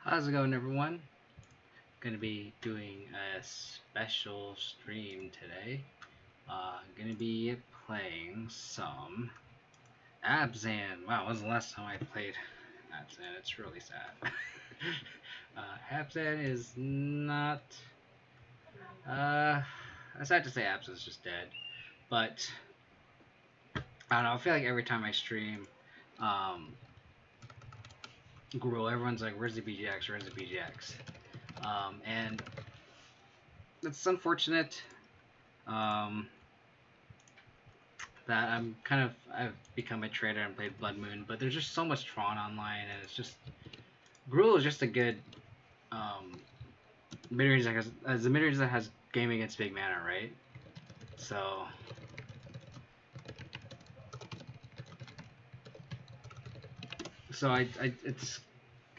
How's it going, everyone? Gonna be doing a special stream today. Gonna be playing some Abzan. Wow, when was the last time I played Abzan? It's really sad. Abzan is not. Uh, it's sad to say Abzan's just dead, but I don't know. I feel like every time I stream, um, Gruel, everyone's like, "Where's the BGX? Where's the BGX?" And it's unfortunate. Um, that I've become a trader and played Blood Moon, but there's just so much Tron online, and it's just Gruul is just a good mid range that has as a mid range that has game against big mana, right? So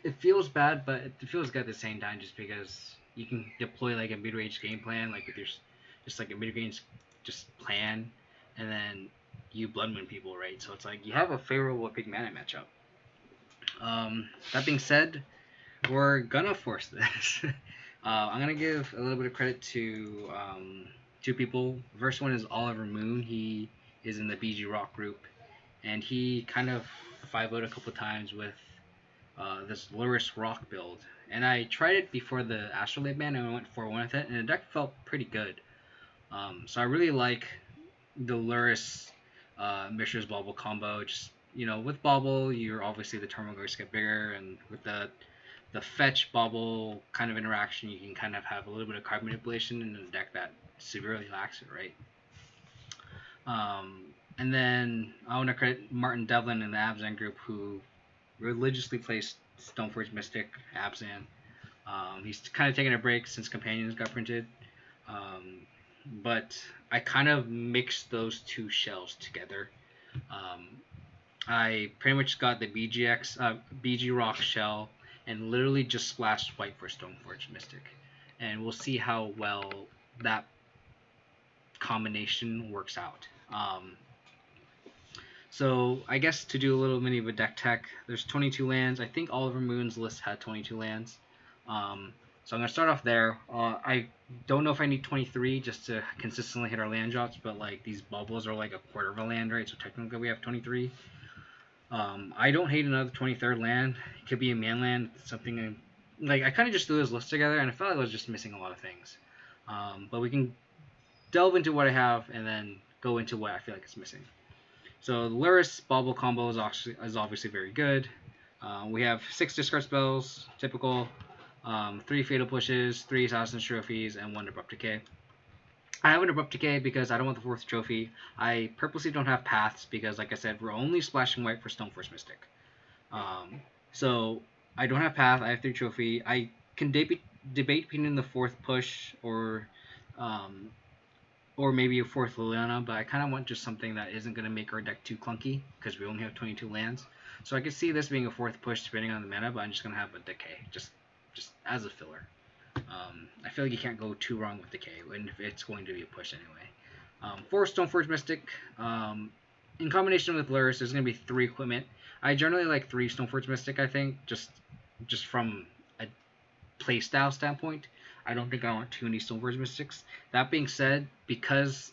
it feels bad, but it feels good at the same time, just because you can deploy like a mid range game plan, like with your just like a mid range just plan, and then you Blood Moon people, right? So it's like you have a favorable big mana matchup. That being said, we're gonna force this. I'm gonna give a little bit of credit to two people. The first one is Oliver Moon. He is in the BG Rock group, and he kind of 5-0'd a couple times with this Lurrus Rock build. And I tried it before the Astrolabe ban, and I went 4-1 with it, and the deck felt pretty good. So I really like the Lurrus Mishra's Bauble combo. Just with Bauble, you're obviously the Tarmogoyfs get bigger, and with the fetch Bauble kind of interaction, you can kind of have a little bit of card manipulation in a deck that severely lacks it, right? And then I want to credit Martin Devlin in the Abzan group, who religiously plays Stoneforge Mystic Abzan. He's kind of taken a break since Companions got printed, but I kind of mixed those two shells together. I pretty much got the BG Rock shell and literally just splashed white for Stoneforge Mystic, and we'll see how well that combination works out. So I guess to do a little mini of a deck tech, there's 22 lands. I think Oliver Moon's list had 22 lands. So I'm gonna start off there. I don't know if I need 23 just to consistently hit our land drops, but like these bubbles are like a quarter of a land, right? So technically we have 23. I don't hate another 23rd land. It could be a man land, something like I kind of just threw this list together, and I felt like I was just missing a lot of things. But we can delve into what I have and then go into what I feel like it's missing. So the Lurrus Bauble combo is obviously very good. We have 6 discard spells, typical, 3 Fatal Pushes, 3 Assassin's Trophies, and 1 Abrupt Decay. I have an Abrupt Decay because I don't want the 4th trophy. I purposely don't have Paths because, like I said, we're only splashing white for Stoneforge Mystic. So I don't have Path, I have 3 trophy. I can debate between the 4th push or maybe a 4th Liliana, but I kind of want just something that isn't going to make our deck too clunky because we only have 22 lands. So I could see this being a 4th push depending on the meta, but I'm just going to have a Decay, just as a filler. I feel like you can't go too wrong with Decay, and it's going to be a push anyway. For Stoneforge Mystic, in combination with Lurrus, there's going to be 3 equipment. I generally like 3 Stoneforge Mystic, I think, just from a playstyle standpoint. I don't think I want too many Stoneforge Mystics. That being said, because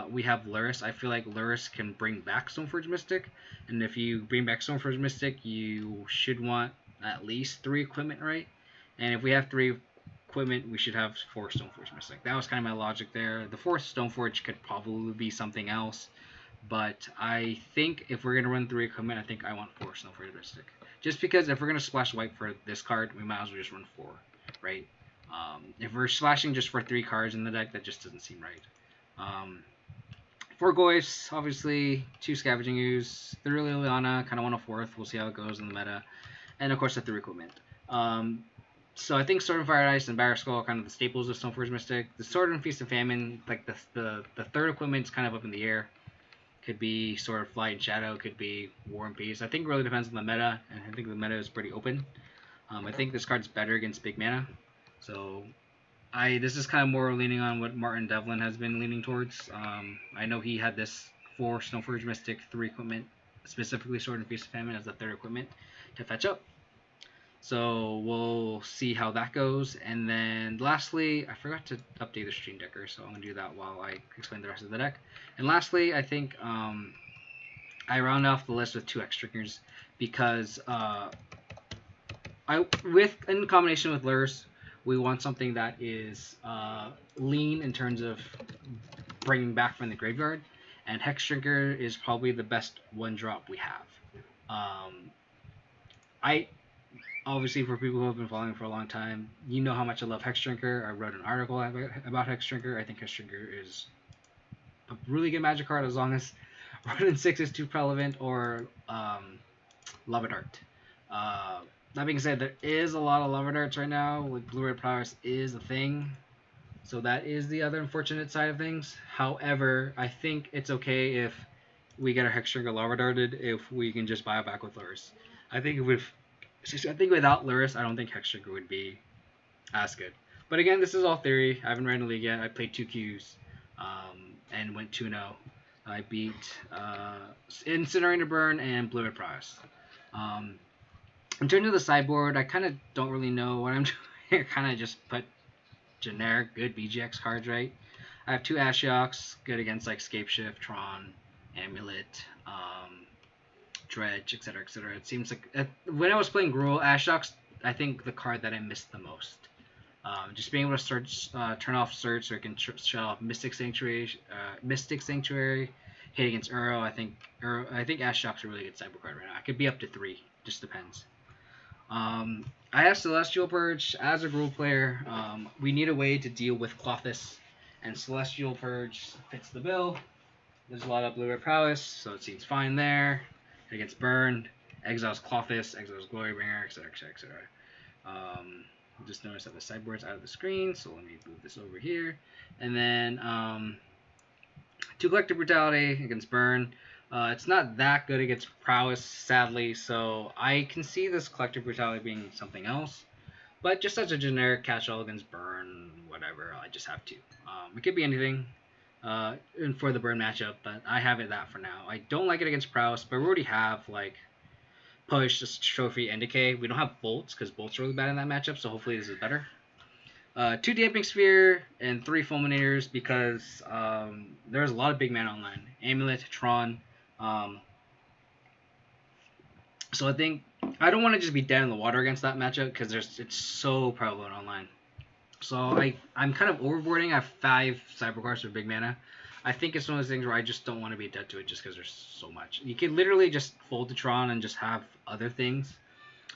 we have Lurrus, I feel like Lurrus can bring back Stoneforge Mystic, and if you bring back Stoneforge Mystic, you should want at least 3 equipment, right? And if we have 3 equipment, we should have 4 Stoneforge Mystic. That was kind of my logic there. The 4th Stoneforge could probably be something else, but I think if we're going to run 3 equipment, I think I want 4 Stoneforge Mystic. Just because if we're going to splash white for this card, we might as well just run 4, right? If we're slashing just for 3 cards in the deck, that just doesn't seem right. 4 Goyfs, obviously, 2 Scavenging Ooze, 3 Liliana, kind of want a 4th. We'll see how it goes in the meta. And of course, the 3 equipment. So I think Sword and Fire Ice and Barrier Skull are kind of the staples of Stoneforge Mystic. The Sword and Feast of Famine, like the 3rd equipment is kind of up in the air. Could be Sword of Flight and Shadow, could be War and Peace. I think it really depends on the meta, and I think the meta is pretty open. I think this card's better against big mana. So this is kind of more leaning on what Martin Devlin has been leaning towards. I know he had this 4 Stoneforge Mystic, 3 equipment, specifically Sword and Feast of Famine as the 3rd equipment to fetch up. So we'll see how that goes. And then lastly, I forgot to update the stream decker, so I'm gonna do that while I explain the rest of the deck. And lastly, I think I round off the list with 2 X-Triggers because in combination with Lurrus, we want something that is lean in terms of bringing back from the graveyard, and Hex Drinker is probably the best 1-drop we have. I obviously, for people who have been following for a long time, you know how much I love Hex Drinker. I wrote an article about Hex Drinker. I think Hex Drinker is a really good Magic card as long as Rodent 6 is too prevalent or Lava Dart. That being said, there is a lot of Lava Darts right now. With Blue-Red Prowess is a thing. So that is the other unfortunate side of things. However, I think it's okay if we get our Hex Drinker Lava Darted if we can just buy it back with Lurrus. I think without Lurrus, I don't think Hex Drinker would be as good. But again, this is all theory. I haven't ran a league yet. I played 2 Qs and went 2-0. I beat Incinerator Burn and Blue-Red Prowess. In terms of the sideboard, I kind of don't really know what I'm doing here. Kind of just put generic good BGX cards, right? I have 2 Ashioks, good against like Scapeshift, Tron, Amulet, Dredge, etc., etc. It seems like when I was playing Gruul, Ashioks, I think the card that I missed the most. Just being able to search, turn off search, so it can shut off Mystic Sanctuary, hit against Uro. I think Ashioks a really good sideboard card right now. I could be up to 3, just depends. I have Celestial Purge as a Gruul player. We need a way to deal with Klothys, and Celestial Purge fits the bill. There's a lot of Blue-Red Prowess, so it seems fine there. It gets burned, exiles Klothys, exiles Glorybringer, etc., etc., etc. Just notice that the sideboard's out of the screen, so let me move this over here. And then 2 Collective Brutality against Burn. It's not that good against Prowess, sadly, so I can see this Collective Brutality being something else. But just as a generic catch-all against Burn, whatever, I just have 2. It could be anything for the Burn matchup, but I have it that for now. I don't like it against Prowess, but we already have, like, Push, just Trophy, and Decay. We don't have Bolts, because Bolts are really bad in that matchup, so hopefully this is better. 2 Damping Sphere and 3 Fulminators, because there's a lot of big mana online. Amulet, Tron. So I think I don't want to just be dead in the water against that matchup, because it's so prevalent online. So I'm kind of overboarding. I have 5 Cyber cards for big mana. I think it's one of those things where I just don't want to be dead to it just because there's so much. You can literally just fold to Tron and just have other things,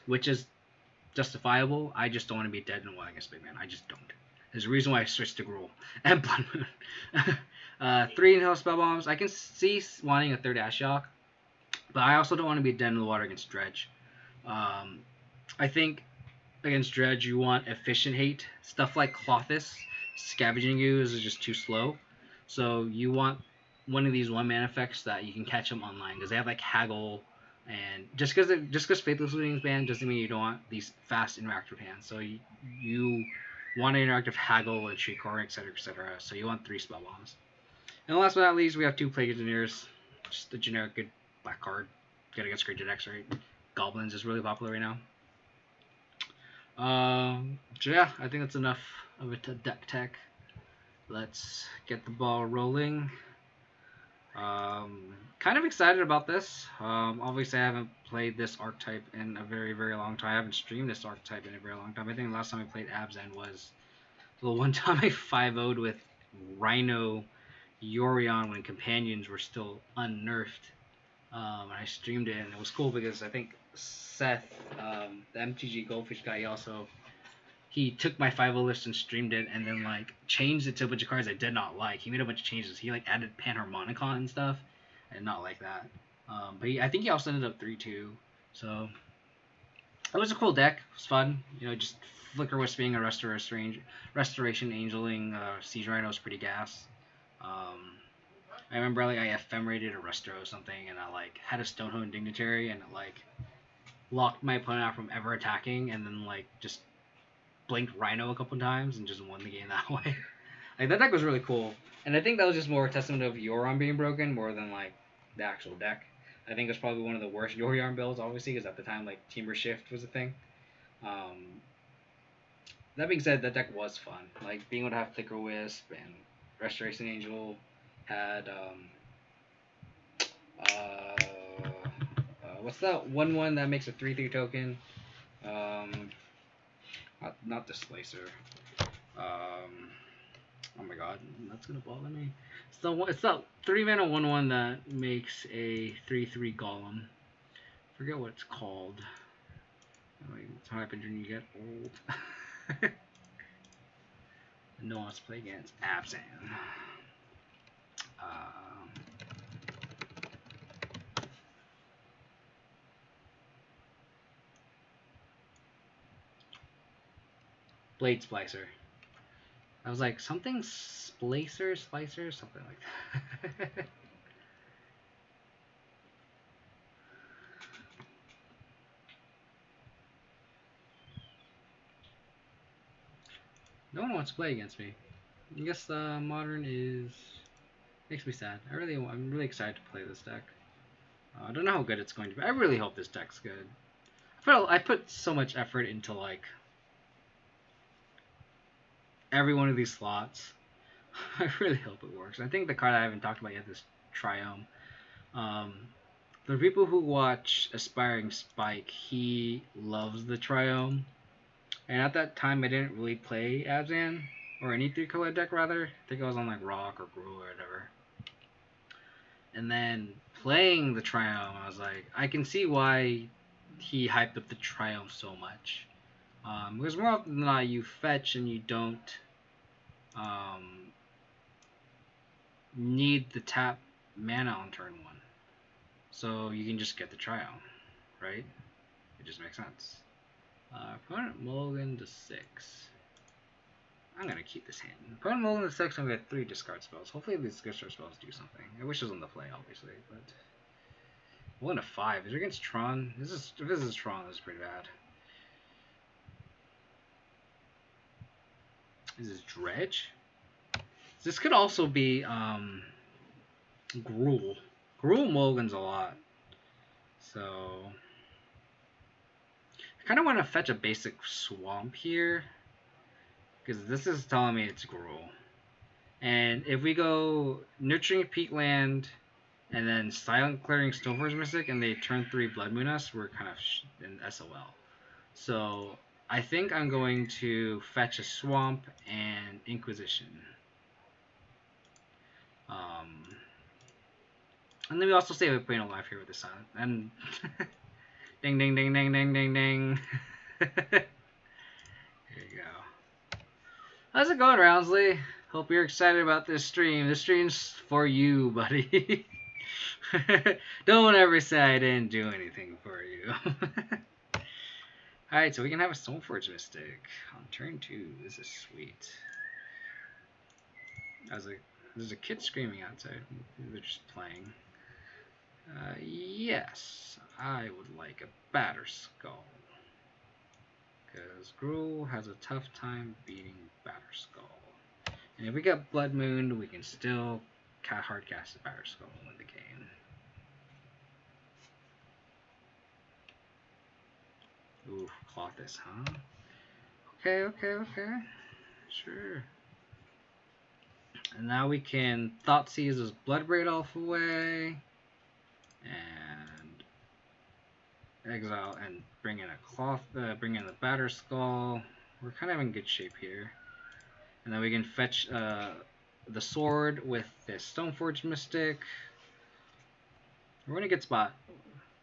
which is justifiable. I just don't want to be dead in one against big mana. I just don't. There's a reason why I switched to Gruul and Blood Moon. 3 Inhale Spell Bombs. I can see wanting a 3rd Ashiok, but I also don't want to be dead in the water against Dredge. I think against Dredge you want efficient hate. Stuff like Klothys scavenging you is just too slow. So you want one of these 1-mana effects that you can catch them online, because they have like Haggle, and just because Faithless Looting is banned doesn't mean you don't want these fast interactive hands. So you want an interactive Haggle and Shriekhorn, etc., etc. So you want 3 Spell Bombs. And last but not least, we have 2 Plague Engineers, just a generic good black card, good against creature decks, right? Goblins is really popular right now. So yeah, I think that's enough of a deck tech. Let's get the ball rolling. Kind of excited about this. Obviously, I haven't played this archetype in a very, very long time. I haven't streamed this archetype in a very long time. I think the last time I played Abzan was the one time I 5-0'd with Rhino Yorion when Companions were still unnerfed. And I streamed it, and it was cool because I think Seth, the MTG Goldfish guy, he took my 5-0 list and streamed it, and then like changed it to a bunch of cards I did not like. He made a bunch of changes. He like added Panharmonicon and stuff. I did not like that. But I think he also ended up 3-2. So it was a cool deck. It was fun. Just Flicker Wisping, a Restoration Angeling, Siege Rhino was pretty gas. I remember like I ephemerated a Resto or something, and I like had a Stonehone Dignitary, and it like locked my opponent out from ever attacking, and then like just blinked Rhino a couple times and just won the game that way. Like that deck was really cool, and I think that was just more a testament of Yoron being broken more than like the actual deck. I think it was probably one of the worst Yorion builds, obviously, because at the time like Teamer Shift was a thing. Um, that being said, that deck was fun. Like being able to have Flicker Wisp and Restoration Angel had what's that one that makes a 3/3 token? Um, not Displacer. Um, oh my god, that's gonna bother me. It's that 3 mana 1/1 that makes a 3/3 golem. Forget what it's called. Like, it's what happens when you get old. No one wants to play against Abzan. Blade Splicer. I was like, something Splicer, something like that. No one wants to play against me. I guess modern makes me sad. I'm really excited to play this deck. I don't know how good it's going to be. I really hope this deck's good. I put so much effort into like every one of these slots. I really hope it works. I think the card I haven't talked about yet is Triome. For people who watch Aspiring Spike, he loves the Triome. And at that time, I didn't really play Abzan, or any 3-color deck rather. I think I was on like Rock or Brew or whatever. And then playing the Triome, I was like, I can see why he hyped up the Triome so much. Because more often than not, you fetch and you don't need the tap mana on turn 1. So you can just get the Triome, right? It just makes sense. Opponent mulligan to 6. I'm gonna keep this hand. Opponent mulligan to 6, I'm gonna get 3 discard spells. Hopefully these discard spells do something. I wish it was on the play, obviously, but 1 to 5. Is it against Tron? If this is Tron, this is pretty bad. Is this Dredge? This could also be Gruul. Gruul mulligans a lot. So I kind of want to fetch a basic swamp here, because this is telling me it's Gruul. And if we go Nurturing Peatland and then Silent Clearing Stoneforge Mystic and they turn 3 Blood Moon us, we're kind of in SOL. So I think I'm going to fetch a Swamp and Inquisition. And then we also save a point of life here with the Silent. And ding, ding, ding, ding, ding, ding, ding. There you go. How's it going, Roundsley? Hope you're excited about this stream. This stream's for you, buddy. Don't ever say I didn't do anything for you. Alright, so we can have a Stoneforge Mystic on turn 2. This is sweet. There's a kid screaming outside. They're just playing. Yes, I would like a Batterskull. Because Gruul has a tough time beating Batterskull. And if we get Blood Moon, we can still hardcast the Batterskull and win the game. Ooh, Clothis, huh? Okay. Sure. And now we can Thoughtseize his Bloodbraid Elf away. And exile and bring in bring in the Batterskull. We're kind of in good shape here. And then we can fetch the sword with this Stoneforge Mystic. We're in a good spot.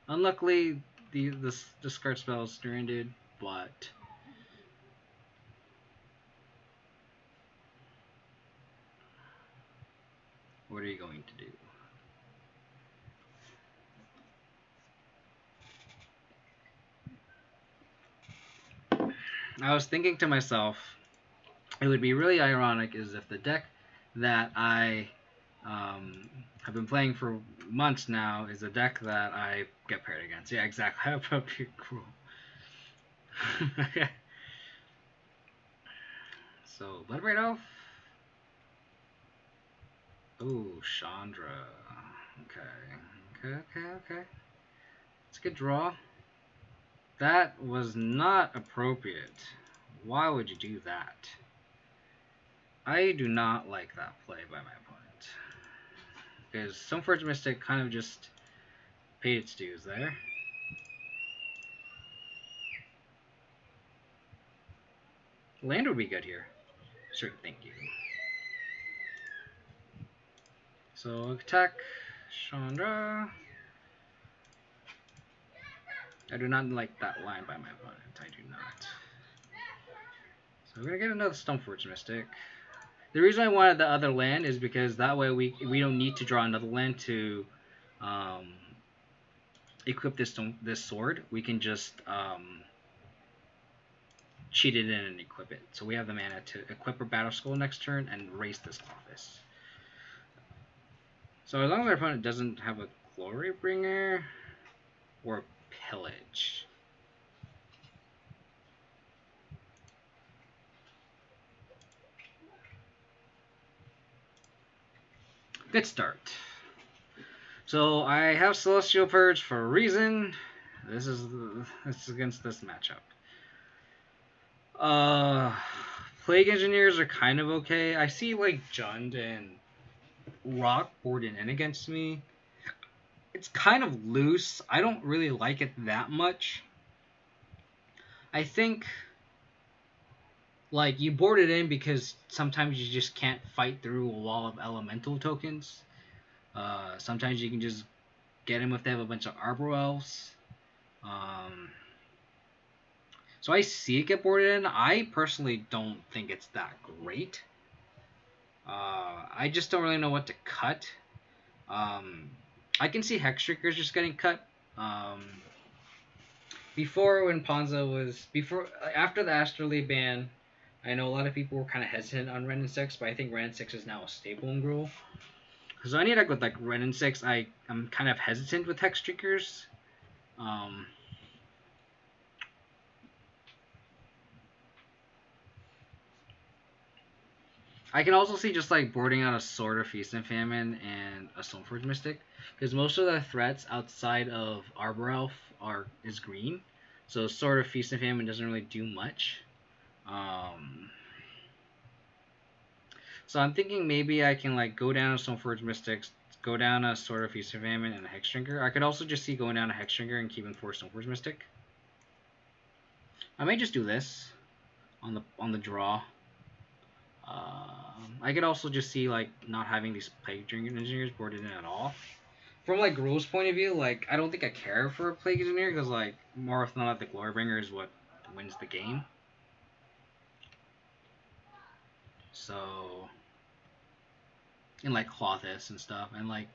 Unluckily, this discard spell is stranded, but what are you going to do? I was thinking to myself, it would be really ironic is if the deck that I have been playing for months now is a deck that I get paired against. Yeah, exactly. That would be cool. Okay. So, Bloodbraid Elf. Ooh, Chandra. Okay. It's a good draw. That was not appropriate. Why would you do that? I do not like that play by my opponent. Because Stoneforge Mystic kind of just paid its dues there. Land would be good here. Sure, thank you. So attack Chandra. I do not like that line by my opponent. I do not. So we're gonna get another Stoneforge Mystic. The reason I wanted the other land is because that way we don't need to draw another land to equip this sword. We can just cheat it in and equip it. So we have the mana to equip our Battle Skull next turn and raise this office. So as long as our opponent doesn't have a Glory Bringer or Pillage. Good start. So I have Celestial Purge for a reason. This is against this matchup. Plague Engineers are kind of okay. I see like Jund and Rock boarding in against me. It's kind of loose. I don't really like it that much. I think like you board it in because sometimes you just can't fight through a wall of elemental tokens. Sometimes you can just get them if they have a bunch of Arbor Elves. So I see it get boarded in. I personally don't think it's that great. I just don't really know what to cut. I can see Hextrickers just getting cut. Before when Ponza was after the Astrolabe ban, I know a lot of people were kind of hesitant on Ren and 6, but I think Ren and 6 is now a staple in Gruul. So any deck with like Ren and 6, I'm kind of hesitant with Hextrickers. I can also see just like boarding out a Sword of Feast and Famine and a Stoneforge Mystic, because most of the threats outside of Arbor Elf is green, so Sword of Feast and Famine doesn't really do much. So I'm thinking maybe I can like go down a Stoneforge Mystics, go down a Sword of Feast and Famine and a Hexdrinker. I could also just see going down a Hexdrinker and keeping 4 Stoneforge Mystic. I might just do this on the draw. I could also just see like not having these Plague Engineers boarded in at all. From like Gruul's point of view, like I don't think I care for a Plague Engineer because like more often than not the Glorybringer is what wins the game. So, and like Clothis and stuff, and like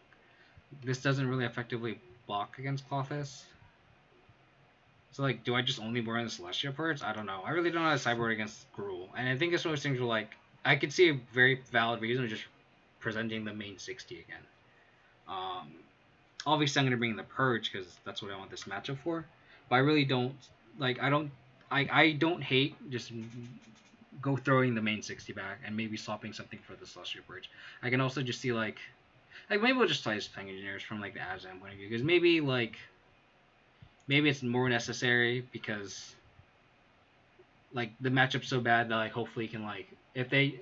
this doesn't really effectively block against Clothis. So like, do I just only board on the Celestial Purge? I don't know. I really don't know how to sideboard against Gruul, and I think it's one of those things where like I could see a very valid reason of just presenting the main 60 again. Obviously, I'm going to bring in the Purge because that's what I want this matchup for. But I really don't like. I don't hate just go throwing the main 60 back and maybe swapping something for the Celestial Purge. I can also just see like maybe we'll just play as Plague Engineers from like the Abzan point of view because maybe it's more necessary because like the matchup's so bad that like hopefully can like if they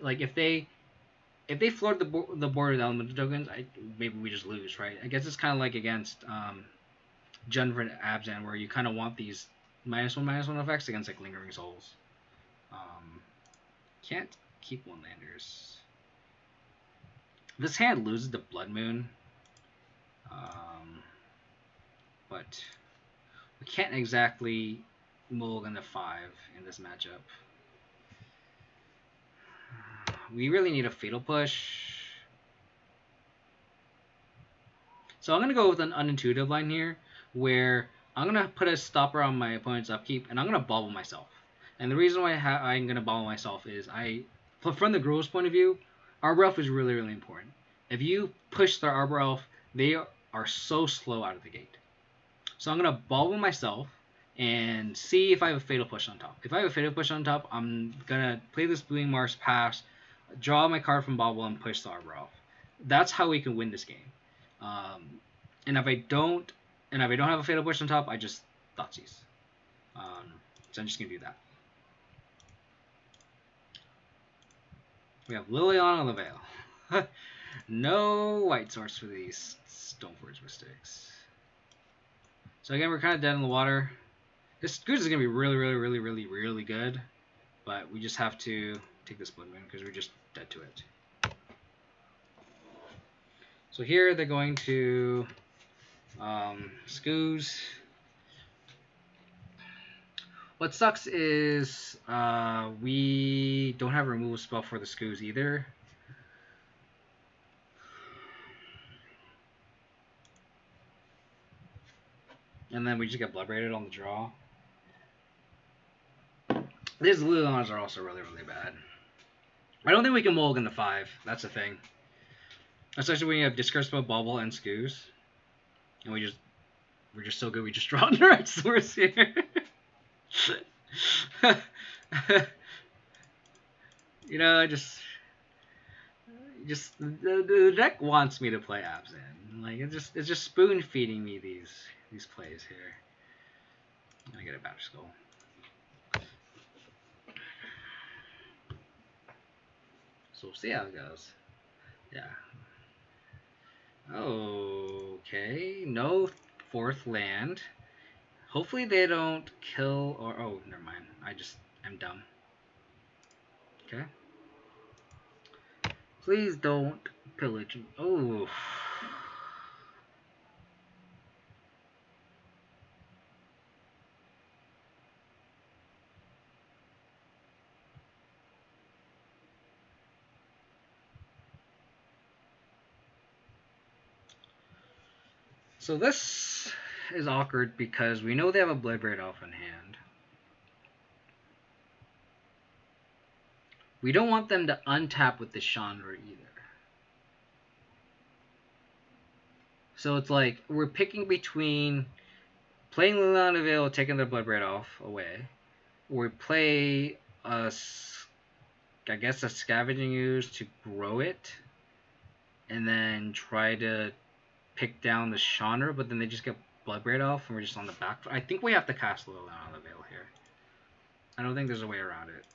flood the board with elemental tokens, maybe we just lose, right? I guess it's kind of like against Jund and Abzan where you kind of want these -1/-1 effects against like Lingering Souls. Can't keep one landers. This hand loses the Blood Moon, but we can't exactly mulligan the 5 in this matchup. We really need a Fatal Push. So I'm going to go with an unintuitive line here, where I'm going to put a stopper on my opponent's upkeep, and I'm going to bobble myself. And the reason why I'm going to bobble myself is from the Gruul's point of view, Arbor Elf is really, really important. If you push their Arbor Elf, they are so slow out of the gate. So I'm going to bobble myself and see if I have a Fatal Push on top. If I have a Fatal Push on top, I'm going to play this Blooming Mars pass, draw my card from bobble, and push the Arbor Elf. That's how we can win this game. And if I don't have a Fatal Push on top, I just Thoughtseize. So I'm just gonna do that. We have Liliana the Veil. No white source for these Stoneforge Mystics. So again, we're kind of dead in the water. This Goose is gonna be really good, but we just have to take this Blood Moon because we're just dead to it. So here they're going to Scoos. What sucks is we don't have a removal spell for the Scoos either. And then we just get Blood Braided on the draw. These Lilianas are also really bad. I don't think we can mulligan the 5. That's the thing. Especially when you have Discard Spell, Bauble, and Scoos. And we're just so good we just draw on the right source here. You know, the deck wants me to play Abzan. Like it's just spoon feeding me these plays here. I get a Battle Skull. So we'll see how it goes. Yeah. Okay. No 4th land. Hopefully they don't kill or oh, never mind. I'm dumb. Okay. Please don't pillage. Oh. So this is awkward because we know they have a Bloodbraid Elf in hand. We don't want them to untap with the Chandra either. So it's like we're picking between playing Liliana Veil, taking the Bloodbraid Elf away, or we play I guess a Scavenging Ooze to grow it, and then try to pick down the Chandra, but then they just get Bloodbraid Elf, and we're just on the back. I think we have to cast Liliana Veil here. I don't think there's a way around it.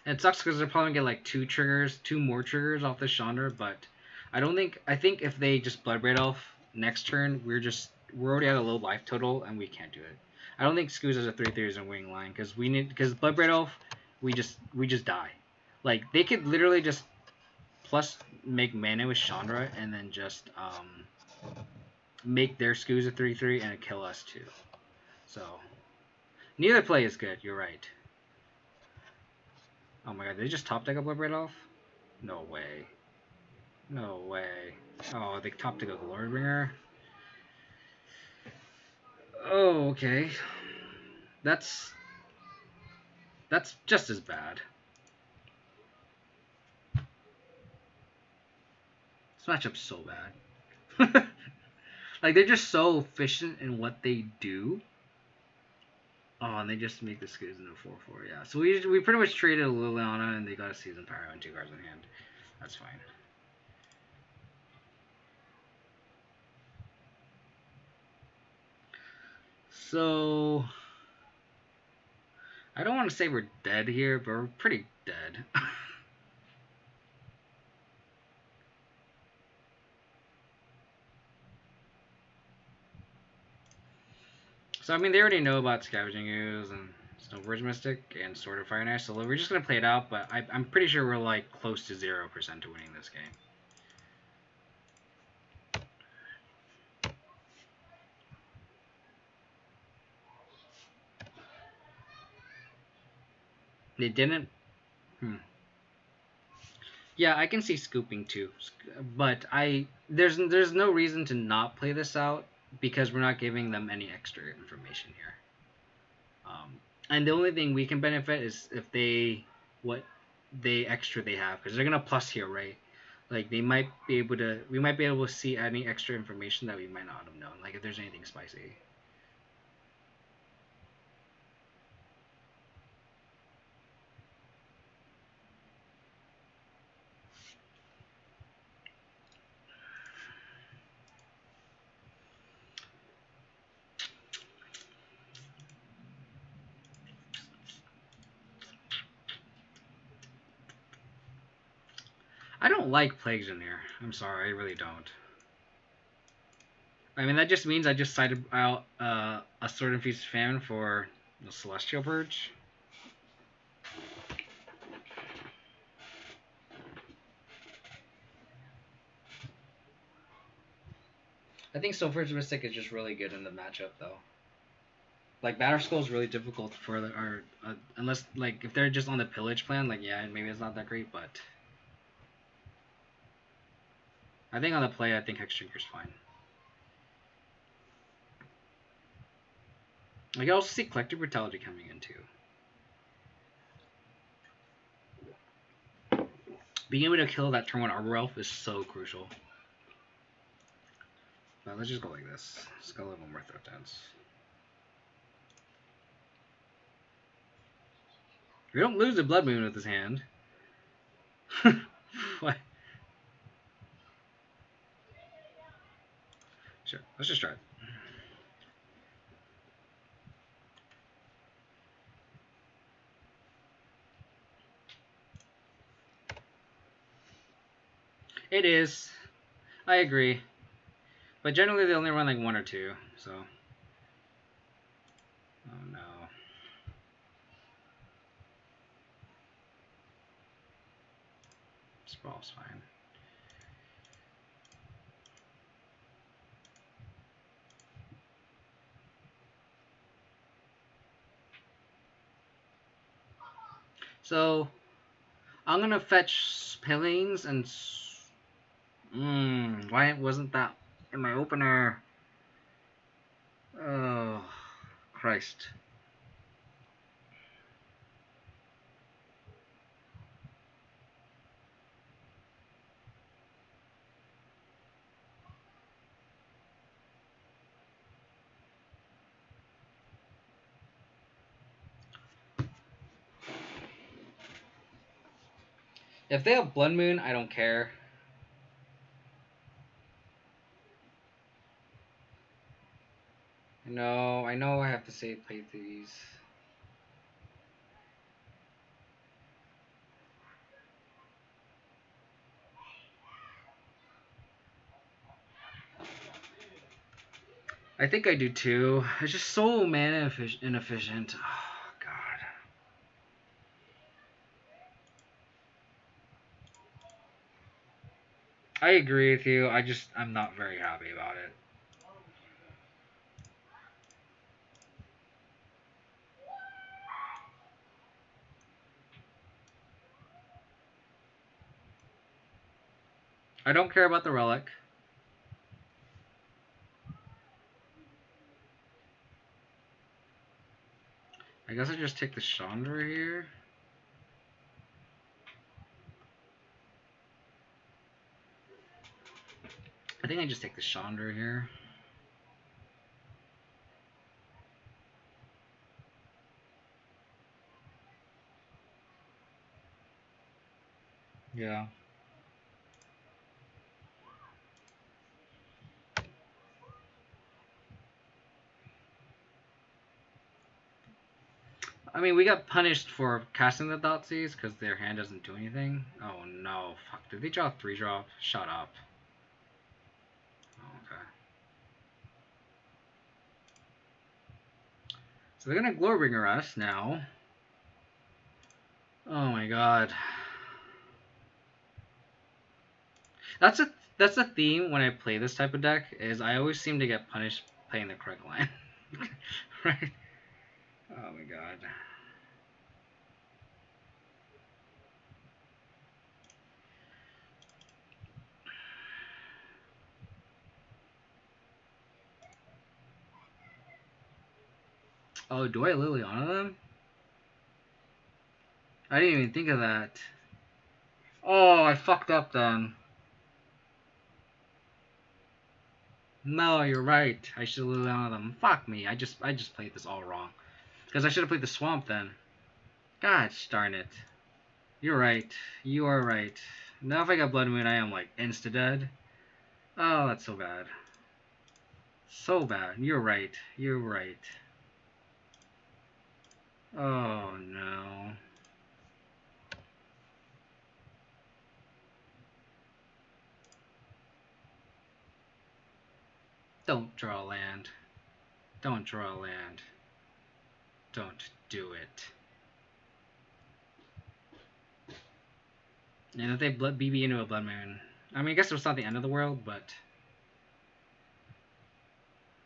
And it sucks because they're probably gonna get like 2 more triggers off the Chandra, but I think if they just Bloodbraid Elf next turn, we're already at a low life total and we can't do it. I don't think Scoos has a 3/3 is a wing line because Bloodbraid Elf, we just die. Like they could literally just plus make mana with Chandra and then just make their Scoos a 3/3 and kill us too. So neither play is good. You're right. Oh my god, did they just top deck a Bloodbraid Elf? No way. No way. Oh, they top deck a Glorybringer? Oh, okay. That's just as bad. This matchup's so bad. Like, they're just so efficient in what they do. Oh, and they just make the Scoos into 4/4, yeah. So we pretty much traded Liliana, and they got a Season Pyro and 2 cards in hand. That's fine. So I don't want to say we're dead here, but we're pretty dead. So I mean, they already know about Scavenging Ooze and Stoneforge Mystic and Sword of Fire and Ice, so we're just gonna play it out. But I'm pretty sure we're like close to 0% to winning this game. They didn't. Yeah, I can see scooping too, but there's no reason to not play this out because we're not giving them any extra information here. And the only thing we can benefit is if what extra they have, because they're gonna plus here, right? Like we might be able to see any extra information that we might not have known, like if there's anything spicy. I don't like plagues in here. I'm sorry, I really don't. I mean, that just means I just cited out a Sword and Feast fan for the Celestial Purge. I think Stoneforge Mystic is just really good in the matchup, though. Like, Batterskull is really difficult for the, or unless, like, if they're just on the pillage plan, like, yeah, maybe it's not that great, but I think on the play, I think Hexdrinker's fine. I can also see Collective Brutality coming in, too. Being able to kill that turn 1 Arbor Elf is so crucial. But let's just go like this. Let's go a little more Throat Dance. We don't lose the Blood Moon with this hand. What? Sure, let's just try it. It is. I agree. But generally they only run like 1 or 2, so. Oh no. Sprawl's fine. So, I'm gonna fetch Pillings and. Why wasn't that in my opener? Oh, Christ. If they have Blood Moon, I don't care. I know I have to say play these. I think I do too. It's just so mana inefficient. Oh, God. I agree with you. I'm not very happy about it. I don't care about the relic. I guess I just take the Chandra here. I think I just take the Chandra here. Yeah. I mean, we got punished for casting the Thoughtseize because their hand doesn't do anything. Oh no, fuck. Did they draw a 3-drop? Shut up. Oh, okay. So they're gonna Glowbringer us now. Oh my god. That's a theme when I play this type of deck, is I always seem to get punished playing the correct line. Right? Oh my god. Oh, do I Liliana them? I didn't even think of that. Oh, I fucked up then. No, you're right. I should have Liliana them. Fuck me. I just played this all wrong. Because I should have played the Swamp then. God darn it. You're right. You are right. Now if I got Blood Moon, I am like insta-dead. Oh, that's so bad. So bad. You're right. You're right. Oh, no. Don't draw land. Don't draw land. Don't do it. And if they BB into a Blood Moon, I mean, I guess it's not the end of the world, but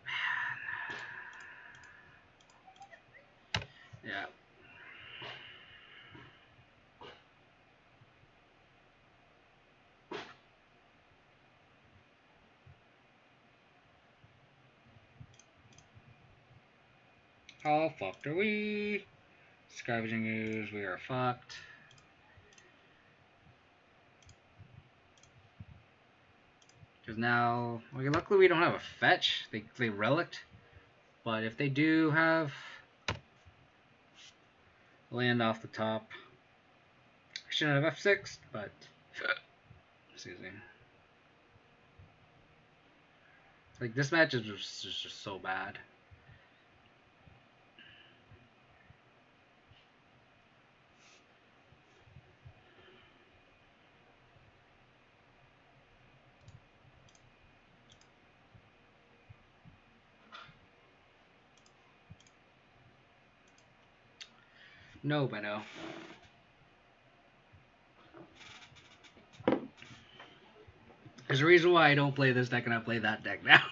man, yeah. How fucked are we? Scavenging ooze, we are fucked. Because now, well, luckily we don't have a fetch. They relict. But if they do have land off the top, I shouldn't have F6, but excuse me. Like, this match is just so bad. No, bueno. There's a reason why I don't play this deck and I play that deck now.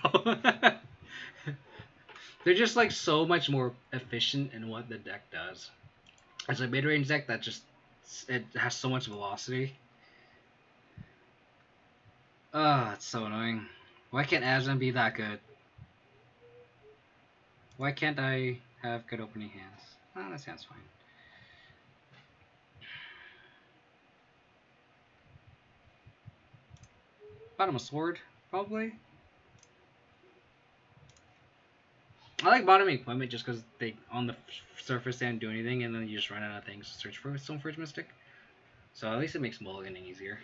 They're just like so much more efficient in what the deck does. It's a mid-range deck that just it has so much velocity. It's so annoying. Why can't Abzan be that good? Why can't I have good opening hands? Oh, that sounds fine. Bottom of sword, probably. I like bottoming equipment just because they on the surface they don't do anything, and then you just run out of things to search for with Stoneforge Mystic. So at least it makes mulliganing easier.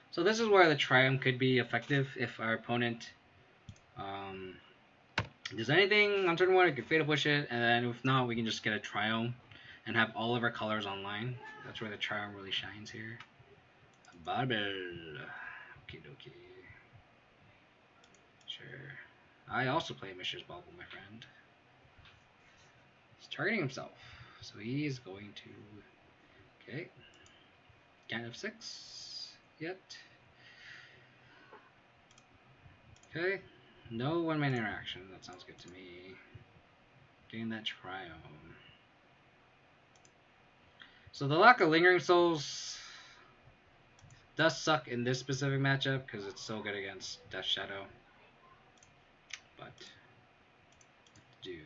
So this is where the Triumph could be effective if our opponent does anything on turn 1, we could Fatal Push it, and then if not, we can just get a Triumph and have all of our colors online. That's where the Triumph really shines here. Barbell. Okie dokie. Sure. I also play Mishra's Bauble, my friend. He's targeting himself. So he is going to... Okay. Can't have 6 yet. Okay. No one-man interaction. That sounds good to me. Getting that Triumph. So the lack of Lingering Souls does suck in this specific matchup because it's so good against Death Shadow. But do.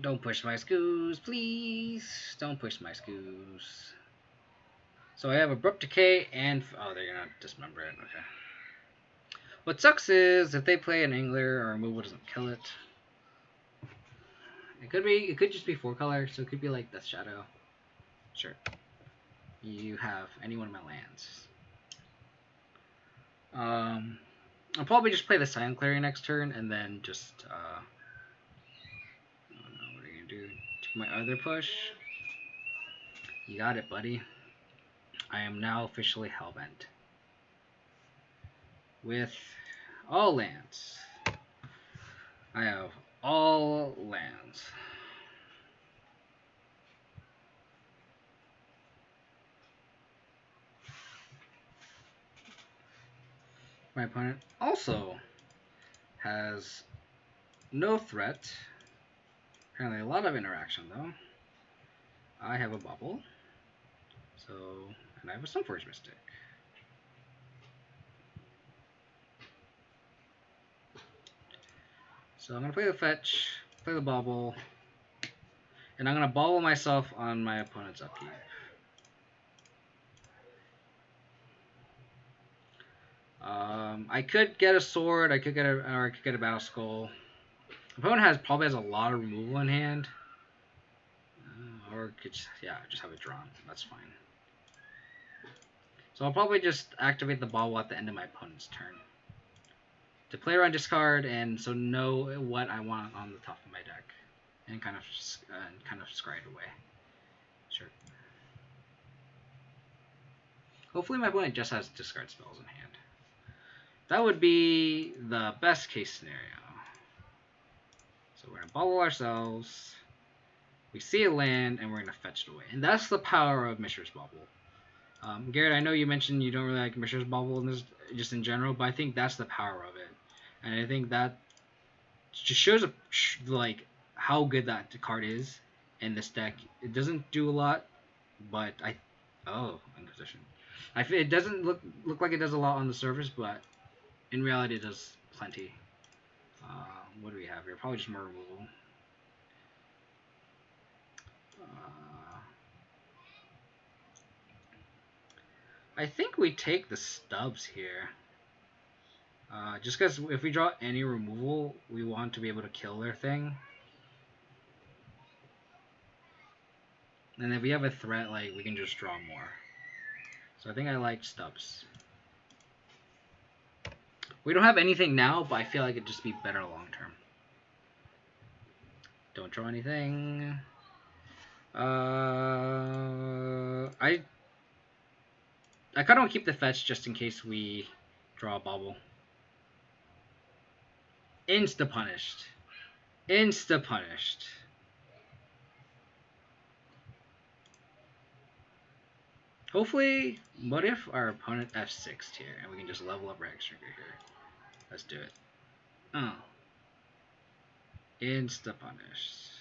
Don't push my scoos, please. Don't push my scoos. So I have Abrupt Decay and... Oh, they're gonna dismember it. Okay. What sucks is if they play an Angler or removal doesn't kill it. It could just be 4 color, so it could be like Death Shadow. Sure. You have any one of my lands. I'll probably just play the Silent Clearing next turn and then just I don't know, what are you gonna do? Take my other push. You got it, buddy. I am now officially Hellbent. With all lands. I have all lands. My opponent also has no threat. Apparently a lot of interaction though. I have a bubble. So, and I have a Stoneforge Mystic. So I'm going to play the fetch, play the bubble, and I'm going to bobble myself on my opponent's upkeep. I could get a sword, I could get a battle skull. The opponent probably has a lot of removal in hand. Or could just have it drawn. That's fine. So I'll probably just activate the bauble at the end of my opponent's turn to play around discard, and so know what I want on the top of my deck, and kind of scry it away. Sure. Hopefully my opponent just has discard spells in hand. That would be the best case scenario. So we're gonna bauble ourselves. We see a land, and we're gonna fetch it away, and that's the power of Mishra's Bauble. Garrett, I know you mentioned you don't really like Mishra's Bauble in this, just in general, but I think that's the power of it, and I think that just shows like how good that card is in this deck. It doesn't do a lot, but Inquisition. It doesn't look like it does a lot on the surface, but in reality, it does plenty. What do we have here? Probably just more removal. I think we take the stubs here. Just because if we draw any removal, we want to be able to kill their thing. And if we have a threat, like, we can just draw more. So I think I like stubs. We don't have anything now, but I feel like it'd just be better long term. Don't draw anything. I kind of want to keep the fetch just in case we draw a bauble. Insta-punished. Insta-punished. Hopefully, what if our opponent F6'd here, and we can just level up our Hexdrinker here? Let's do it. Oh. Insta-punished.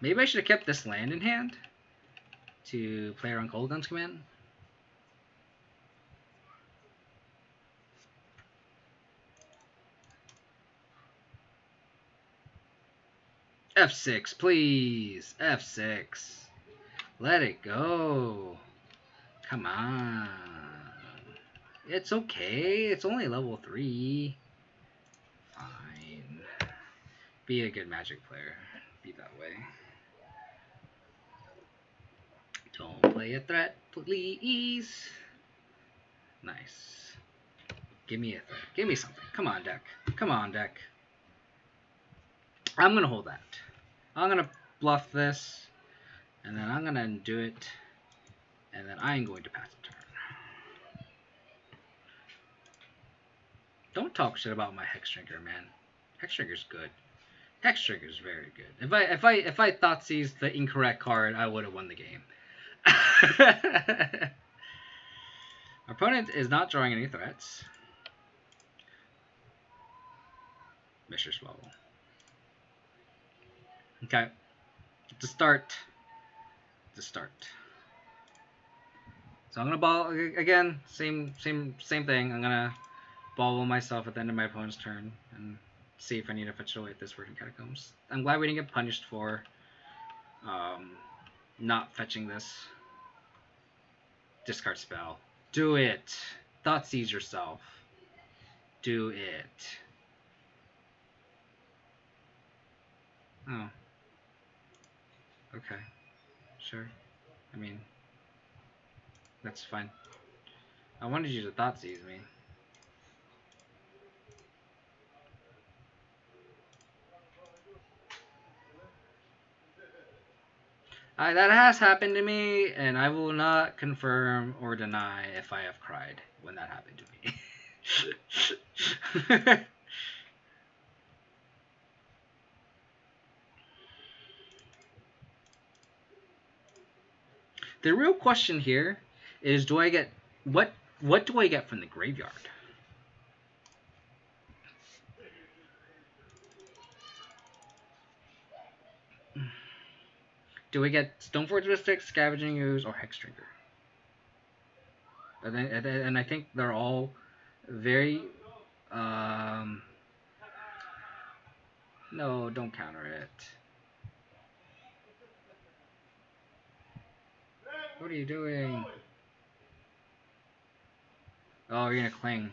Maybe I should have kept this land in hand to play around Cold Gun's command. F6, please. F6. Let it go. Come on. It's okay. It's only level 3. Fine. Be a good Magic player. Be that way. Don't play a threat, please. Nice. Give me a threat. Give me something. Come on, deck. Come on, deck. I'm going to hold that. I'm going to bluff this. And then I'm going to undo it. And then I'm going to pass the turn. Don't talk shit about my Hexdrinker, man. Hexdrinker's good. Hexdrinker's very good. If I thought seized the incorrect card, I would have won the game. Our opponent is not drawing any threats. Mishra's Bauble. Okay. To start. So I'm gonna ball again. Same thing. I'm gonna bauble myself at the end of my opponent's turn and see if I need to fetch it away at this Verdant Catacombs. I'm glad we didn't get punished for not fetching this. Discard spell. Do it. Thoughtseize yourself. Do it. Oh. Okay. Sure. I mean, that's fine. I wanted you to Thoughtseize me. That has happened to me, and I will not confirm or deny if I have cried when that happened to me. The real question here is, do I get what do I get from the graveyard? Do we get Stoneforge Mystic, Scavenging Ooze, or Hexdrinker? And I think they're all very... no, don't counter it. What are you doing? Oh, you're gonna cling.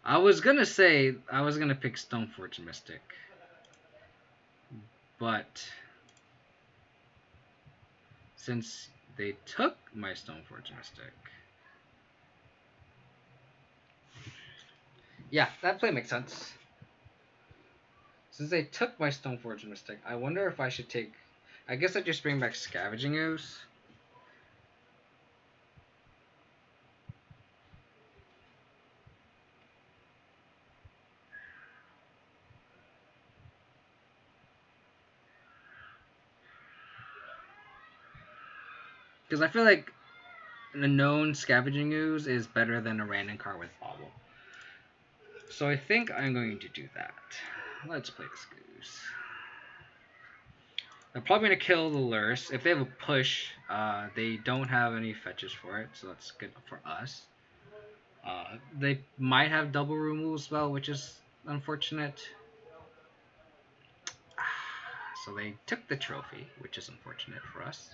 I was gonna say I was gonna pick Stoneforge Mystic, but since they took my Stoneforge Mystic, yeah, that play makes sense. Since they took my Stoneforge Mystic, I wonder if I should take. I guess I just bring back Scavenging Ooze. Because I feel like a known Scavenging Ooze is better than a random card with Bobble. So I think I'm going to do that. Let's play this Goose. They're probably going to kill the Lurrus. If they have a push, they don't have any fetches for it, so that's good for us. They might have double removal spell, which is unfortunate. So they took the trophy, which is unfortunate for us.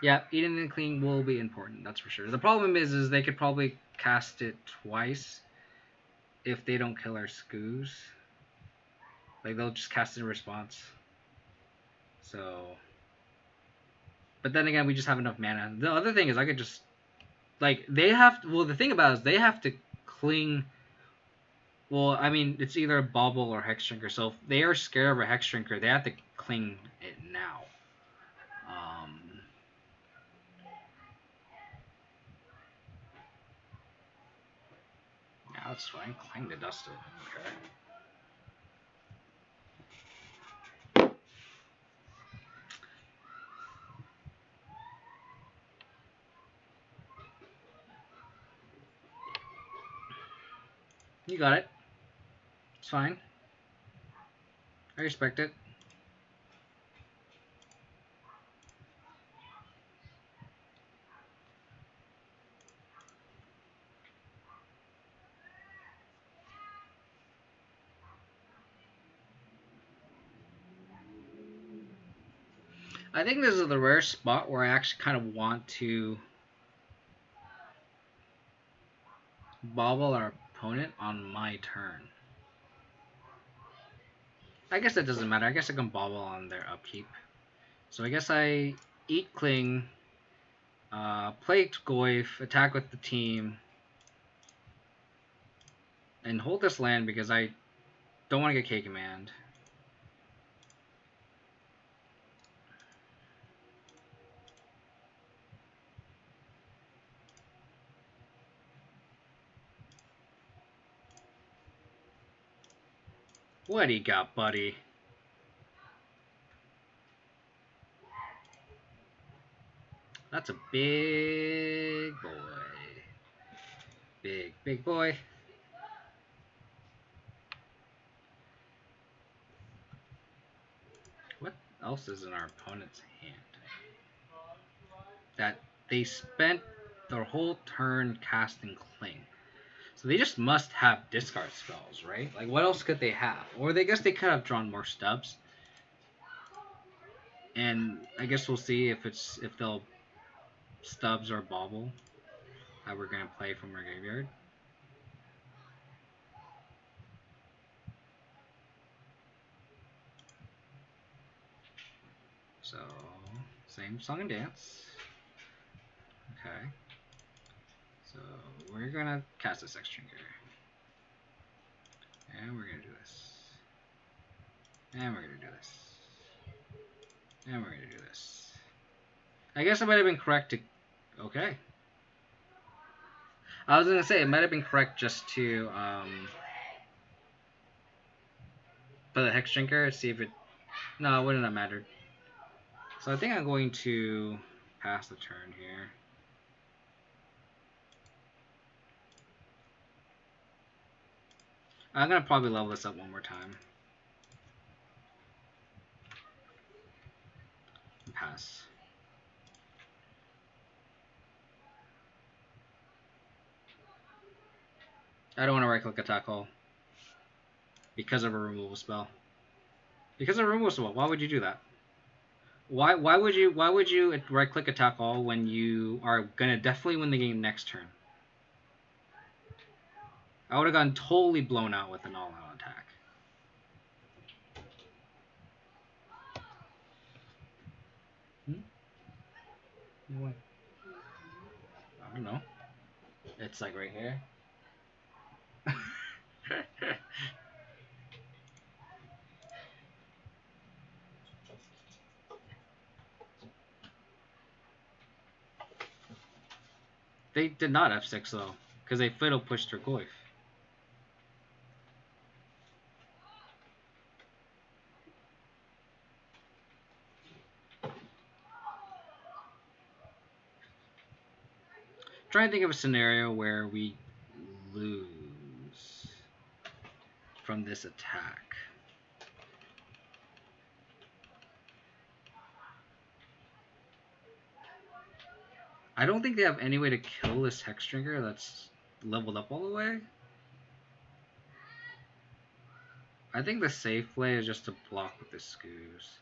Yeah, eating the clean will be important, that's for sure. The problem is they could probably cast it twice if they don't kill our Skoos. Like, they'll just cast it in response. So... But then again, we just have enough mana. The other thing is I could just... Like, they have... Well, the thing about it is they have to cling... Well, I mean, it's either a Bauble or Hex Drinker. So if they are scared of a Hex Drinker, they have to cling it now. Yeah, that's fine. Cling to dust it. Okay. You got it. It's fine. I respect it. I think this is the rare spot where I actually kind of want to bobble our opponent on my turn. I guess that doesn't matter. I guess I can bobble on their upkeep. So I guess I eat Cling, play Goyf, attack with the team, and hold this land because I don't want to get K-Command. What do you got, buddy? That's a big boy. Big boy. What else is in our opponent's hand? That they spent their whole turn casting Cling. So they just must have discard spells, right? Like, what else could they have? Or I guess they could have drawn more stubs. And I guess we'll see if they'll stubs or bobble that we're gonna play from our graveyard. So same song and dance. Okay. So we're gonna cast this X Drinker. And we're gonna do this. And we're gonna do this. And we're gonna do this. I guess I might have been correct to... Okay. I was gonna say, it might have been correct just to put a Hex Drinker, see if it... No, it wouldn't have mattered. So I think I'm going to pass the turn here. I'm gonna probably level this up one more time. Pass. I don't want to right-click attack all because of a removal spell. Because of a removal spell, why would you do that? Why would you right-click attack all when you are gonna definitely win the game next turn? I would have gotten totally blown out with an all-out attack. What? I don't know. It's like right here. They did not F6 though, because they fiddle pushed their Goyf. Trying to think of a scenario where we lose from this attack. I don't think they have any way to kill this Hexdrinker that's leveled up all the way. I think the safe play is just to block with the Scoos.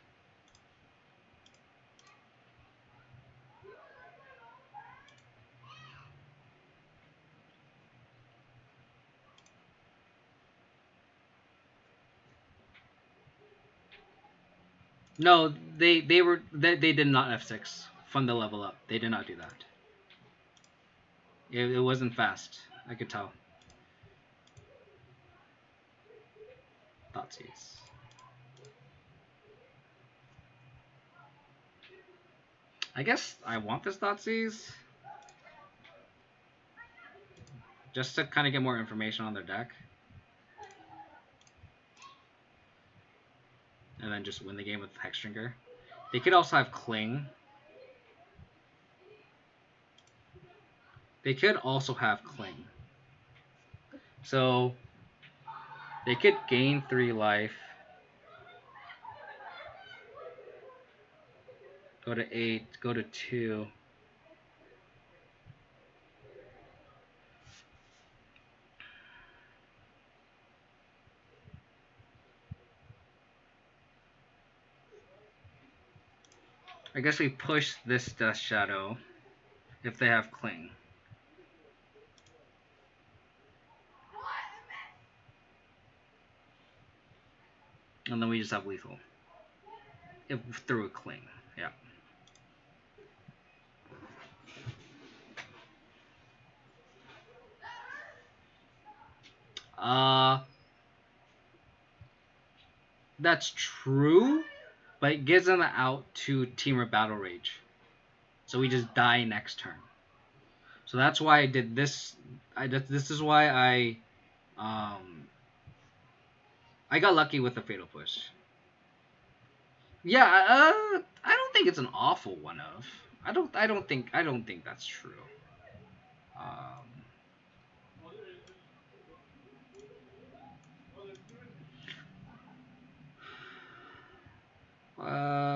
No, they did not F6 from the level up. They did not do that. It wasn't fast. I could tell. Thoughtseize. I guess I want this Thoughtseize just to kind of get more information on their deck. And then just win the game with Hexdrinker. They could also have Cling. They could also have Cling. So they could gain 3 life. Go to 8, go to 2. I guess we push this Death Shadow if they have Cling. And then we just have lethal. If through a Cling, yeah. That's true, but it gives them out to Teamer Battle Rage. So we just die next turn. So that's why I did this. This is why I got lucky with the Fatal Push. Yeah, I don't think it's an awful one of. I don't think that's true.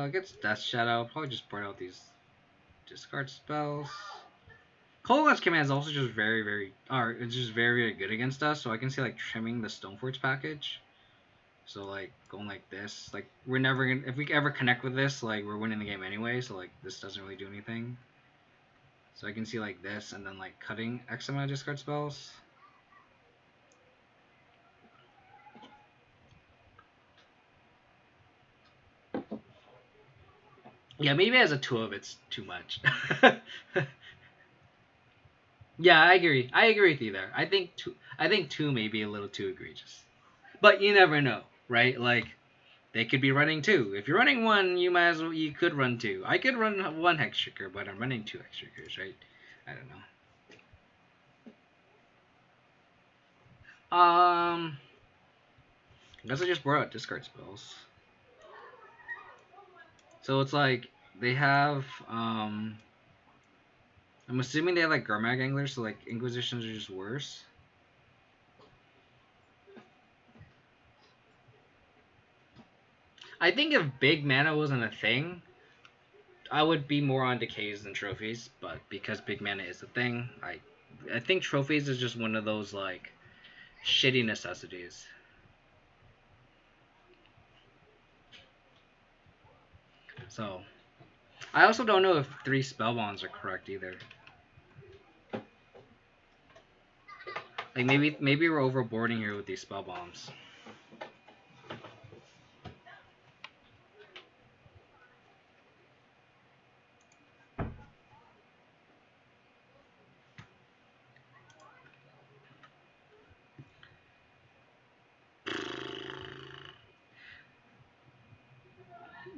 Against Death Shadow, I'll probably just burn out these discard spells. Kolaghan's command is also just it's just very good against us. So I can see like trimming the Stoneforge package. So like going like this, like we're never gonna, if we ever connect with this, like we're winning the game anyway. So like this doesn't really do anything. So I can see like this and then like cutting X amount of discard spells. Yeah, maybe as a 2 of it's too much. Yeah, I agree. I agree with you there. I think two may be a little too egregious. But you never know, right? Like they could be running 2. If you're running 1, you could run 2. I could run 1 Hexdrinker, but I'm running 2 Hexdrinkers, right? I don't know. I guess I just brought out discard spells. So it's like they have I'm assuming they have like Gurmag Anglers, so like Inquisitions are just worse. I think if big mana wasn't a thing, I would be more on decays than trophies, but because big mana is a thing, I think trophies is just one of those like Shitty necessities. So, I also don't know if 3 spell bonds are correct either. Like maybe we're overboarding here with these spell bombs.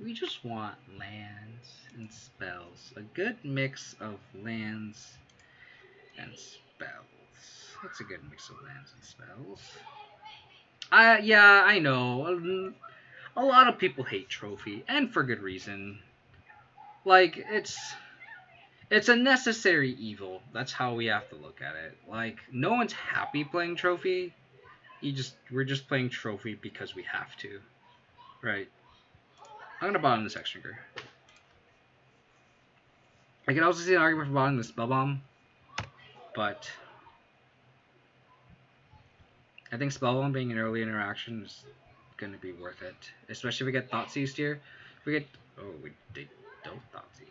We just want lands and spells. A good mix of lands and spells. That's a good mix of lands and spells. Yeah, I know. A lot of people hate trophy, and for good reason. Like it's a necessary evil. That's how we have to look at it. Like no one's happy playing trophy. We're just playing trophy because we have to. Right. I'm gonna bottom this X-Trigger. I can also see an argument for bottoming the spell bomb, but I think spell bomb being an early interaction is gonna be worth it. Especially if we get thought seized here. If we get they don't thought seize.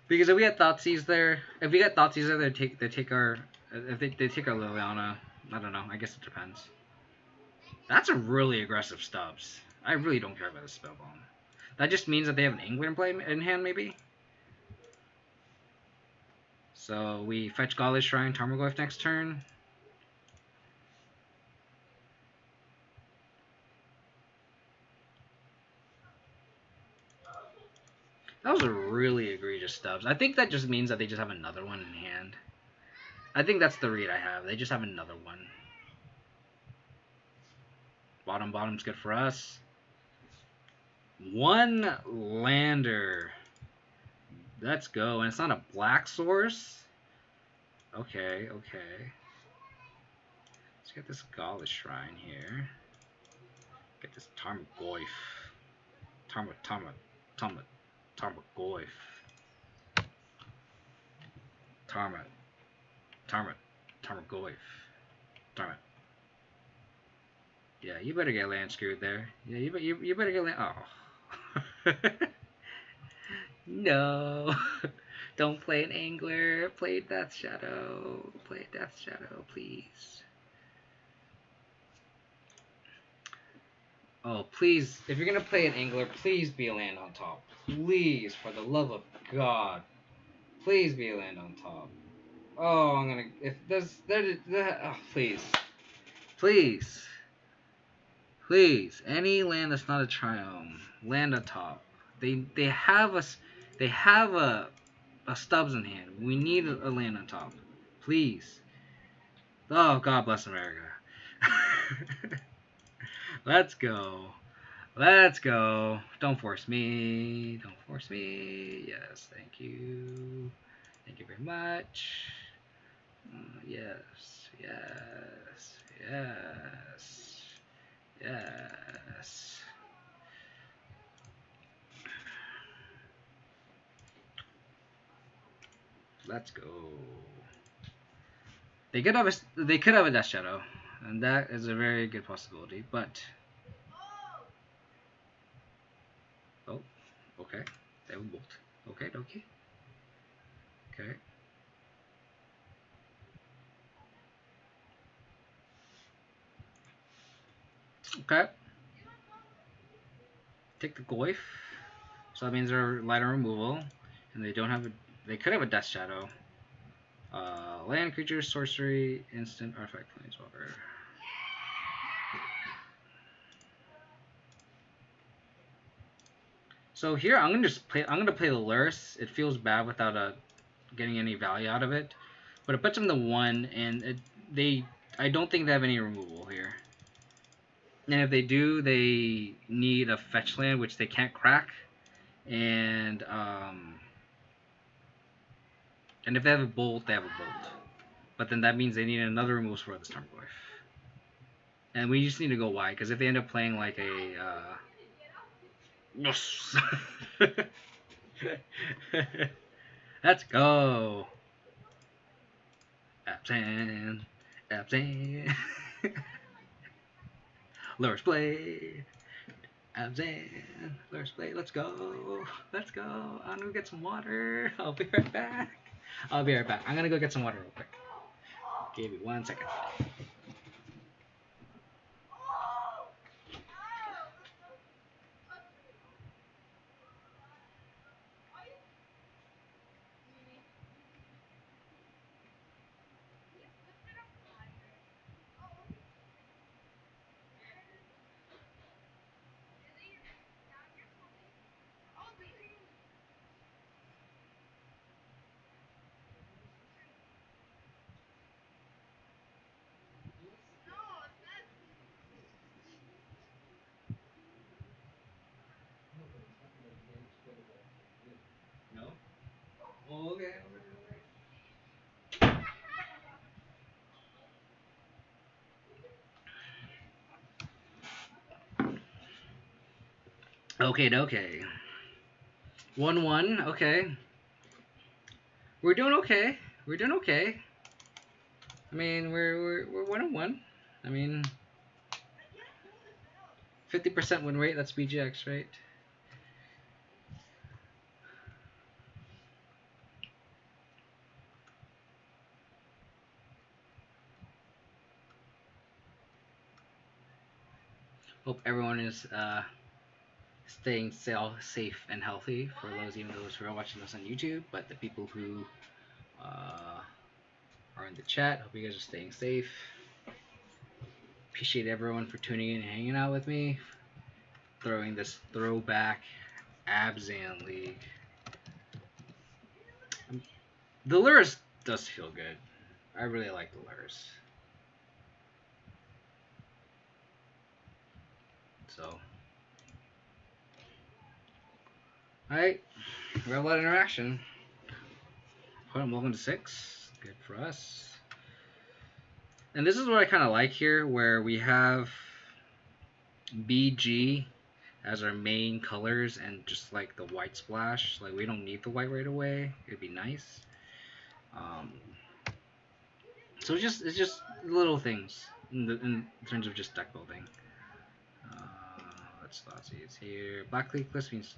Because if we get Thoughtseize there, they take our, if they take our Liliana. I don't know. I guess it depends. That's a really aggressive Stubbs. I really don't care about the spell bomb. That just means that they have an England play in hand, maybe. So we fetch Godless Shrine, Tarmogoyf next turn. That was a really egregious Stubbs. I think that just means that they just have another one in hand. I think that's the read I have. They just have another one. Bottom's good for us. One lander. Let's go. And it's not a black source? Okay. Let's get this Godless Shrine here. Get this Tarmogoyf. Tarmogoyf. Tarmogoyf. Yeah, you better get land screwed there. Yeah, you better get land. Oh. No. Don't play an angler. Play Death Shadow. Play Death Shadow, please. Oh, please. If you're going to play an angler, please be a land on top. Please, for the love of God. Please be a land on top. Oh, I'm going to... If there's... Oh, please. Please. Any land that's not a triome. Land on top. They have a Stubbs in hand. We need a land on top. Please. Oh, God bless America. Let's go. Don't force me. Yes, thank you. Thank you very much. Yes. Let's go. They could have a Death Shadow, and that is a very good possibility. But okay, they have a bolt. Okay. Take the Goyf. So that means they're light on removal, and they don't have a. They could have a Death Shadow. Land creature, sorcery, instant, artifact, planeswalker. So here I'm gonna play the Lurrus. It feels bad without getting any value out of it, but it puts them to 1, and I don't think they have any removal here. And if they do, they need a fetch land, which they can't crack, and if they have a bolt, they have a bolt. But then that means they need another removal for this Tarmogoyf. And we just need to go wide, because if they end up playing like a yes. Let's go. Abzan. Abzan. Lurrus Blade. Abzan. Lurrus Blade. Let's go. Let's go. I'm gonna get some water. I'll be right back. I'll be right back. I'm gonna go get some water real quick. Give me 1 second. No? Oh, okay. Okay, okay. 1-1. Okay. We're doing okay. We're doing okay. I mean, we're 1-1. I mean, 50% win rate. That's BGX, right? Hope everyone is staying safe and healthy. For those, even those who are watching this on YouTube, but the people who are in the chat, hope you guys are staying safe. Appreciate everyone for tuning in and hanging out with me. Throwing this throwback Abzan League. The Lurrus does feel good. I really like the Lurrus. So, alright, we have a lot of interaction. Opponent welcome to 6. Good for us. And this is what I kind of like here, where we have BG as our main colors and just like the white splash. Like, we don't need the white right away. It'd be nice. So it's just little things in terms of just deck building. Let's see, it's here. Black Cleat List means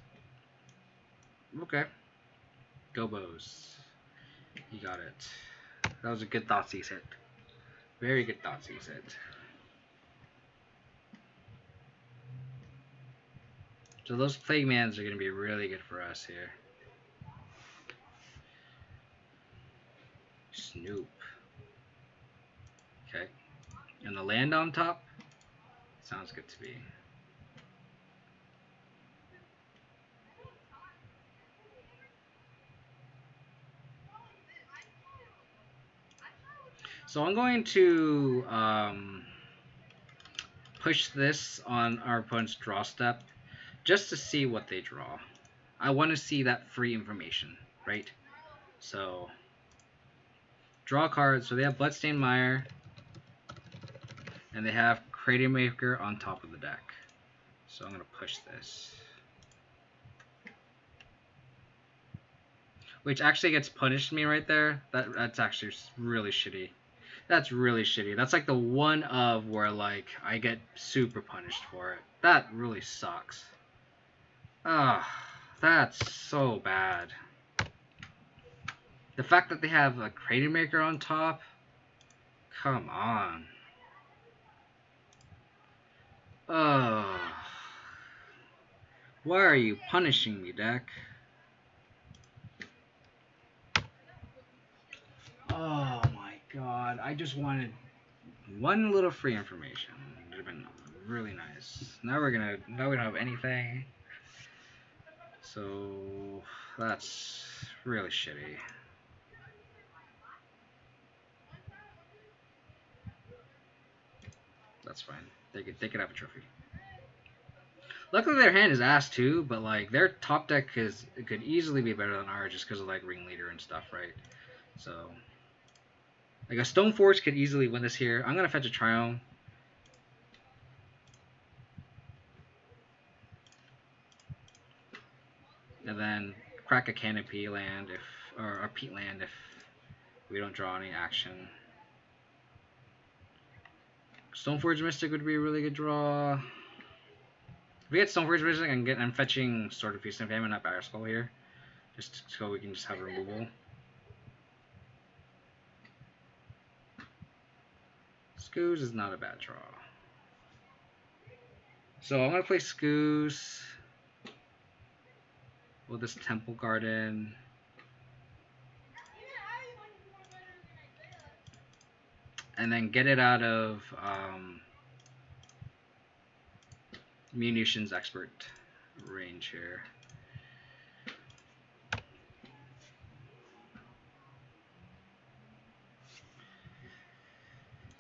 okay. Gobos. You got it. That was a good Thoughtseize hit. Very good Thoughtseize hit. So those Plague Mans are going to be really good for us here. Snoop. Okay. And the land on top? Sounds good to me. So I'm going to push this on our opponent's draw step just to see what they draw. I want to see that free information, right? So draw cards. So they have Bloodstained Mire, and they have Crater Maker on top of the deck. So I'm going to push this. Which actually gets punished me right there. That's actually really shitty. That's really shitty. That's like the one of where like I get super punished for it. That really sucks. Ah, that's so bad. The fact that they have a Crater Maker on top. Come on. Oh. Why are you punishing me, deck? Oh my god. I just wanted one little free information. It would have been really nice. Now we don't have anything. So that's really shitty. That's fine. They could have a trophy. Luckily their hand is ass too, but like their top deck could easily be better than ours just because of like Ringleader and stuff, right? So like a Stoneforge could easily win this here. I'm gonna fetch a Triome. and then crack a canopy land or a peat land if we don't draw any action. Stoneforge Mystic would be a really good draw. If we get Stoneforge Mystic, I'm fetching Sword of Peace and Famine up Battle Skull here, just so we can just have removal. Scoos is not a bad draw. So I'm gonna play Scoos with this Temple Garden. And then get it out of Munitions Expert range here.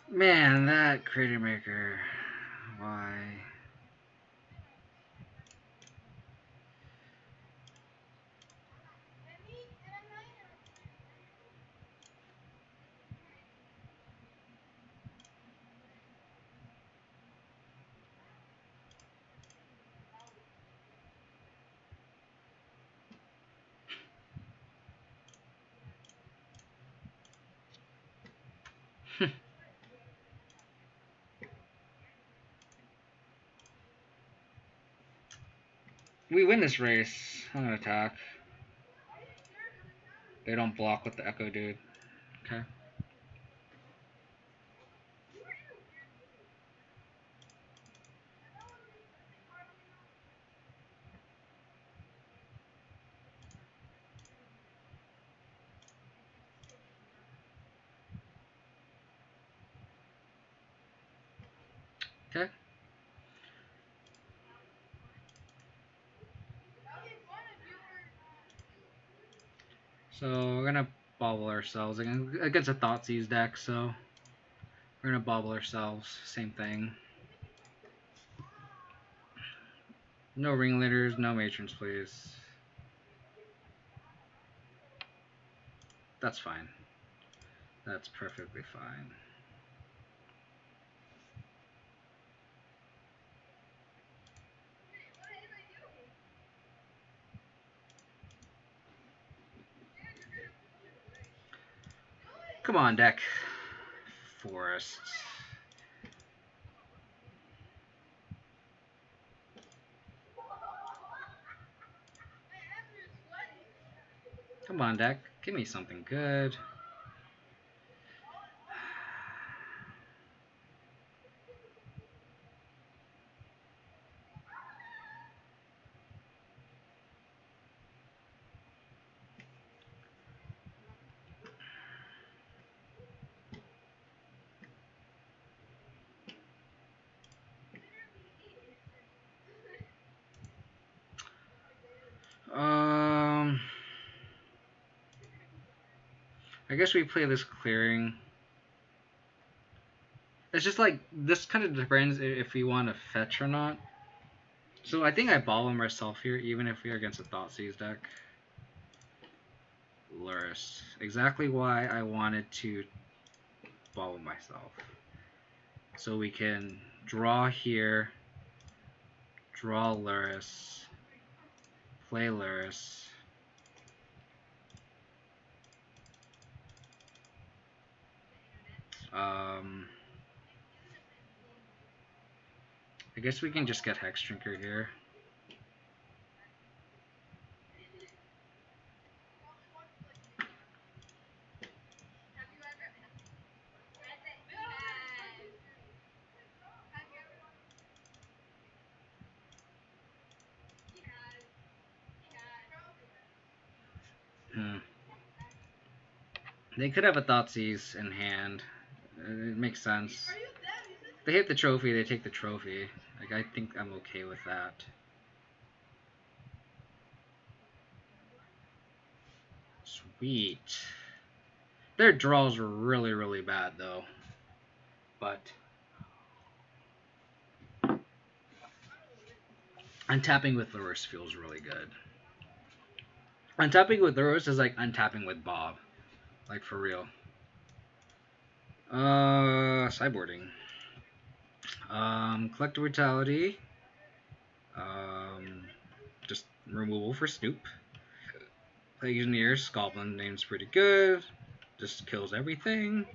Man, that Crater Maker. Why? We win this race. I'm gonna attack. They don't block with the Echo Dude. Okay. Okay. So we're gonna bobble ourselves against a Thoughtseize deck, so we're gonna bobble ourselves. Same thing. No ringleaders, no matrons, please. That's fine. That's perfectly fine. Come on, deck. Forest. Come on, deck. Give me something good. I guess we play this clearing. It's just like, this kind of depends if we want to fetch or not. So I think I ball him myself here, even if we are against a Thoughtseize deck. Lurrus. Exactly why I wanted to ball him myself. So we can draw here, draw Lurrus, play Lurrus. I guess we can just get Hex Drinker here. They could have a Thoughtseize in hand. It makes sense. They hit the trophy, they take the trophy. Like, I think I'm okay with that. Sweet. Their draws were really, really bad, though. But untapping with Lurrus feels really good. Untapping with Lurrus is like untapping with Bob. Like, for real. Sideboarding. Collective Brutality. Just removal for Snoop. Legionnaires, Goblin name's pretty good. Just kills everything.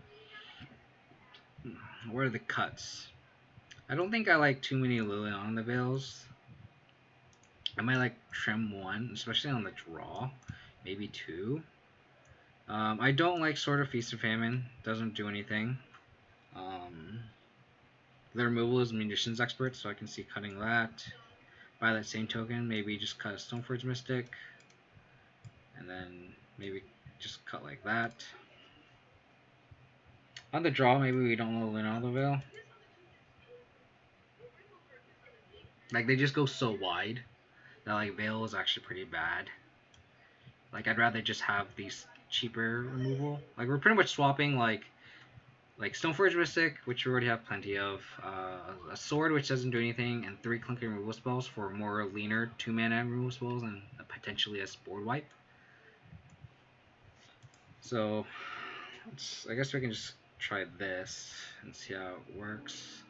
What are the cuts? I don't think I like too many Liliana Veils. I might like trim one, especially on the draw. Maybe two. I don't like Sword of Feast of Famine. Doesn't do anything. The removal is Munitions Expert, so I can see cutting that. By that same token, maybe just cut a Stoneforge Mystic. And then maybe just cut like that. On the draw, maybe we don't know Liliana Veil. Like, they just go so wide that, like, Veil is actually pretty bad. Like, I'd rather just have these cheaper removal. Like, we're pretty much swapping, like Stoneforge Mystic, which we already have plenty of, a Sword, which doesn't do anything, and 3 clunky removal spells for more leaner 2-mana removal spells and potentially a board wipe. So, I guess we can just try this and see how it works.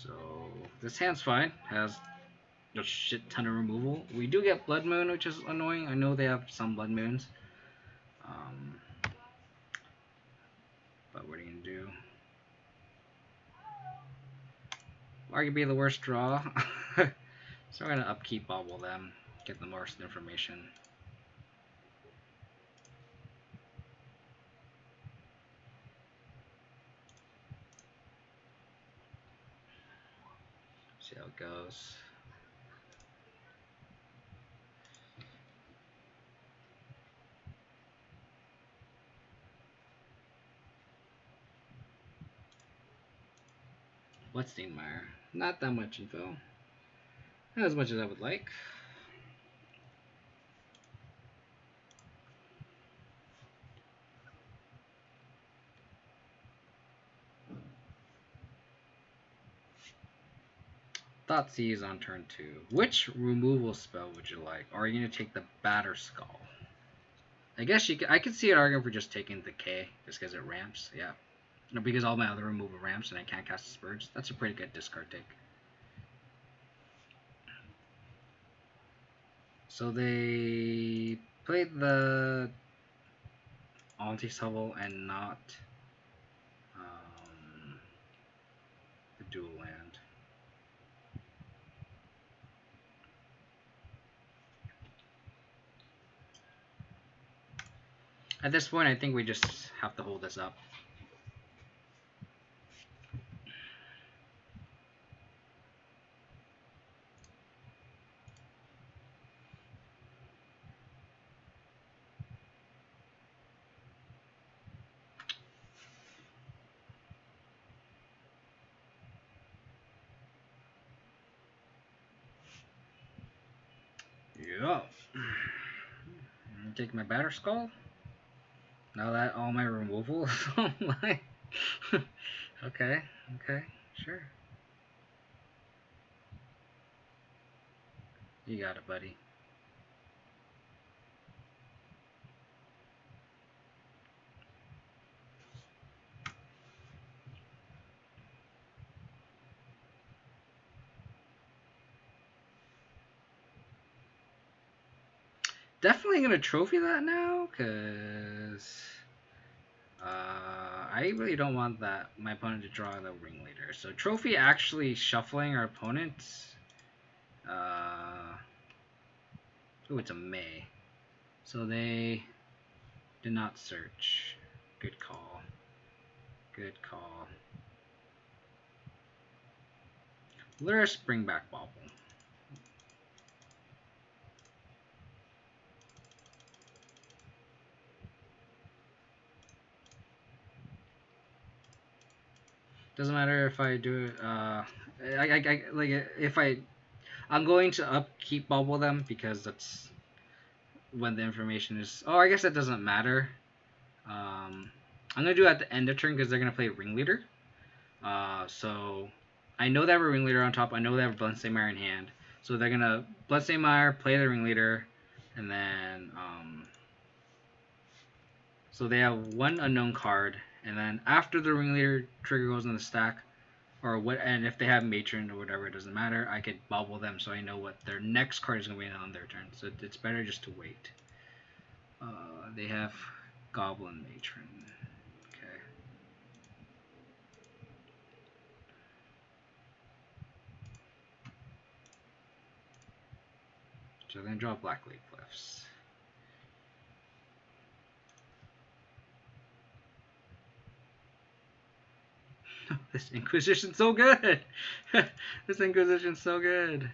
So this hand's fine. Has a shit ton of removal. We do get Blood Moon, which is annoying. I know they have some Blood Moons. But what are you gonna do? Arguably the worst draw. So we're gonna upkeep bobble them, get the most information. See how it goes. What's Steinmeier? Not that much info. Not as much as I would like. Thoughtseize is on turn 2. Which removal spell would you like? Or are you going to take the Batter Skull? I guess I could see an argument for just taking the K, just because it ramps, yeah. Because all my other removal ramps and I can't cast the Spurge. That's a pretty good discard take. So they played the Anti-Shovel and not the dual land. At this point, I think we just have to hold this up. Yeah. Take my Batter Skull. Now that all my removal is online. Okay, sure. You got it, buddy. Definitely gonna trophy that now, cause I really don't want my opponent to draw the ringleader. So trophy actually shuffling our opponents. Oh, it's a May. So they did not search. Good call. Good call. Lurrus bring back Bobble. Doesn't matter if I do it. Like if I'm going to upkeep bubble them because that's when the information is. Oh, I guess that doesn't matter. I'm gonna do it at the end of turn because they're gonna play ringleader. So I know they have a ringleader on top. I know they have a Bloodstained in hand. So they're gonna Bloodstained play the ringleader, and then so they have one unknown card, and then after the ringleader trigger goes in the stack, or what, and if they have matron or whatever, it doesn't matter. I could bobble them so I know what their next card is gonna be on their turn. So it's better just to wait. They have goblin matron. Okay. So they're gonna draw Black Lake Cliffs. This Inquisition's so good! This Inquisition's so good!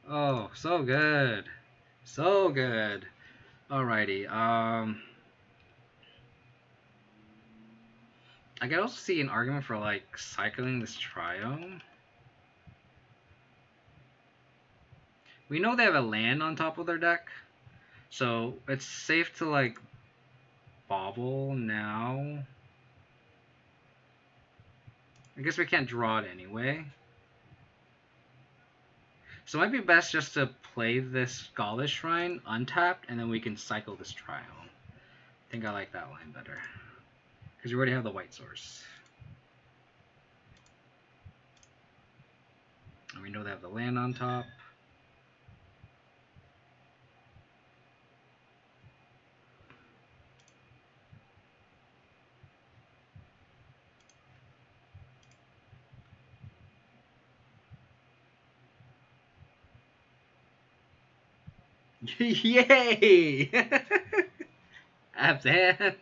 Oh, so good! So good! Alrighty, I could also see an argument for, like, cycling this Triome. We know they have a land on top of their deck, so it's safe to, like, bobble now. I guess we can't draw it anyway. So it might be best just to play this Gaulish Shrine untapped, and then we can cycle this Triome. I think I like that line better. Because we already have the white source. And we know they have the land on top. Yay! Abzan!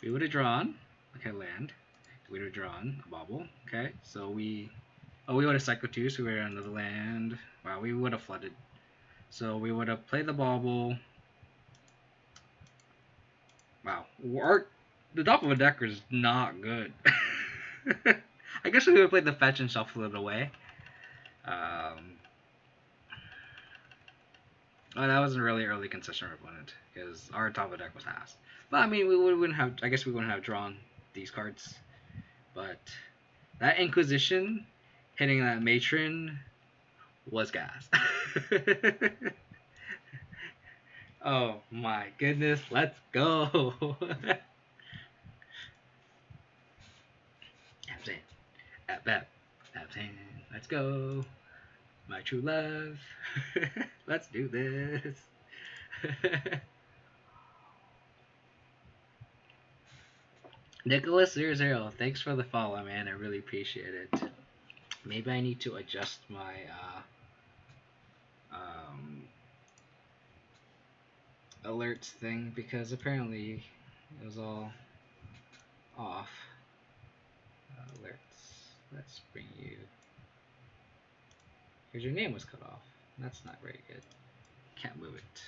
We would have drawn. Okay, land. We would have drawn a bobble. Okay, so we... Oh, we would have cycled 2, so we would have another land. Wow, we would have flooded. So we would have played the bobble. Wow. The top of a deck is not good. I guess we would have played the fetch and shuffle it away. Oh, that was a really early concession opponent because our top of the deck was Haas. But I mean, we wouldn't have. I guess we wouldn't have drawn these cards. But that Inquisition hitting that Matron was gas. Oh my goodness, let's go! Abzan, Abzan, let's go! My true love, let's do this. Nicholas00, thanks for the follow, man. I really appreciate it. Maybe I need to adjust my alerts thing because apparently it was all off. Alerts. Let's bring you. Because your name was cut off. That's not very good. Can't move it.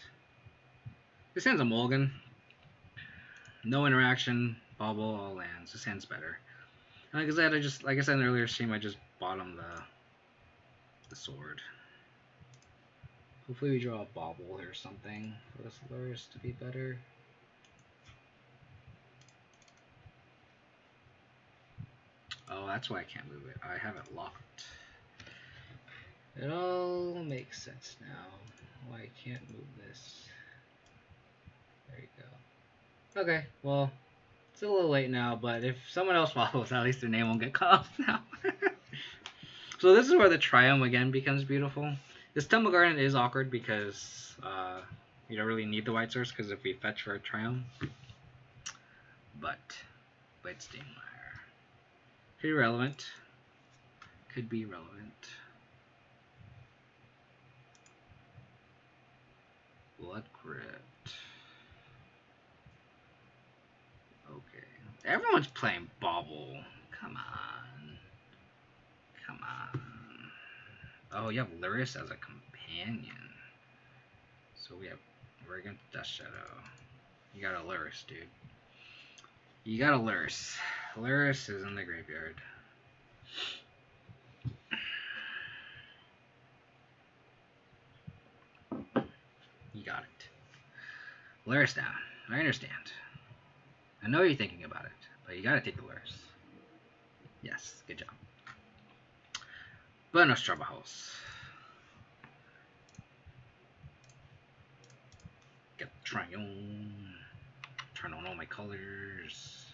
This hand's a mulligan. No interaction. Bobble, all lands. This hand's better. And like I said, like I said in the earlier stream, I just bottomed the sword. Hopefully we draw a bobble or something for this Lurrus to be better. Oh, that's why I can't move it. I have it locked. It all makes sense now. Why I can't move this. There you go. Okay, well, it's a little late now, but if someone else follows, at least their name won't get cut off now. So this is where the Triome again becomes beautiful. This Temple Garden is awkward because you don't really need the white source because if we fetch for a Triome. But Bladesteinmire. Could be relevant. Could be relevant. Blood Crypt. Okay. Everyone's playing Bobble. Come on. Come on. Oh, you have Lurrus as a companion. So we have Regent Death Shadow. You got a Lurrus, dude. You got a Lurrus. Lurrus is in the graveyard. You got it. Lurrus down. I understand. I know you're thinking about it, but you gotta take the Lurrus. Yes, good job. Buenos trabajos. Get the Triome. Turn on all my colors.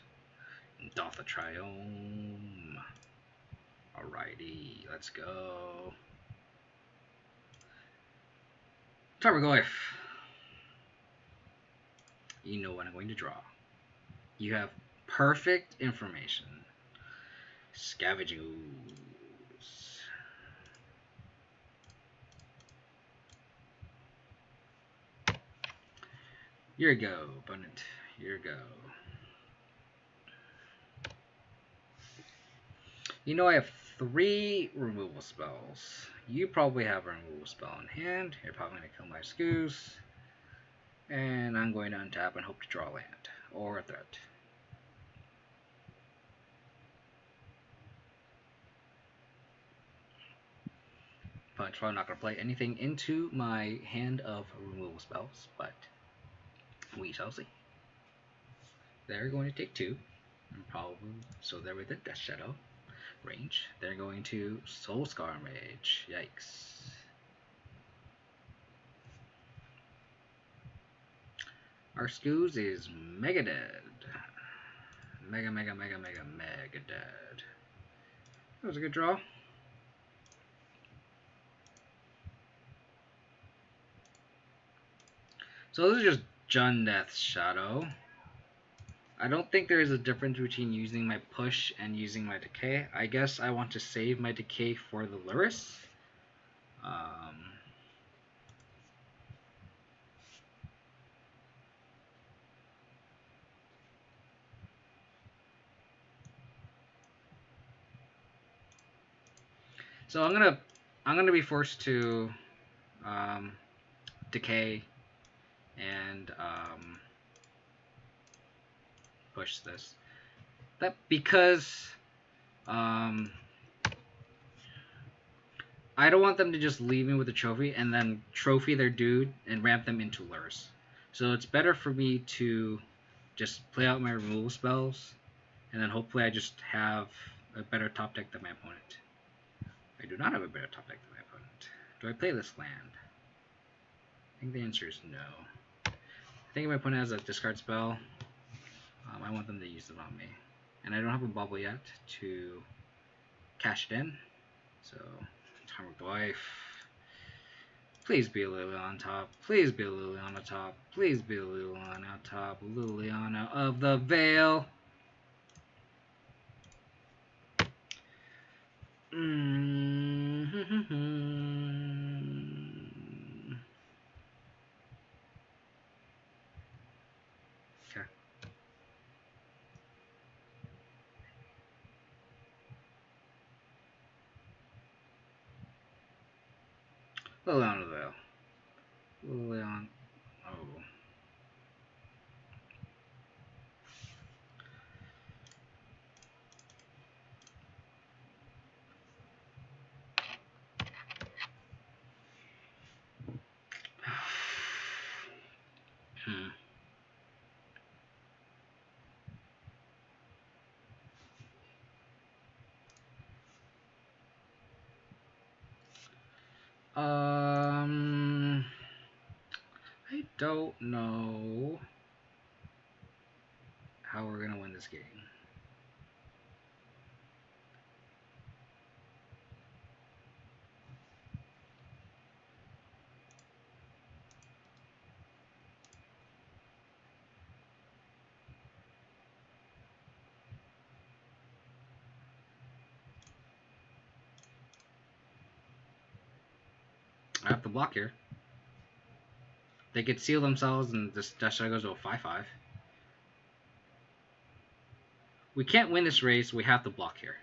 And doff the Triome. Alrighty, let's go. Tarmogoyf. You know what I'm going to draw. You have perfect information. Scavenging Ooze. Here you go, opponent. Here you go. You know I have 3 removal spells. You probably have a removal spell in hand. You're probably going to kill my Scoos. And I'm going to untap and hope to draw a land. Or a threat. Opponent's probably not going to play anything into my hand of removal spells. But we shall see. They're going to take 2. And probably, so they're with it, Death Shadow. Range. They're going to Soul Scar Mage. Yikes. Our Scoos is mega dead. Mega dead. That was a good draw. So this is just Jund Death Shadow. I don't think there is a difference between using my push and using my decay. I guess I want to save my decay for the Lurrus. So I'm gonna be forced to decay and push this. That because I don't want them to just leave me with a trophy and then trophy their dude and ramp them into Lurrus. So it's better for me to just play out my removal spells and then hopefully I just have a better top deck than my opponent. I do not have a better top deck than my opponent. Do I play this land? I think the answer is no. I think if my opponent has a discard spell, I want them to use it on me. And I don't have a bubble yet to cash it in. So, Tarmogoyf. Please be a Liliana on top. Please be a Liliana on top. Please be a Liliana on top. Liliana of the Veil. Okay. Liliana of the Veil. Liliana. Oh. I don't know how we're gonna win this game. I have to block here. They could seal themselves and this Death Shadow goes to a 5/5. We can't win this race, we have to block here.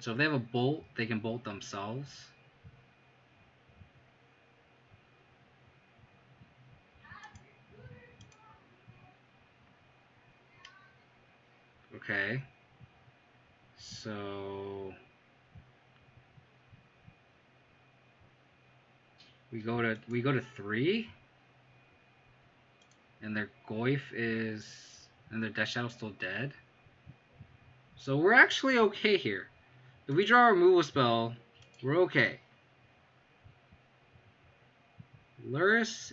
So if they have a bolt, they can bolt themselves. Okay. So we go to 3, and their Goyf is, and their Death Shadow's still dead. So we're actually okay here. If we draw a removal spell, we're okay. Lurrus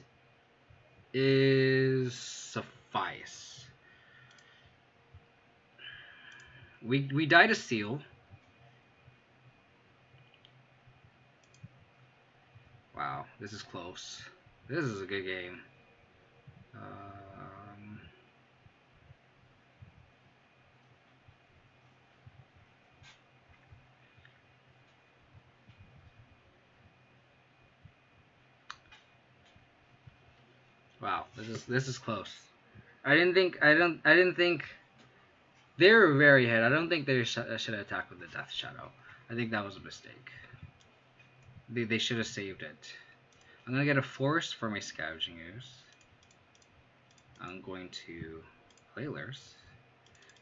is suffice. We died a seal. Wow, this is close. This is a good game. Wow, this is close. I didn't think they were very ahead. I don't think they should attack with the Death Shadow. I think that was a mistake. They should have saved it. I'm gonna get a force for my Scavenging Ooze. I'm going to play Lurrus,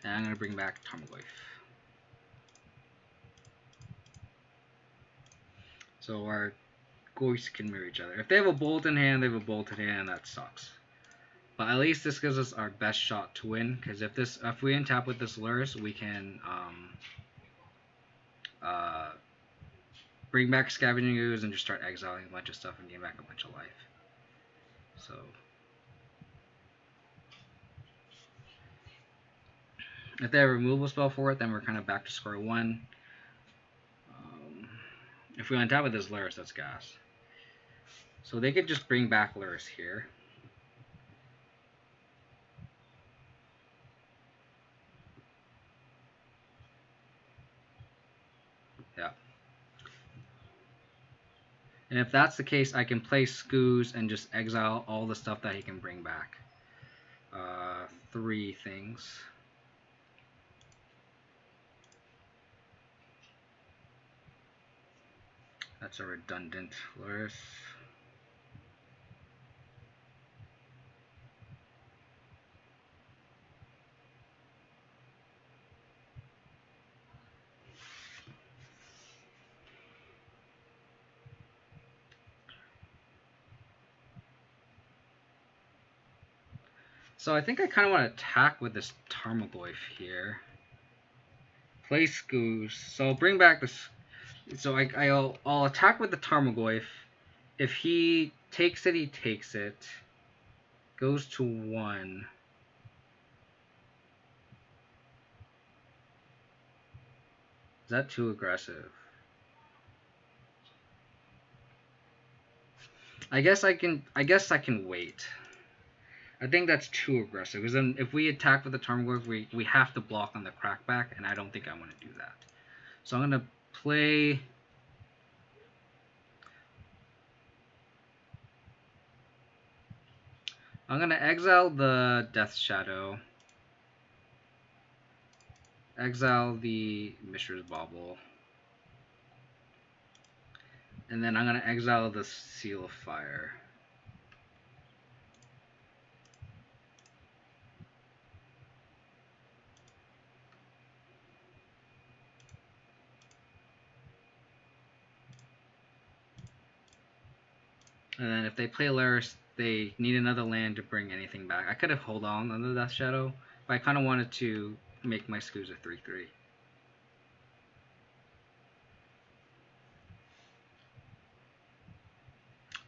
and I'm gonna bring back Tarmogoyf. So our Goyfs can mirror each other. If they have a bolt in hand, they have a bolt in hand. That sucks. But at least this gives us our best shot to win. Because if we untap with this Lurrus, we can bring back Scavenging Ooze and just start exiling a bunch of stuff and gain back a bunch of life. So if they have a removal spell for it, then we're kind of back to square one. If we untap with this Lurrus, that's gas. So they could just bring back Lurrus here. Yeah. And if that's the case, I can play Scooze and just exile all the stuff that he can bring back. 3 things. That's a redundant Lurrus. So I think I kind of want to attack with this Tarmogoyf here. Play Scooze. So I'll bring back this. So I'll attack with the Tarmogoyf. If he takes it, he takes it. Goes to 1. Is that too aggressive? I guess I can wait. I think that's too aggressive, because then if we attack with the Tarmogoyf, we have to block on the crackback, and I don't think I want to do that. So I'm going to play... I'm going to exile the Death Shadow. Exile the Mishra's Bauble. And then I'm going to exile the Seal of Fire. And then if they play Lurrus, they need another land to bring anything back. I could have held on the Death Shadow, but I kind of wanted to make my Scooze a 3/3.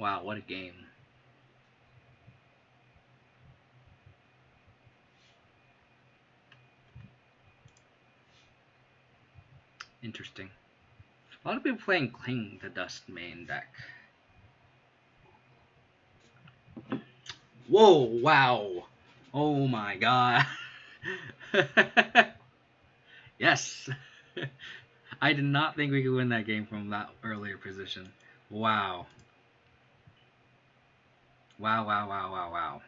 Wow, what a game. Interesting. A lot of people playing Cling to Dust main deck. Whoa, wow. Oh my god. Yes. I did not think we could win that game from that earlier position. Wow. Wow, wow, wow, wow, wow.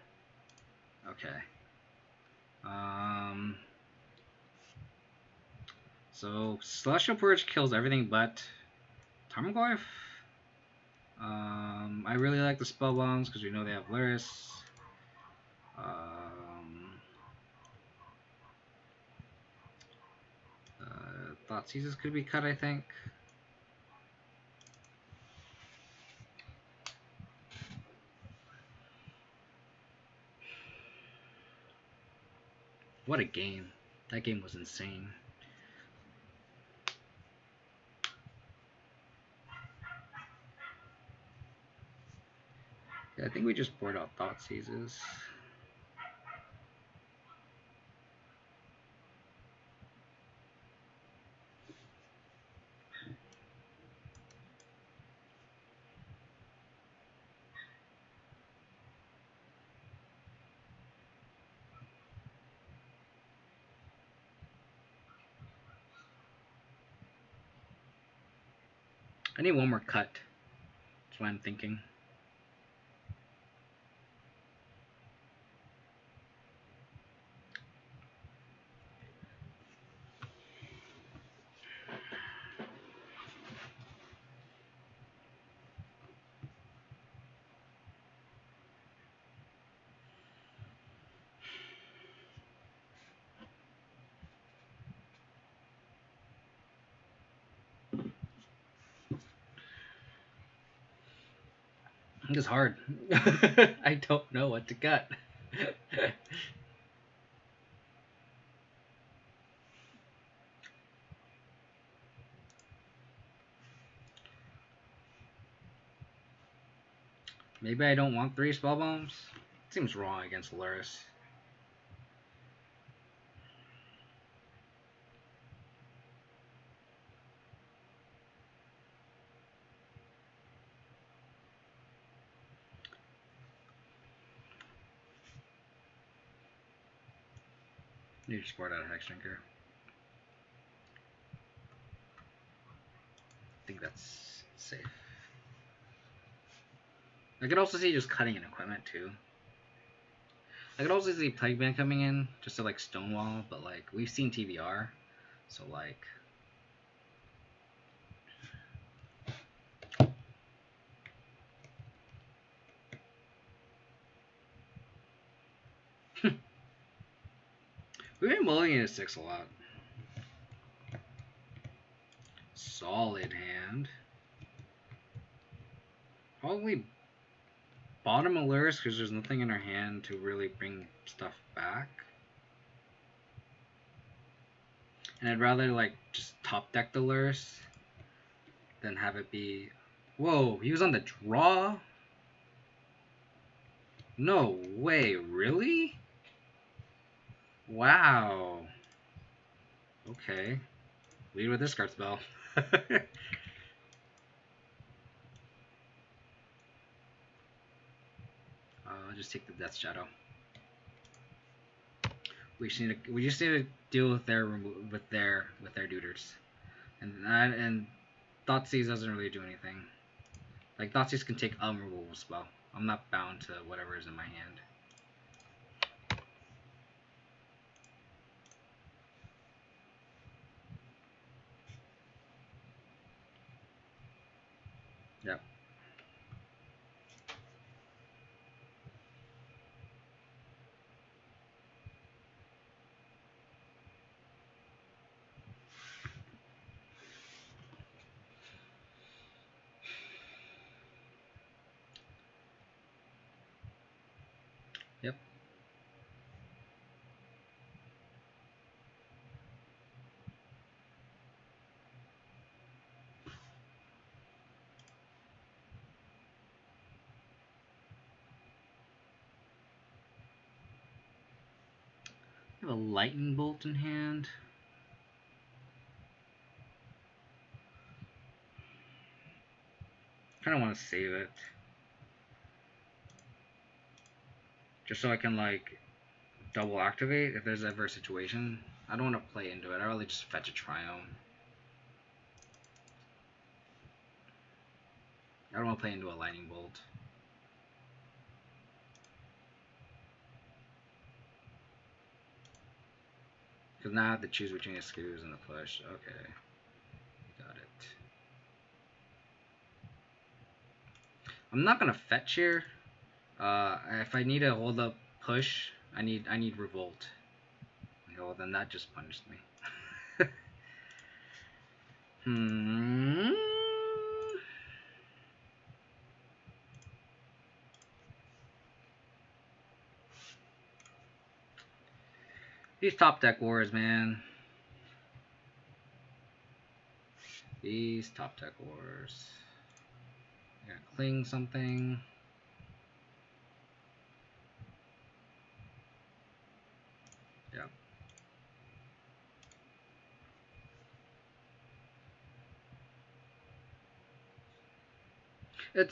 Okay. So Celestial Purge kills everything but Tarmogoyf. I really like the spell bombs because we know they have Lurrus. Thought Seizes could be cut, I think. What a game. That game was insane. Yeah, I think we just board out Thought Seizes. I need one more cut. That's what I'm thinking. It's hard. I don't know what to cut. Maybe I don't want 3 spell bombs. Seems wrong against Lurrus. You just board out a Hex Drinker. I think that's safe. I could also see just cutting an equipment too. I could also see Plague Band coming in just to like stonewall, but like we've seen TBR, so like. We've been mulling into 6 a lot. Solid hand. Probably bottom of Lurrus because there's nothing in our hand to really bring stuff back. And I'd rather like just top deck the Lurrus than have it be. Whoa, he was on the draw? No way, really? Wow. Okay. Lead with this card spell. I'll just take the Death Shadow. We just need to deal with their duders, and Thoughtseize doesn't really do anything. Like Thoughtseize can take a removal spell. I'm not bound to whatever is in my hand. Yep. Yep. I have a lightning bolt in hand. Kind of want to save it, just so I can like double activate if there's ever a situation. I don't want to play into it. I really just fetch a Triome. I don't want to play into a lightning bolt. Because now I have to choose between the scoos and the push. Okay. Got it. I'm not gonna fetch here. If I need to hold up push, I need revolt. Okay, well then that just punished me. These top deck wars, man. These top deck wars. I gotta cling something. Yep.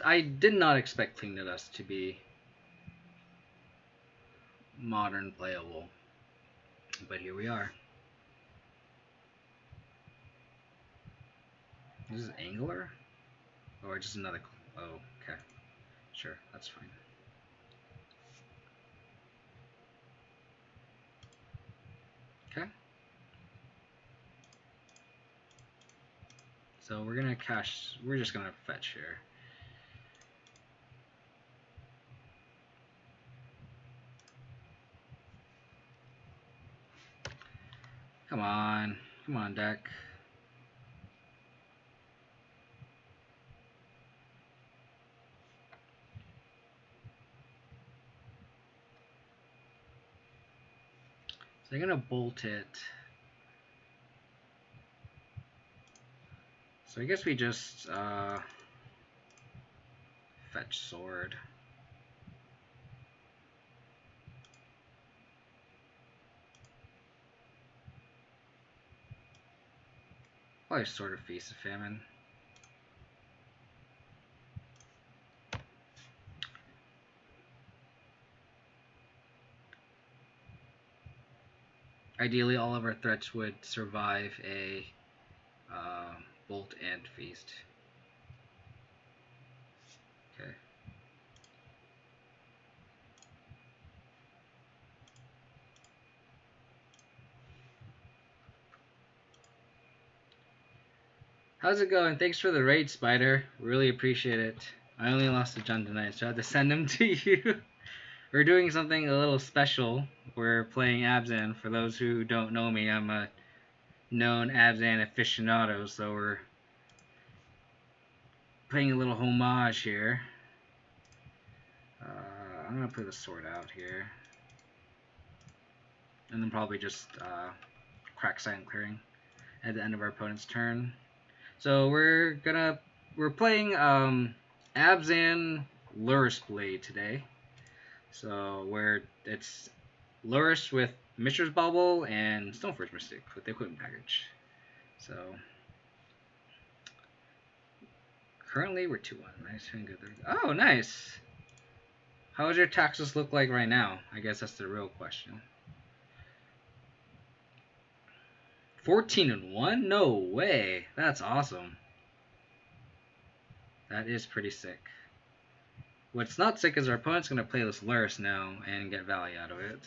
I did not expect Cling to Dust to be modern playable, but here we are. This is Angler? Or just another... Oh, okay. Sure, that's fine. Okay. So we're gonna cash... We're just gonna fetch here. Come on. Come on, deck. So they're gonna bolt it. So I guess we just fetch sword. Probably Sword of Feast of Famine. Ideally, all of our threats would survive a bolt and feast. Okay. How's it going? Thanks for the raid, Spider. Really appreciate it. I only lost to John tonight, so I had to send him to you. We're doing something a little special. We're playing Abzan. For those who don't know me, I'm a known Abzan aficionado, so we're playing a little homage here. I'm going to put the sword out here. And then probably just crack Silent Clearing at the end of our opponent's turn. So we're playing Abzan Lurrus Stoneblade today. So it's Lurrus with Mishra's Bauble and Stoneforge Mystic with the equipment package. So currently we're 2-1. Nice, good. Oh, nice. How does your taxes look like right now? I guess that's the real question. 14-1? No way. That's awesome. That is pretty sick. What's not sick is our opponent's going to play this Lurrus now and get Valley out of it.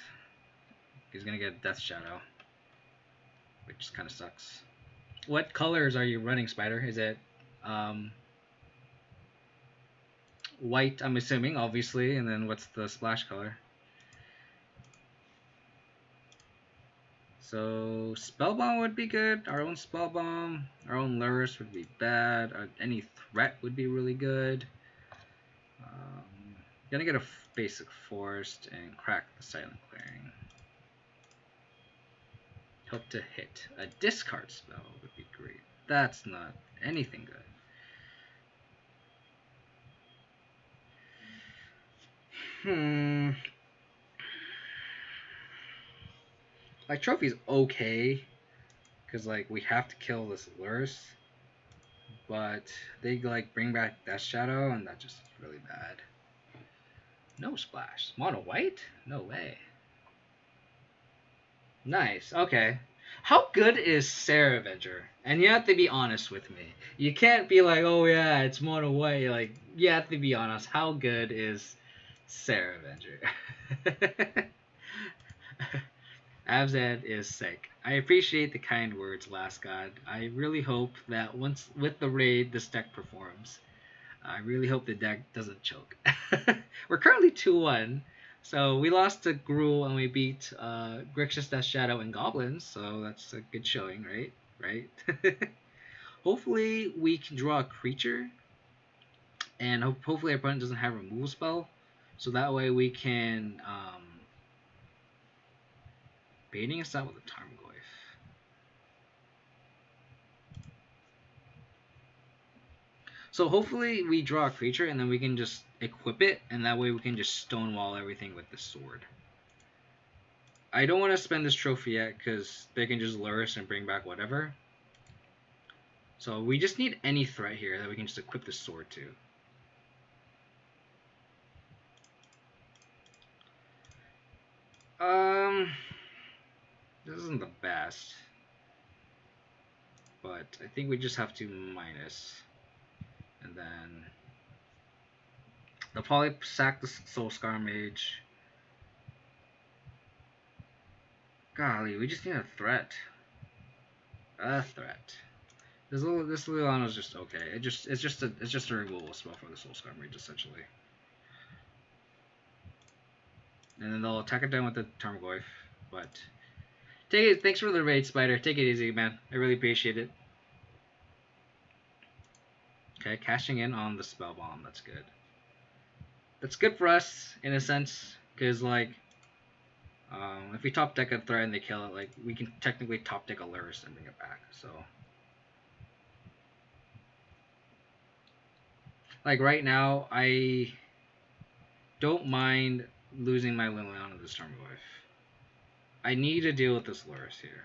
He's going to get Death Shadow, which kind of sucks. What colors are you running, Spider? Is it white, I'm assuming, obviously, and then what's the splash color? So Spellbomb would be good. Our own Spellbomb, our own Lurrus would be bad. Any threat would be really good. Gonna get a basic forest and crack the Silent Clearing. Hope to hit. A discard spell would be great. That's not anything good. Like, trophy's okay, because, like, we have to kill this Lurrus, but they, like, bring back Death Shadow, and that's just really bad. No splash. Mono white? No way. Nice, okay. How good is Sarah Avenger? And you have to be honest with me. You can't be like, oh yeah, it's mono white. Like, you have to be honest. How good is Sarah Avenger? Abzan is sick. I appreciate the kind words, Last God. I really hope that once with the raid, this deck performs. I really hope the deck doesn't choke. We're currently 2-1. So we lost to Gruul and we beat Grixis Death Shadow and Goblins, so that's a good showing, right? Right? Hopefully we can draw a creature, and hopefully our opponent doesn't have a removal spell, so that way we can baiting us out with a Tarmogoyf. So hopefully we draw a creature and then we can just equip it, and that way we can just stonewall everything with the sword. I don't want to spend this trophy yet because they can just lure us and bring back whatever. So we just need any threat here that we can just equip the sword to. This isn't the best, but I think we just have to minus, and then they'll probably sack the Soulscar Mage. Golly, we just need a threat. A threat. This Liliana's just okay. It's just a removal spell for the Soulscar Mage essentially. And then they'll attack it down with the Tarmogoyf, but take it. Thanks for the raid, Spider. Take it easy, man. I really appreciate it. Okay, cashing in on the Spell Bomb. That's good. That's good for us in a sense, because like, if we top deck a threat and they kill it, like we can technically top deck a Lurrus and bring it back. So, like right now, I don't mind losing my Liliana this Tarmogoyf. I need to deal with this Lurrus here.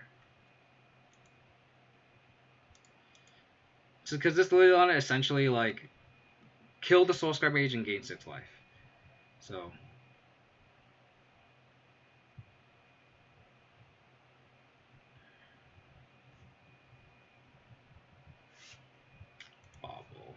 So, because this Liliana essentially like killed the Soulscar Mage and gained 6 life. So. Bobble.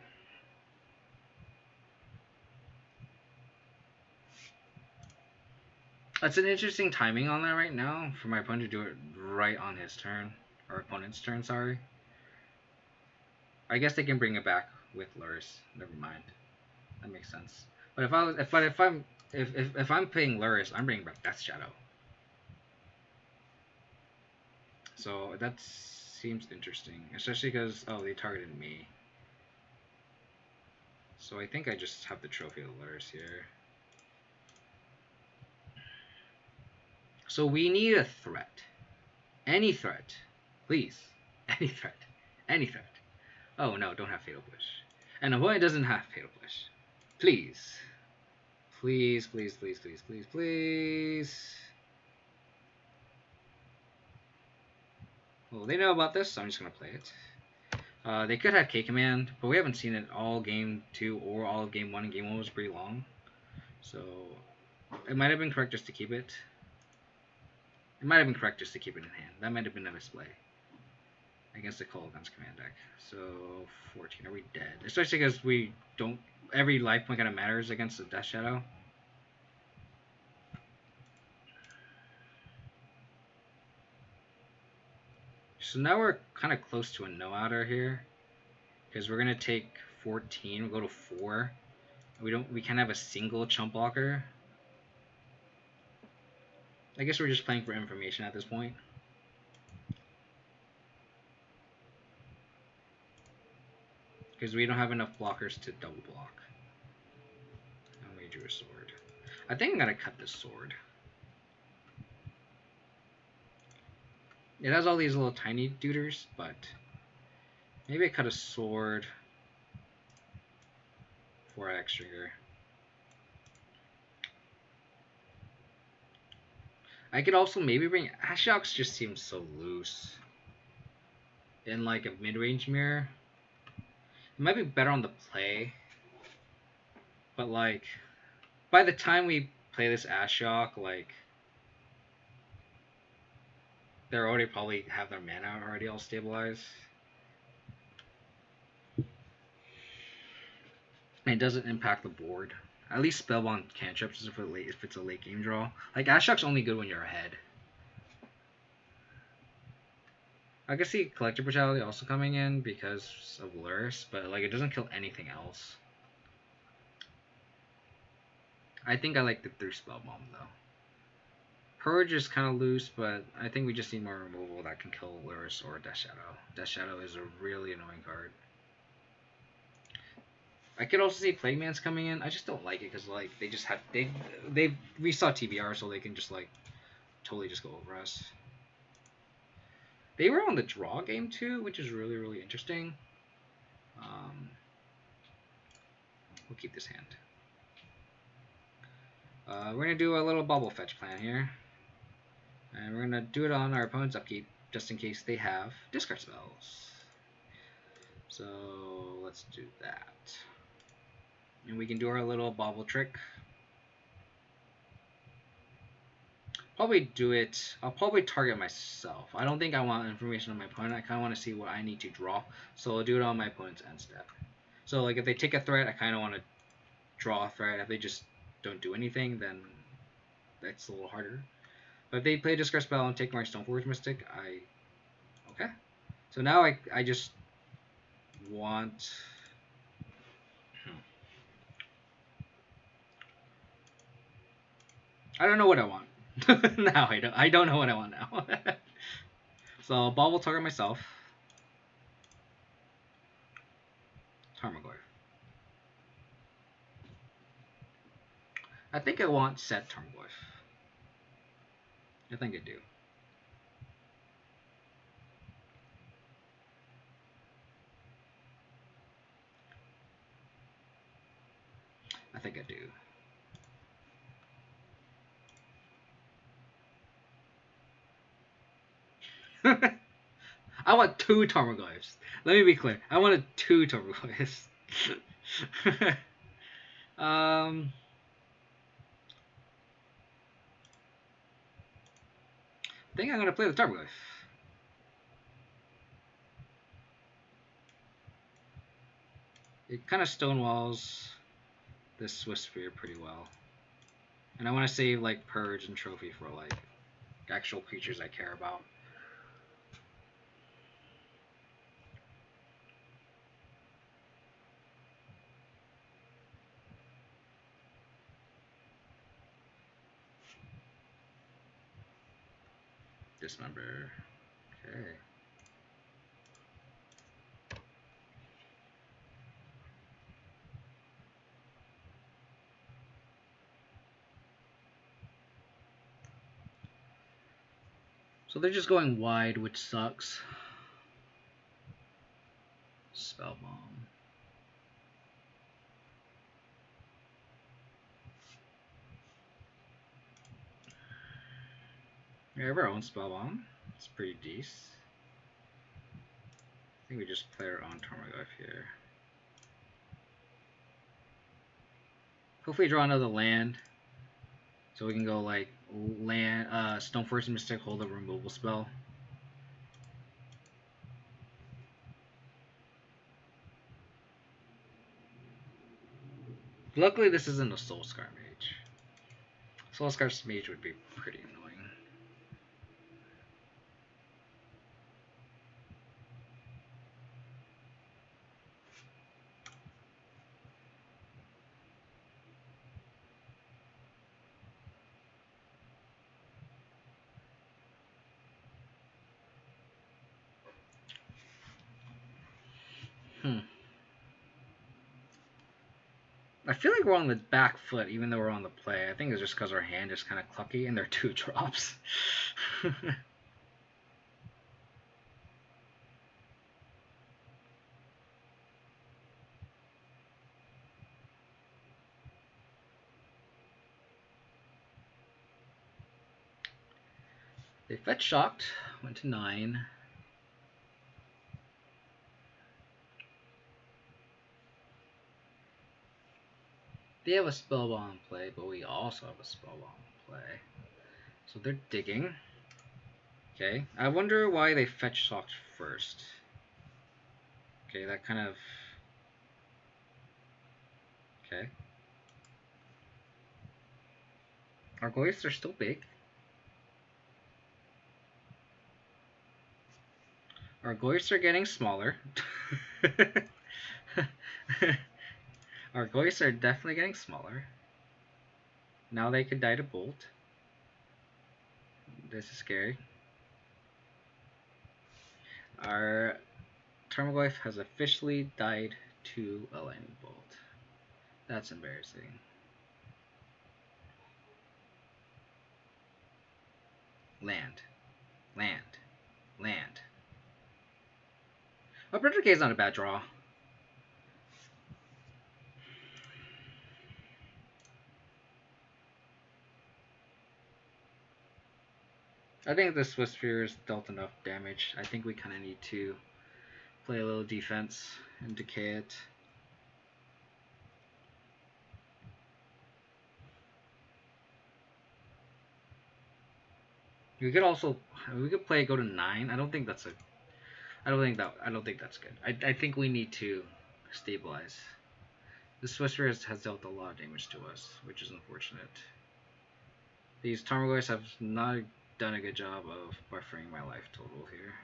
That's an interesting timing on that right now for my opponent to do it right on his turn. Or opponent's turn, sorry. I guess they can bring it back with Lurrus. Never mind. That makes sense. But if I'm playing Lurrus, I'm bringing back Death Shadow. So that seems interesting, especially because they targeted me. So I think I just have the trophy of the Lurrus here. So we need a threat. Any threat. Please. Any threat. Any threat. Oh no, don't have Fatal Push. And opponent doesn't have Fatal Push. Please. Please, please, please, please, please, please. Well, they know about this, so I'm just going to play it. They could have K-Command, but we haven't seen it all Game 2 or all of Game 1, and Game 1 was pretty long. So, it might have been correct just to keep it. It might have been correct just to keep it in hand. That might have been a misplay against the Call Guns command deck. So, 14. Are we dead? Especially because we don't... Every life point kind of matters against the Death Shadow. So now we're kind of close to a no-outer here. Because we're going to take 14. We'll go to 4. We can't have a single chump blocker. I guess we're just playing for information at this point. Because we don't have enough blockers to double block. And we drew a sword. I think I'm going to cut this sword. It has all these little tiny duders, but maybe I cut a sword for X trigger. I could also maybe bring Ashox. Just seems so loose in like a mid-range mirror. It might be better on the play, but like by the time we play this Ashock, like they're already probably have their mana already all stabilized. And it doesn't impact the board. At least Spellbound cantrips if it's a late game draw. Like Ashock's only good when you're ahead. I can see Collective Brutality also coming in because of Lurrus, but like it doesn't kill anything else. I think I like the 3 Spell Bomb though. Purge is kind of loose, but I think we just need more removal that can kill Lurrus or Death Shadow. Death Shadow is a really annoying card. I could also see Plague Man's coming in. I just don't like it because like they just have we saw TBR, so they can just like totally just go over us. They were on the draw game too, which is really interesting. We'll keep this hand. We're gonna do a little bubble fetch plan here, and we're gonna do it on our opponent's upkeep, just in case they have discard spells. So let's do that, and we can do our little bobble trick. Probably do it. I'll probably target myself. I don't think I want information on my opponent. I kind of want to see what I need to draw, so I'll do it on my opponent's end step. So like if they take a threat, I kind of want to draw a threat. If they just don't do anything, then that's a little harder. But if they play a discard spell and take my Stoneforge Mystic, okay. So now I just want. I don't know what I want. Now I don't know what I want now. So I'll bobble target myself. Tarmogoyf. I think I want set Tarmogoyf. I think I do. I think I do. I want 2 Tarmogoyfs. Let me be clear. I wanted 2 Tarmogoyfs. I think I'm gonna play the Tarmogoyf. It kind of stonewalls this Swift Spear pretty well, and I want to save like Purge and Trophy for like actual creatures I care about. Dismember. Okay. So they're just going wide, which sucks. Spell Bomb. We have our own Spell Bomb. It's pretty decent. I think we just play our own Tarmogoyf here. Hopefully draw another land, so we can go like land, Stoneforge Mystic, hold a removal spell. Luckily, this isn't a Soulscar Mage. Soulscar Mage would be pretty annoying. I feel like we're on the back foot, even though we're on the play. I think it's just because our hand is kind of clucky and they're 2 drops. They fetch shocked, went to 9. They have a Spellbomb in play, but we also have a Spellbomb in play. So they're digging. Okay, I wonder why they fetch shocked first. Okay, that kind of... Okay. Our Goyfs are still big. Our ghosts are getting smaller. Our ghosts are definitely getting smaller. Now they could die to bolt. This is scary. Our Tarmogoyf has officially died to a lightning bolt. That's embarrassing. Land. Land. Land. Oh, Bridger K is not a bad draw. I think the Swiss Spheres dealt enough damage. I think we kind of need to play a little defense and decay it. We could play go to 9. I don't think that's good. I think we need to stabilize. The Swiss Spheres has dealt a lot of damage to us, which is unfortunate. These Tarmogoyfs have not done a good job of buffering my life total here.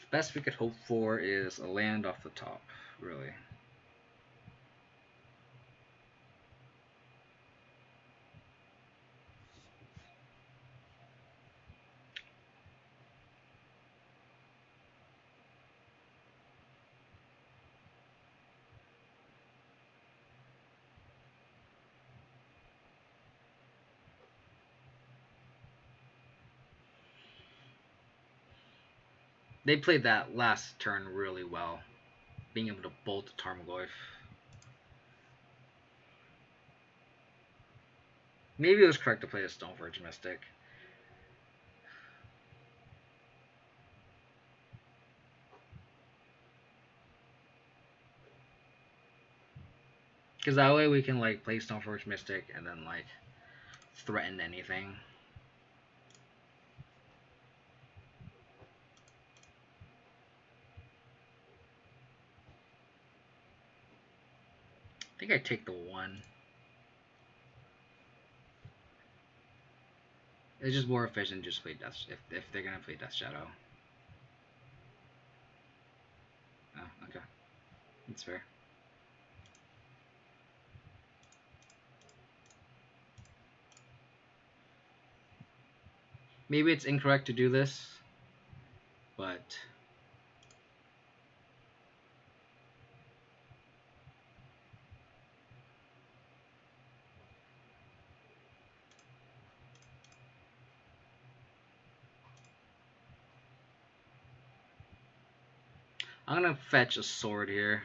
The best we could hope for is a land off the top, really. They played that last turn really well, being able to bolt the Tarmogoyf. Maybe it was correct to play a Stoneforge Mystic. Because that way we can like play Stoneforge Mystic and then like threaten anything. I think I take the 1. It's just more efficient just play Death if they're gonna play Death Shadow. Oh, okay. That's fair. Maybe it's incorrect to do this, but I'm gonna fetch a sword here.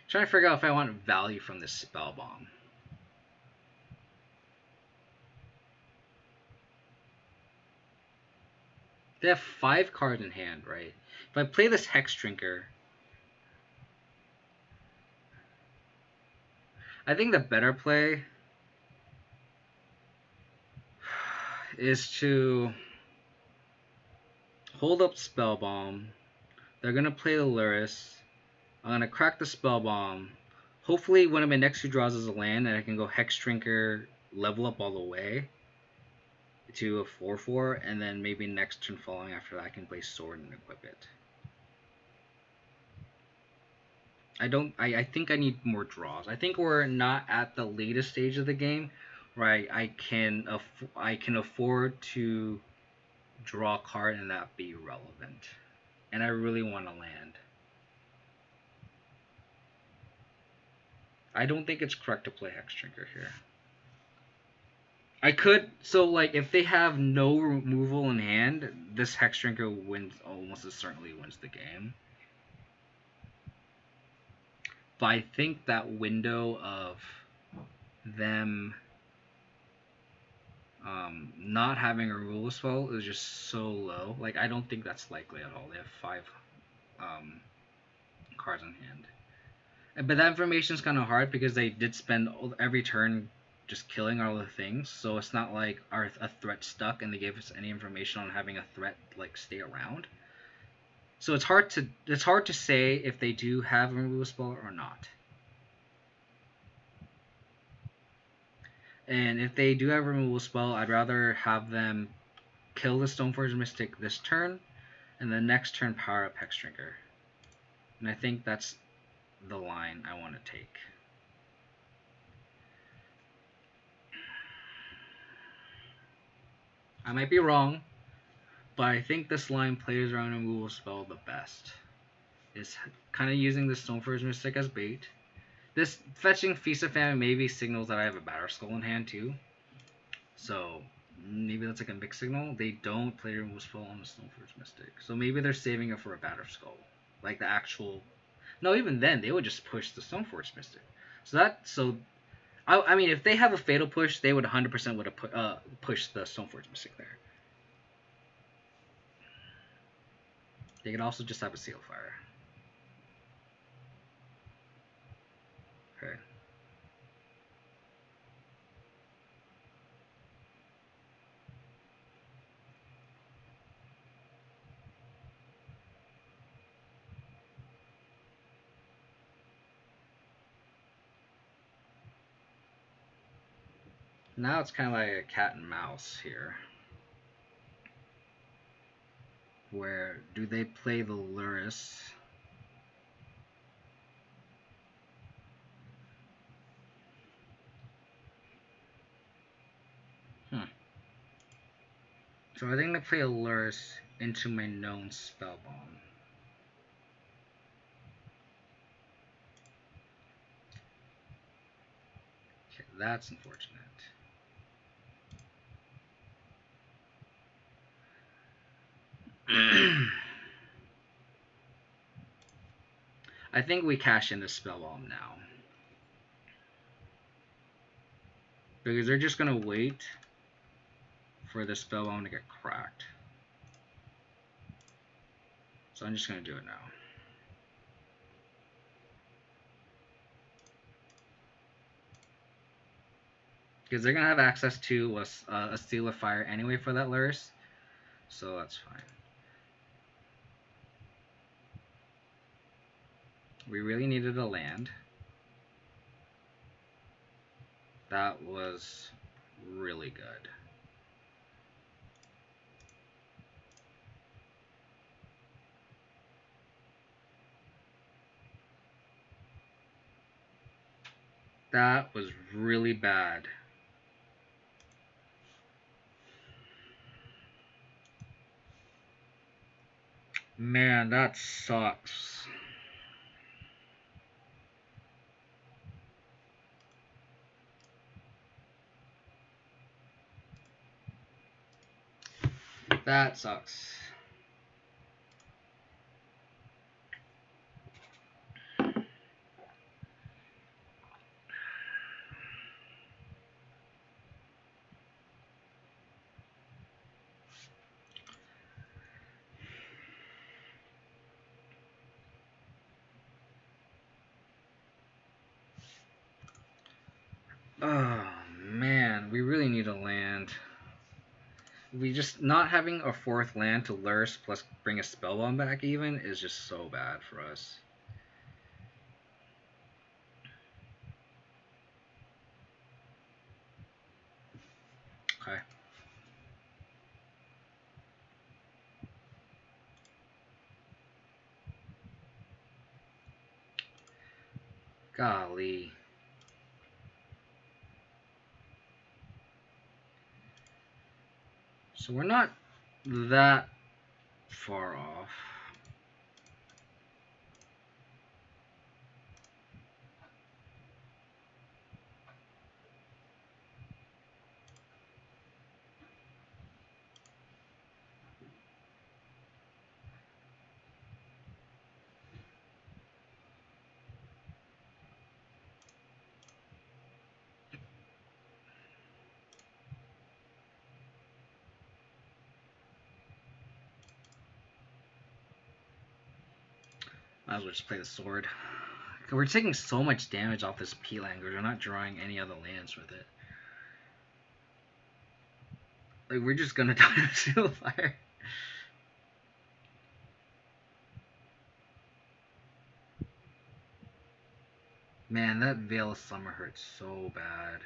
Trying to figure out if I want value from this spell bomb. They have 5 cards in hand, right? If I play this Hex Drinker, I think the better play is to hold up Spell Bomb. They're gonna play the Lurrus. I'm gonna crack the Spell Bomb. Hopefully, one of my next 2 draws is a land, and I can go Hex Drinker, level up all the way to a 4/4, and then maybe next turn following after that, I can play Sword and equip it. I think I need more draws. I think we're not at the latest stage of the game where I can afford to draw a card and that be relevant. And I really want to land. I don't think it's correct to play Hex Drinker here. I could, so like if they have no removal in hand, this Hex Drinker wins, almost certainly wins the game. But I think that window of them Not having a removal spell is just so low. Like, I don't think that's likely at all. They have 5 um, cards on hand. But that information is kind of hard because they did spend every turn just killing all the things. So it's not like a threat stuck and they gave us any information on having a threat like stay around. So it's hard to say if they do have a removal spell or not. And if they do have a removal spell, I'd rather have them kill the Stoneforge Mystic this turn, and the next turn power up Hex Drinker. And I think that's the line I want to take. I might be wrong, but I think this line plays around a removal spell the best. It's kind of using the Stoneforge Mystic as bait. This fetching Feast of Famine maybe signals that I have a Batter Skull in hand too. So maybe that's like a mixed signal. They don't play removal spell on the Stoneforge Mystic. So maybe they're saving it for a Batter Skull. Like the actual... No, even then, they would just push the Stoneforge Mystic. I mean, if they have a Fatal Push, they would 100% would have pushed the Stoneforge Mystic there. They could also just have a Seal Fire. Okay. Now it's kind of like a cat and mouse here. Where do they play the Lurrus? So I think they play a Lurrus into my known Spellbomb. Okay, that's unfortunate. I think we cash in the Spellbomb now. Because they're just going to wait for the Spellbomb to get cracked. So I'm just going to do it now. Because they're going to have access to a Seal of Fire anyway for that Lurrus. So that's fine. We really needed a land. That was really good. That was really bad. Man, that sucks. That sucks. Oh man, we really need a land. We just not having a 4th land to Lurrus plus bring a Spellbomb back even is just so bad for us. Okay. Golly. So we're not that far off. as well just play the sword. We're taking so much damage off this P language. We're not drawing any other lands with it. Like, we're just gonna die to Seal of Fire. Man, that Veil of Summer hurts so bad.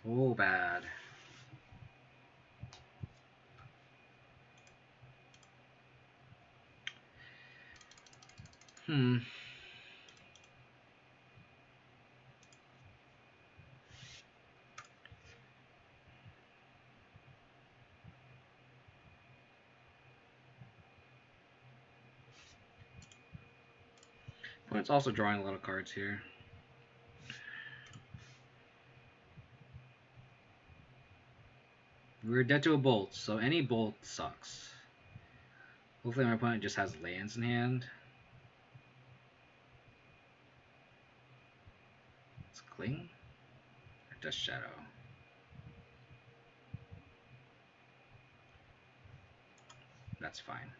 So bad. But it's also drawing a lot of cards here. We're dead to a bolt, so any bolt sucks. Hopefully my opponent just has lands in hand. It's Cling? Or Dust Shadow? That's fine.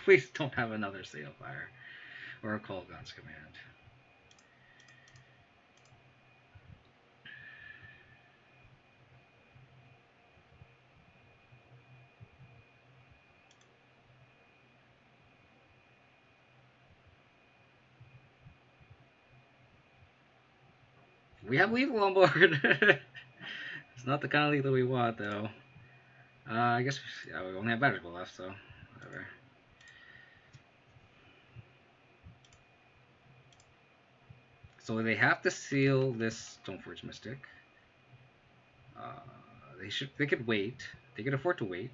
Please don't have another Sail Fire or a Call God's Command. We have lethal on board. It's not the kind of lethal we want, though. I guess we only have magical left, so whatever. So they have to seal this Stoneforge Mystic. They could wait. They could afford to wait.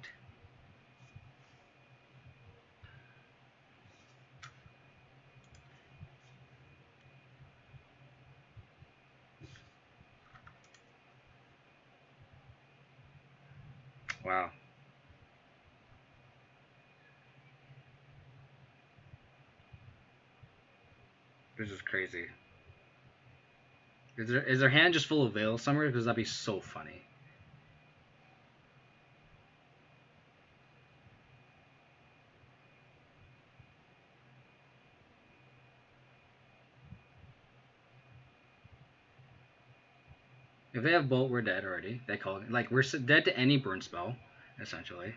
Wow. This is crazy. Is their hand just full of Veil Summer? Because that'd be so funny. If they have Bolt, we're dead already. They call it, like, we're dead to any burn spell, essentially.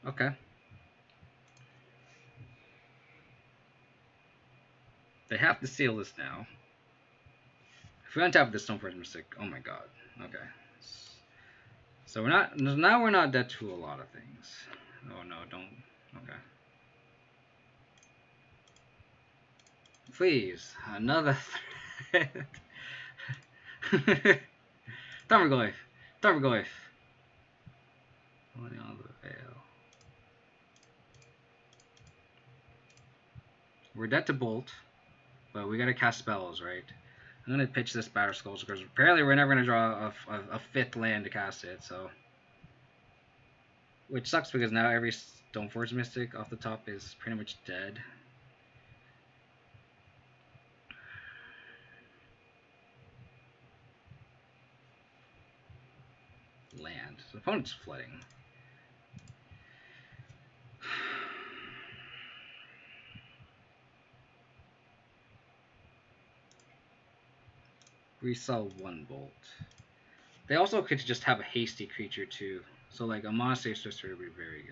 Okay. They have to seal this now. If we untap this Stoneforge Mystic, oh my god. Okay. So we're not dead to a lot of things. Oh no, don't. Okay. Please, another threat. Tarmogoyf. Tarmogoyf. Only on the Veil. We're dead to Bolt, but we gotta cast spells, right? I'm gonna pitch this Batter Skulls because apparently we're never gonna draw a fifth land to cast it, so. Which sucks because now every Stoneforge Mystic off the top is pretty much dead. Land. So the opponent's flooding. We saw one Bolt. They also could just have a hasty creature too. So like a Monastery Sorcerer would be very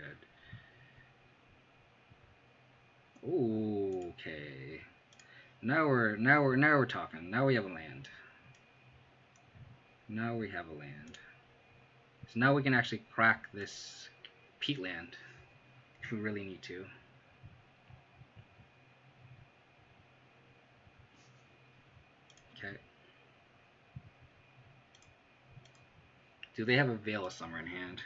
good. Ooh, okay. Now we're talking. Now we have a land. Now we have a land. So now we can actually crack this peatland if we really need to. Okay. Do they have a Veil of Summer in hand?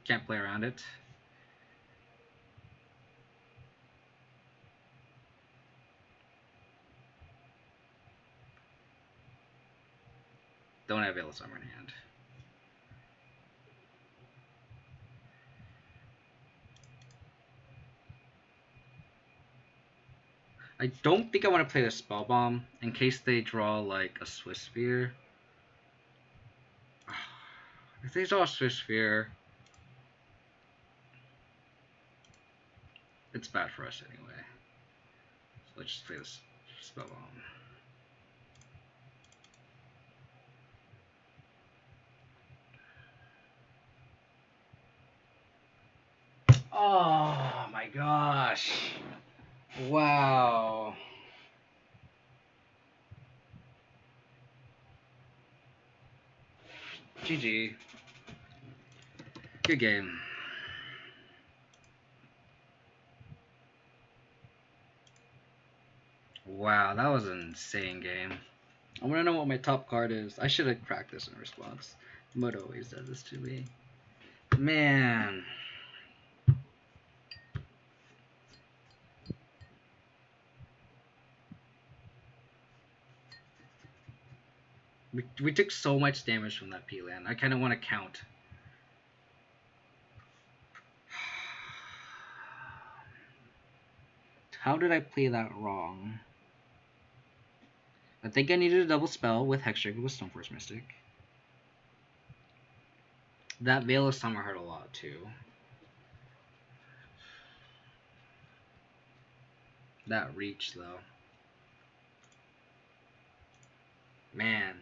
Can't play around it. Don't have Veil of Summer in hand. I don't think I want to play the Spell Bomb in case they draw like a Swift Sphere. If they draw a Swift Sphere, it's bad for us anyway. So let's just play this Spell Bomb. Oh my gosh. Wow. GG. Good game. Wow, that was an insane game. I want to know what my top card is. I should have cracked this in response. Mud always does this to me. Man. We took so much damage from that P-Land. I kind of want to count. How did I play that wrong? I think I needed a double spell with Hextrigger with Stoneforge Mystic. That Veil of Summer hurt a lot too. That reach though. Man.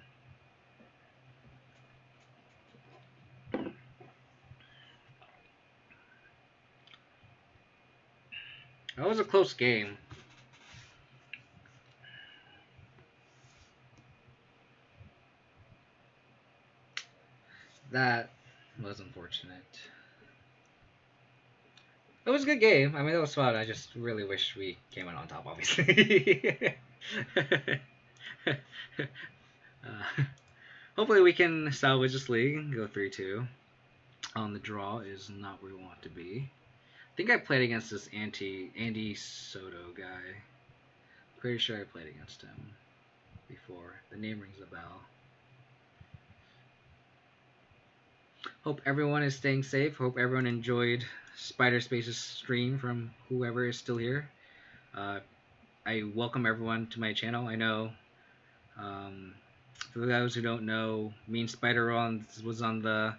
That was a close game. That was unfortunate. It was a good game. I mean, it was fun. I just really wish we came out on top, obviously. Hopefully we can salvage this league and go 3-2. On the draw is not where we want to be. I think I played against this Andy Soto guy. Pretty sure I played against him before. The name rings a bell. Hope everyone is staying safe. Hope everyone enjoyed Spider Space's stream from whoever is still here. I welcome everyone to my channel. I know, for those who don't know, me and Spider was on the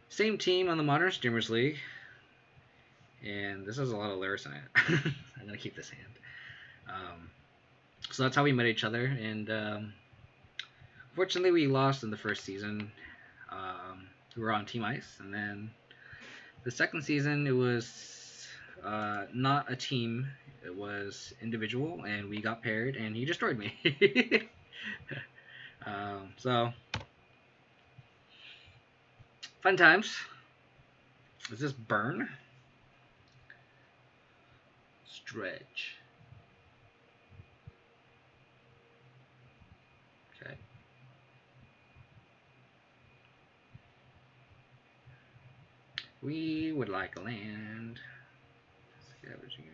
same team on the Modern Streamers League. And this has a lot of Lurrus in it. I'm going to keep this hand. So that's how we met each other. And fortunately, we lost in the first season. We were on Team Ice. And then the second season, it was not a team. It was individual. And we got paired. And he destroyed me. So, fun times. Is this burn? Stretch. Okay. We would like land. Scavenging.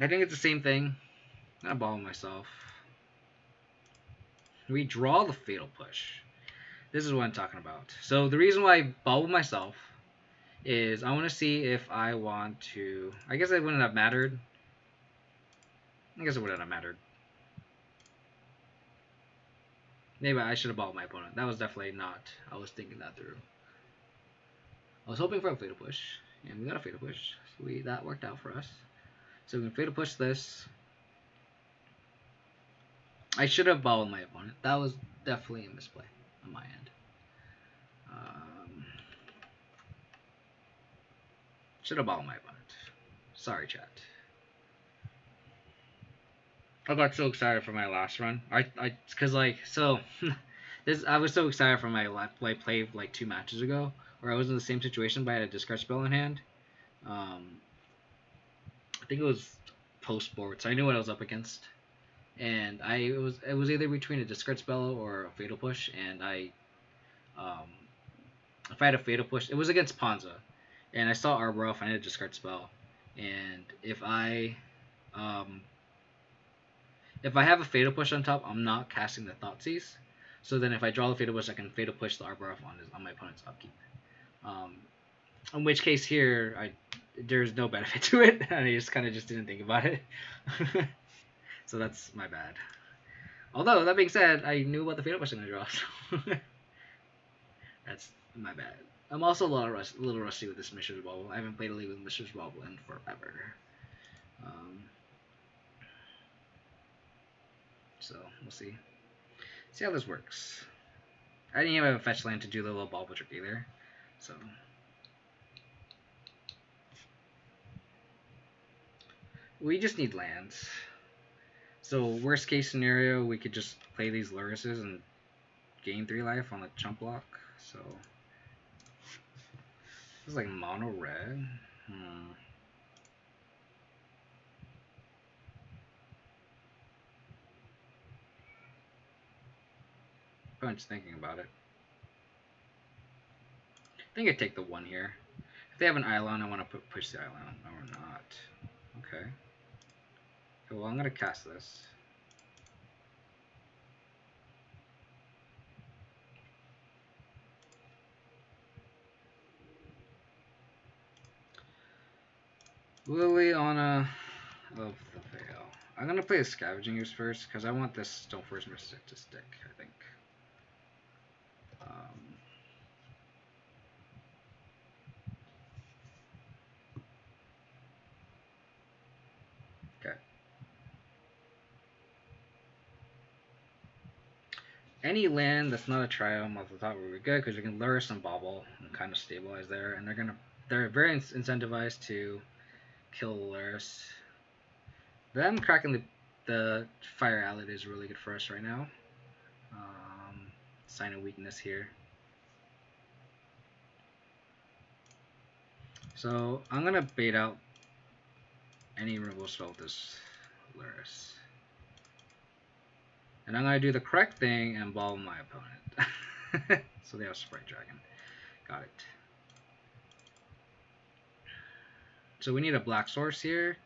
I think it's the same thing. I ball myself. We draw the Fatal Push. This is what I'm talking about. So the reason why I ball with myself is I want to see if I want to... I guess it wouldn't have mattered. Maybe I should have balled my opponent. That was definitely not... I was thinking that through. I was hoping for a Fatal Push. And we got a Fatal Push. So that worked out for us. So we can Fatal Push this. I should have balled my opponent. That was definitely a misplay on my end. Should have bottled my opponent. Sorry, chat. I got so excited for my last run. Cause like so, this I was so excited for my play like 2 matches ago, where I was in the same situation, but I had a discard spell in hand. I think it was post board, so I knew what I was up against, and it was either between a discard spell or a fatal push, and um, if I had a fatal push, it was against Panza, and I saw Arbor Elf, and I had a discard spell, and um, if I have a fatal push on top, I'm not casting the Thoughtseize. So then if I draw the fatal push, I can fatal push the Arbor Elf on my opponent's upkeep. Um, in which case here, there's no benefit to it, and I just kind of didn't think about it. So that's my bad. Although that being said, I knew what the fatal push I'm gonna draw. So that's my bad. I'm also a little rusty with this Mishra's Bauble. I haven't played a league with Mishra's Bauble in forever. So we'll see. See how this works. I didn't even have a fetch land to do the little bauble trick either. So we just need lands. So worst case scenario, we could just play these Lurruses and gain 3 life on the chump block. So it's like mono red. I'm just thinking about it. I think I take the 1 here. If they have an Eidolon, I want to push the Eidolon or not. Okay. Well, I'm gonna cast this. Liliana of the Veil. I'm gonna play the Scavenging Ooze first because I want this Stoneforge Mystic to stick, I think. Okay. Any land that's not a triome off the top would be good because we can lure some Bauble and kind of stabilize there, and they're very incentivized to kill Lurrus. Them cracking the Fire Allied is really good for us right now. Sign of weakness here. So I'm gonna bait out any removal spell with this Lurrus. And I'm gonna do the correct thing and ball my opponent. So they have Sprite Dragon. Got it. So we need a black source here.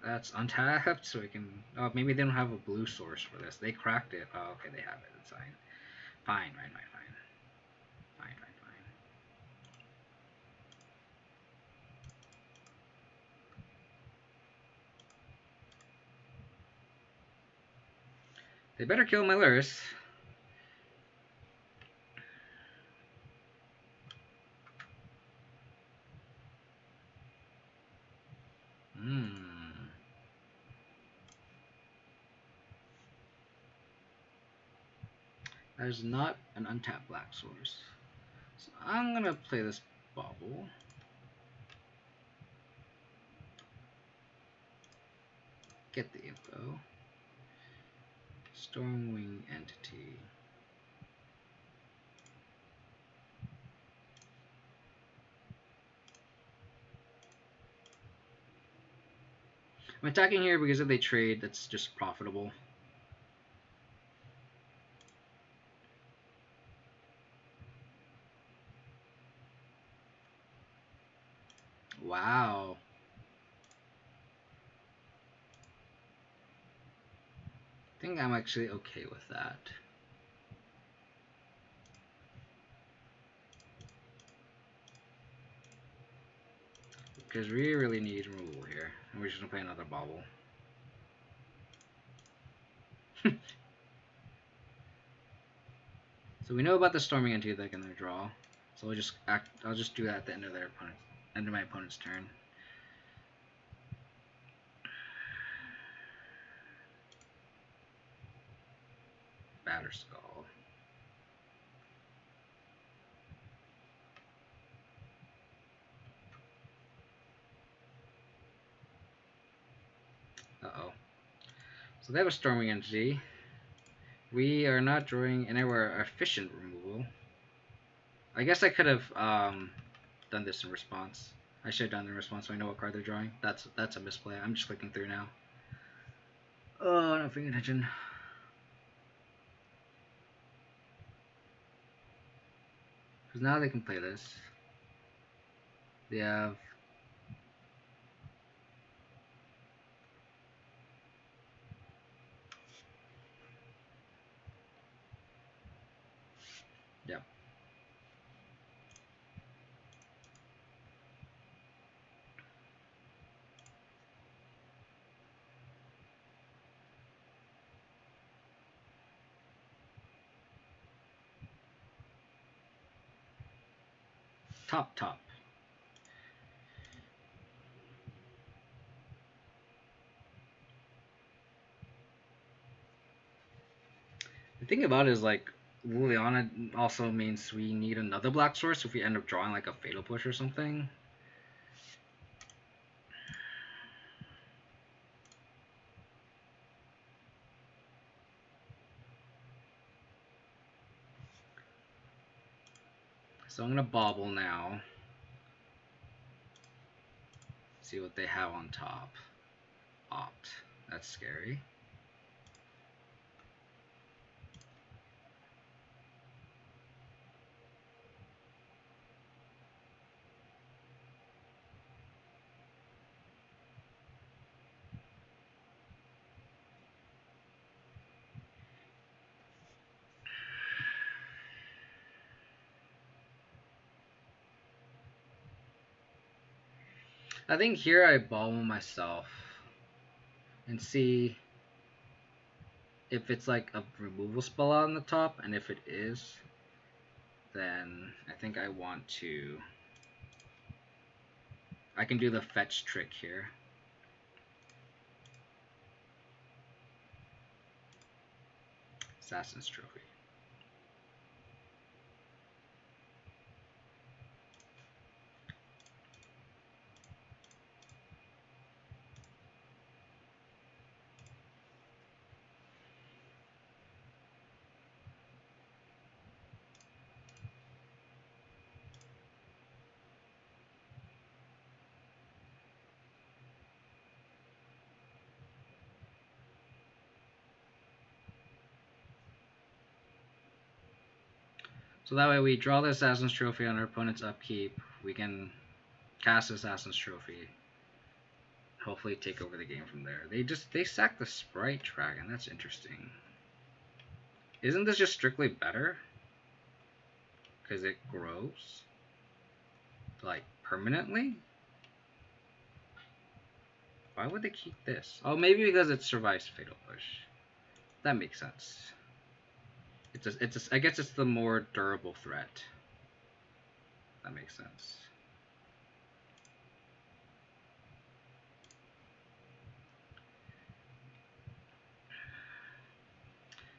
That's untapped, so we can. Oh, maybe they don't have a blue source for this. They cracked it. Oh, okay, they have it. It's fine. Fine. They better kill my Lurrus. That is not an untapped black source. So I'm gonna play this Bauble. Get the info. Stormwing Entity. I'm attacking here because if they trade, that's just profitable. Wow. I think I'm actually okay with that. Because we really need removal here. And we're just going to play another Bauble. So we know about the Storming Entity that can draw. So I'll just do that at the end of my opponent's turn. Batterskull. Uh-oh. So they have a storming entity. We are not drawing anywhere efficient removal. I guess I could have done this in response. I should have done the response so I know what card they're drawing. That's a misplay. I'm just clicking through now. Oh, not paying attention. Because now they can play this. They have... Yep. Top. The thing about it is, like, Liliana also means we need another black source if we end up drawing, like, a Fatal Push or something. So I'm going to bobble now. See what they have on top. Opt. That's scary. I think here I bobble myself and see if it's like a removal spell on the top, and if it is, then I think I want to... I can do the fetch trick here. Assassin's Trophy. So that way we draw the Assassin's Trophy on our opponent's upkeep. We can cast Assassin's Trophy. Hopefully take over the game from there. They sack the Sprite Dragon. That's interesting. Isn't this just strictly better? Because it grows? Like, permanently? Why would they keep this? Oh, maybe because it survives Fatal Push. That makes sense. I guess it's the more durable threat. That makes sense.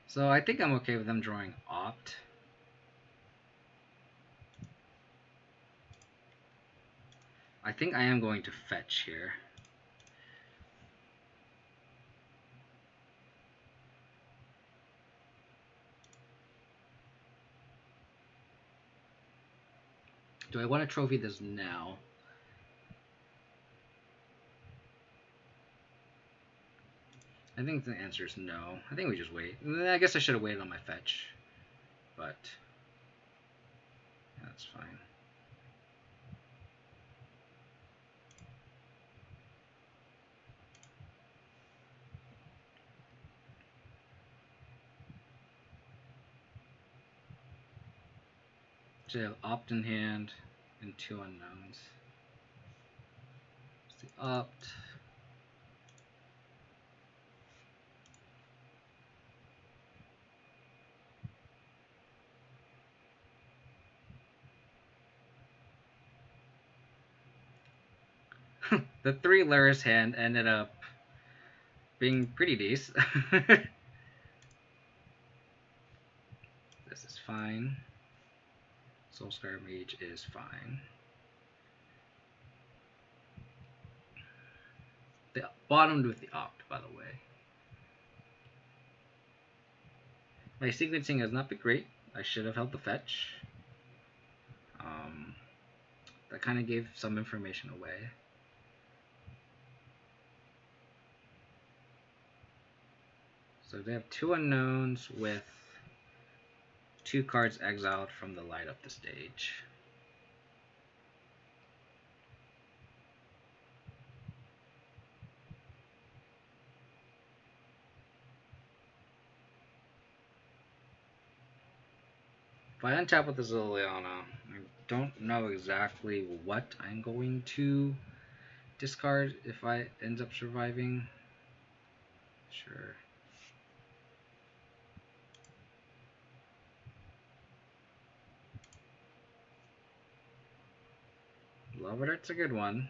So I think I'm okay with them drawing Opt. I think I am going to fetch here. Do I want to trophy this now? I think the answer is no. I think we just wait. I guess I should have waited on my fetch. But that's fine. So I have Opt in hand and 2 unknowns. Let's see, Opt. The 3 Lurrus hand ended up being pretty decent. This is fine. Soulscar Mage is fine. They bottomed with the opt, by the way. My sequencing has not been great. I should have held the fetch. That kind of gave some information away. So they have 2 unknowns with 2 cards exiled from the light up the stage. If I untap with this Liliana, I don't know exactly what I'm going to discard if I end up surviving. Sure. Love it, it's a good one.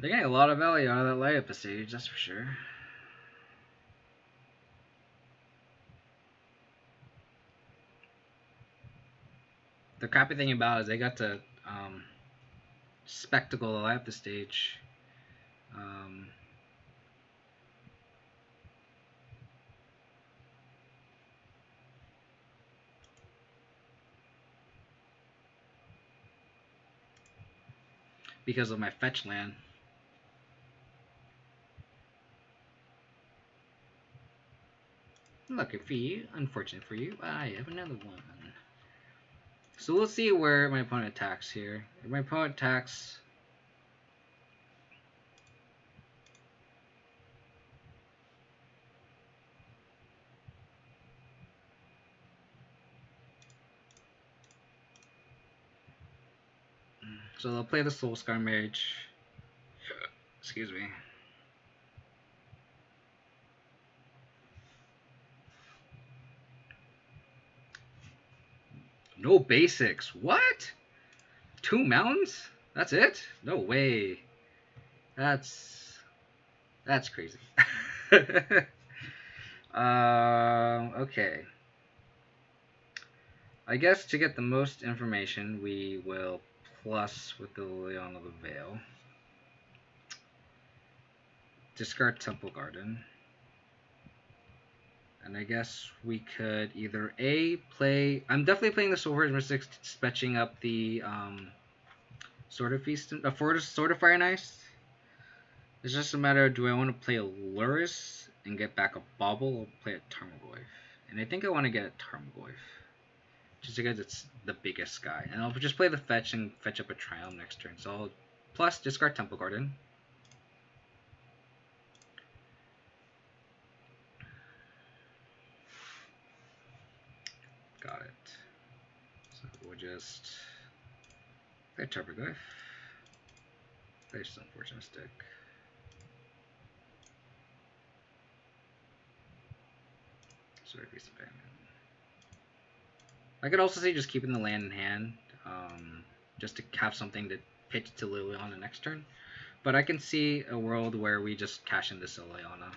They're getting a lot of value out of that light up the stage, that's for sure. The crappy thing about it is they got to spectacle the light up the stage. Because of my fetch land. Lucky for you, unfortunate for you, I have another one. So let's see where my opponent attacks here. If my opponent attacks... So they'll play the Soulscar Mage. Excuse me. No basics. What? 2 mountains? That's it? No way. That's crazy. Okay. I guess to get the most information, we will plus with the Leon of the Veil. Discard Temple Garden. And I guess we could either A, play... I'm definitely playing the Stoneforge Mystic, fetching up the Sword of Feast... Sword of Fire and Ice. It's just a matter of, do I want to play a Lurrus and get back a Bauble, or play a Tarmogoyf? And I think I want to get a Tarmogoyf. Just because it's the biggest guy. And I'll just play the fetch and fetch up a Triumph next turn. So I'll plus discard Temple Garden. Got it. So we'll just play Tarmogoyf. Play Stoneforge Mystic. Sword of Feast of Famine. I could also say just keeping the land in hand, just to have something to pitch to Liliana next turn. But I can see a world where we just cash in this Liliana.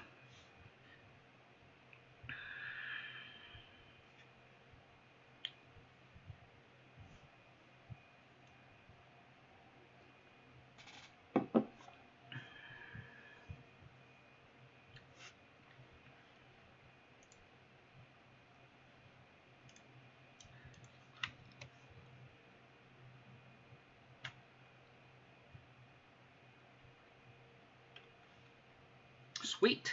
Sweet.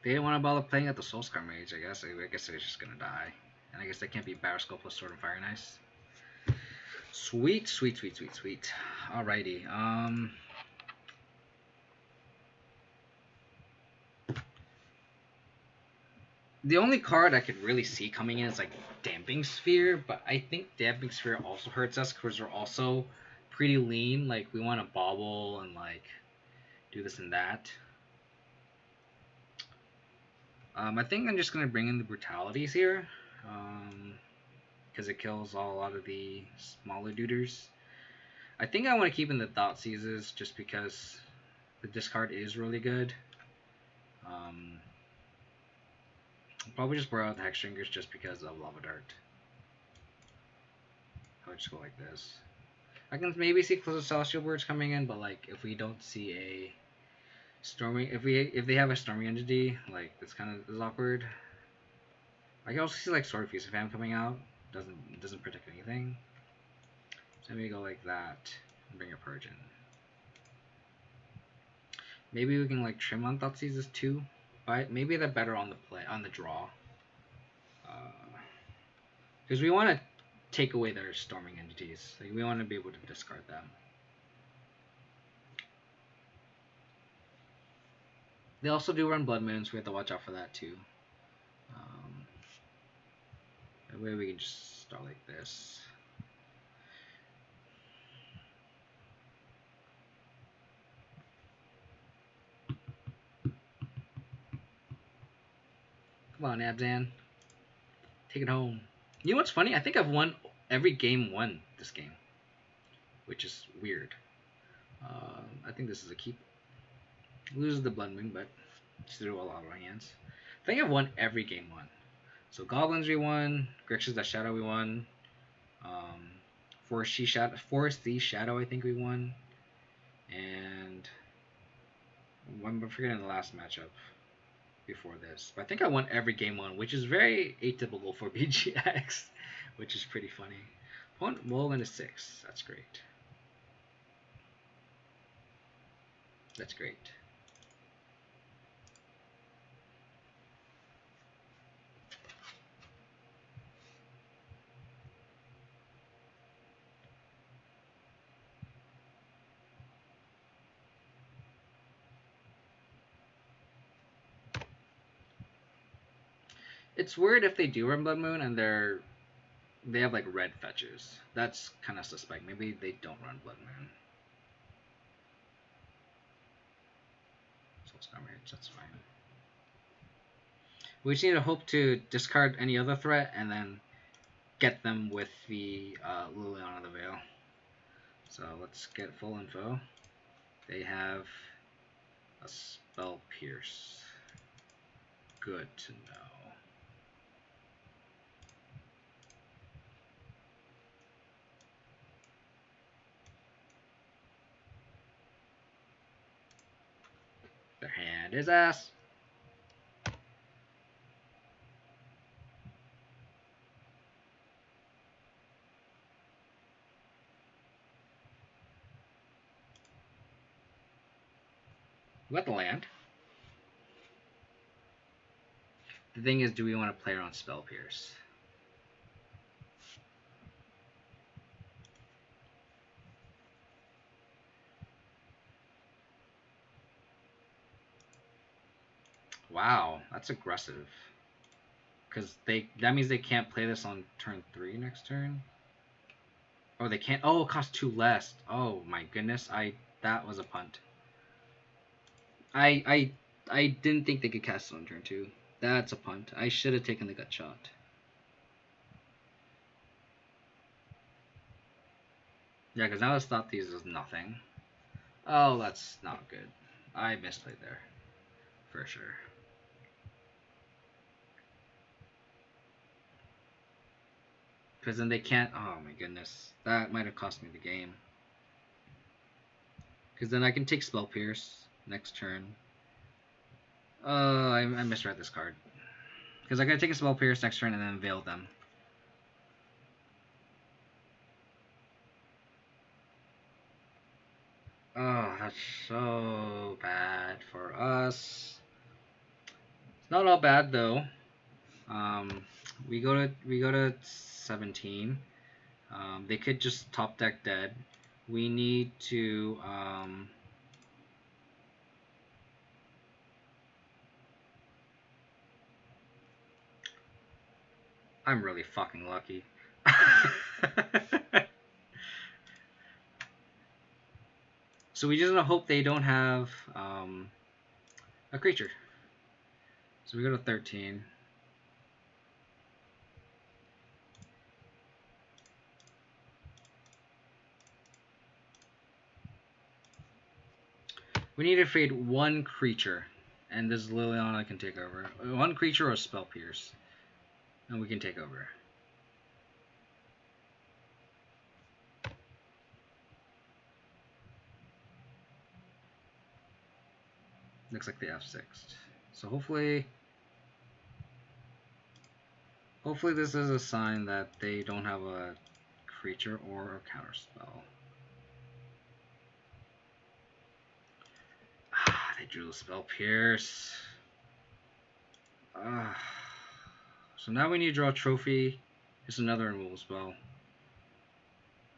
They didn't want to bother playing at the Soulscar Mage, I guess. I guess they're just gonna die. And I guess they can't be Barrow Skull plus Sword of Fire and Ice. Sweet, sweet, sweet, sweet, sweet. Alrighty. The only card I could really see coming in is like Damping Sphere, but I think Damping Sphere also hurts us because we're also pretty lean. Like, we want to bobble and like do this and that. I think I'm just gonna bring in the Brutalities here, because it kills a lot of the smaller duders. I think I want to keep in the Thoughtseizes just because the discard is really good. Probably just borrow out the Hexstringers just because of Lava Dart. I would just go like this. I can maybe see Celestial Birds coming in, but like if we don't see a storming, if they have a storming entity, like this kind of is awkward. I can also see like Sword Fuse if I'm coming out. Doesn't protect anything. So maybe go like that and bring a Purge in. Maybe we can like trim on Thoughtseizes too, but maybe they're better on the play on the draw. Because we want to take away their storming entities. Like we want to be able to discard them. They also do run Blood Moons, so we have to watch out for that too. Maybe we can just start like this. Come on, Abzan. Take it home. You know what's funny? I think I've won every game won this game. Which is weird. I think this is a keep. Loses the Blood Moon, but still a lot of our hands. I think I've won every game won. So Goblins we won. Grixis that Shadow we won. Forest Sea Shadow I think we won. And I'm forgetting the last matchup before this. But I think I won every game one, which is very atypical for BGX, which is pretty funny. Opponent roll into 6. That's great. That's great. It's weird if they do run Blood Moon and they have like red fetches. That's kind of suspect. Maybe they don't run Blood Moon. So that's fine. We just need to hope to discard any other threat and then get them with the Liliana the Veil. So let's get full info. They have a Spell Pierce. Good to know. Their hand is ass. We got the land. The thing is, do we want to play around Spell Pierce? Wow, that's aggressive. Because that means they can't play this on turn 3 next turn. Oh, they can't. Oh, it costs 2 less. Oh my goodness, that was a punt. I didn't think they could cast it on turn 2. That's a punt. I should have taken the gut shot. Yeah, because now it's thought these is nothing. Oh, that's not good. I misplayed there. For sure. Because then they can't... Oh my goodness. That might have cost me the game. Because then I can take Spell Pierce next turn. I misread this card. Because I gotta take a Spell Pierce next turn and then Veil them. Oh, that's so bad for us. It's not all bad though. We go to 17. They could just top deck dead. We need to I'm really fucking lucky. So we just hope they don't have a creature. So we go to 13. We need to fade one creature, And this Liliana can take over. One creature or spell pierce. And we can take over. Looks like they have 6. So hopefully this is a sign that they don't have a creature or a counter spell. They drew the spell pierce. So now when you draw a trophy, it's another removal spell.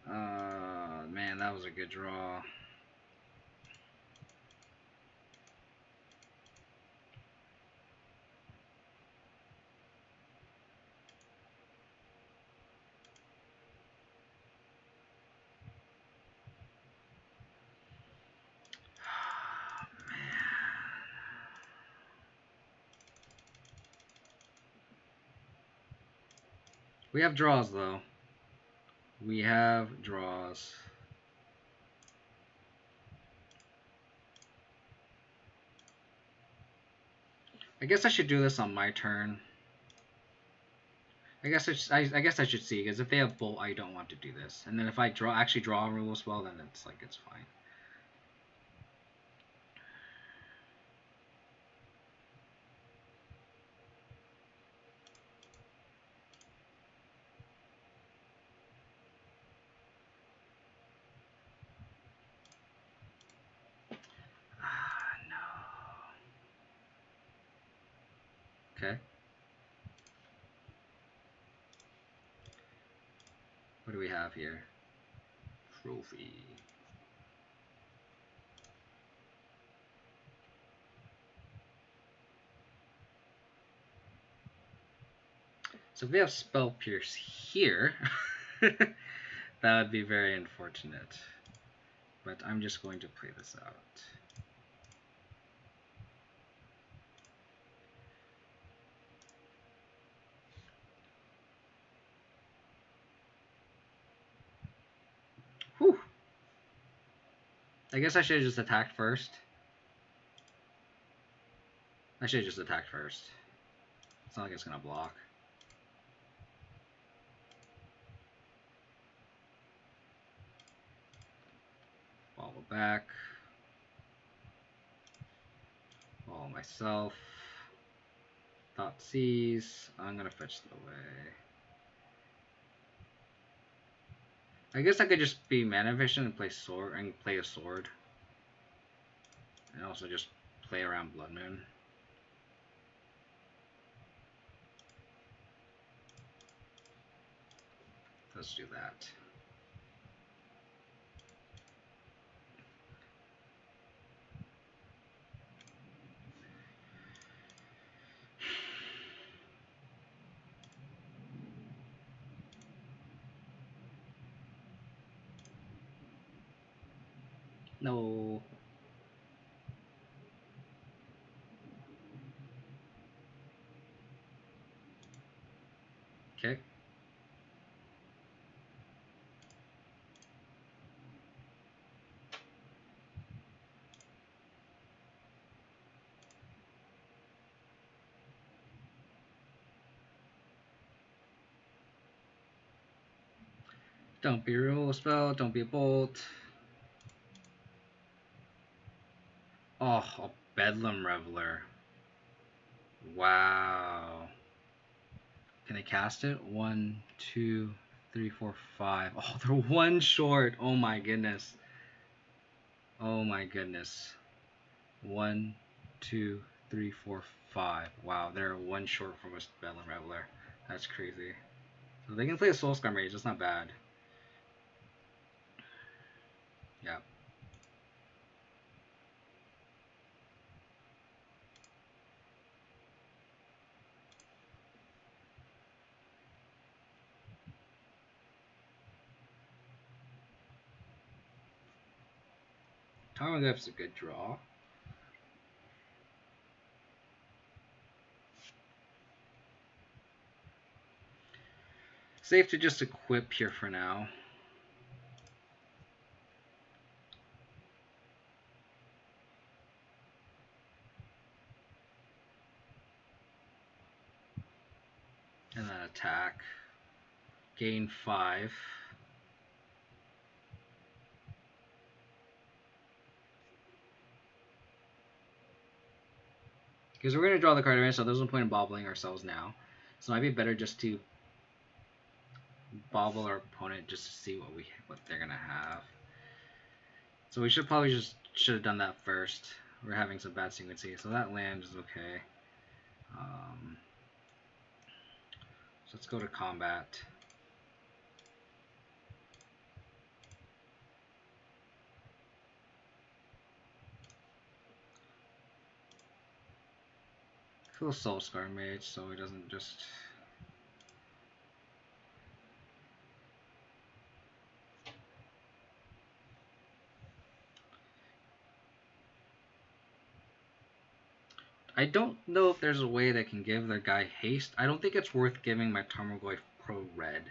Man, that was a good draw. We have draws, though. We have draws. I guess I should do this on my turn. I guess I should see, because if they have bolt, I don't want to do this. And then if I actually draw a removal spell, then it's like it's fine. Okay. What do we have here? Trophy. So if we have Spell Pierce here, that would be very unfortunate. But I'm just going to play this out. Whew. I guess I should have just attacked first. I should have just attacked first. It's not like it's going to block. Follow back. Follow myself. Thought seize. I'm going to fetch it away. I guess I could just be mana efficient and play sword and play a sword. And also just play around Blood Moon. Let's do that. No. Okay. Don't be a removal spell, don't be a bolt. Oh, a Bedlam Reveler. Wow. Can I cast it? 1, 2, 3, 4, 5. Oh, they're one short. Oh my goodness. Oh my goodness. 1, 2, 3, 4, 5. Wow, they're one short from a Bedlam Reveler. That's crazy. So they can play a Soulscar Mage. That's not bad. Yeah. Tarmogoyf's a good draw. Safe to just equip here for now. And then attack. Gain 5. Because we're going to draw the card anyway, so there's no point in bobbling ourselves now. So it might be better just to bobble our opponent just to see what they're going to have. So we should have done that first. We're having some bad sequencing, so that land is okay. So let's go to combat. Cool Soul Scar Mage, so he doesn't just. I don't know if there's a way that can give their guy haste. I don't think it's worth giving my Tarmogoyf Pro Red.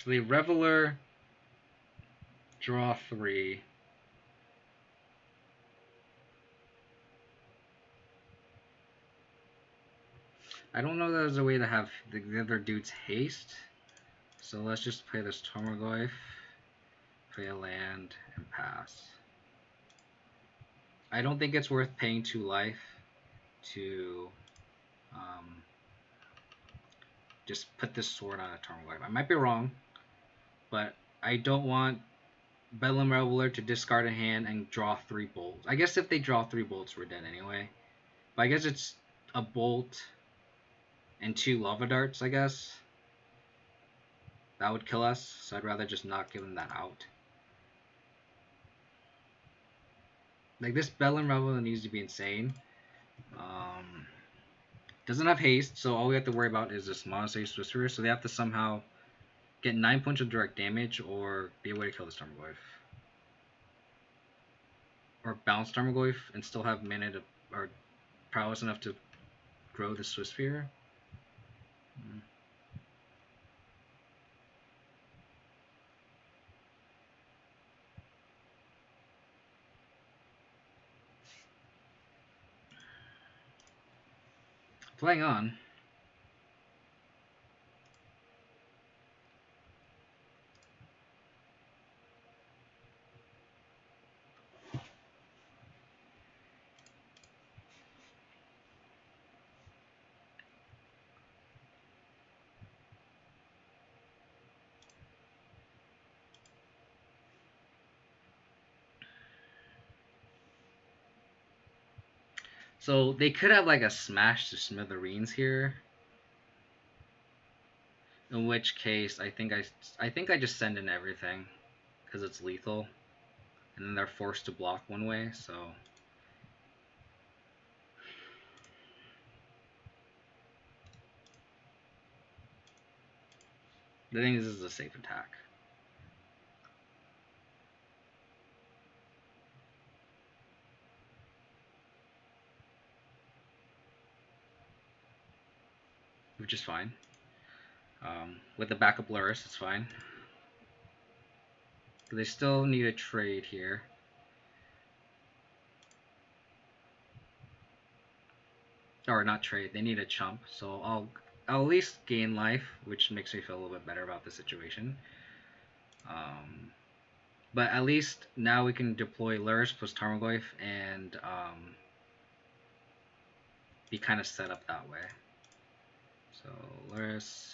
So the Reveler, draw 3. I don't know that there's a way to have the other dude's haste. So let's just play this Tarmogoyf, play a land, and pass. I don't think it's worth paying 2 life to just put this sword on a Tarmogoyf. I might be wrong, but I don't want Bedlam Reveler to discard a hand and draw 3 bolts. I guess if they draw 3 bolts, we're dead anyway. But I guess it's a bolt and 2 lava darts, I guess. That would kill us, so I'd rather just not give them that out. Like, this Bedlam Reveler needs to be insane. Doesn't have haste, so all we have to worry about is this Monastery Sorcerer, so they have to somehow get 9 points of direct damage or be a way to kill this Tarmogoyf. Or bounce Tarmogoyf and still have mana to, or prowess enough to grow the Swiss Sphere. Playing on. So they could have like a smash to smithereens here. In which case, I think I just send in everything because it's lethal, and then they're forced to block one way. So the thing is, this is a safe attack. Which is fine. With the backup Lurrus, it's fine. But they still need a trade here. Or not trade, they need a chump. So I'll at least gain life, which makes me feel a little bit better about the situation. But at least now we can deploy Lurrus plus Tarmogoyf and be kind of set up that way. So Lurrus.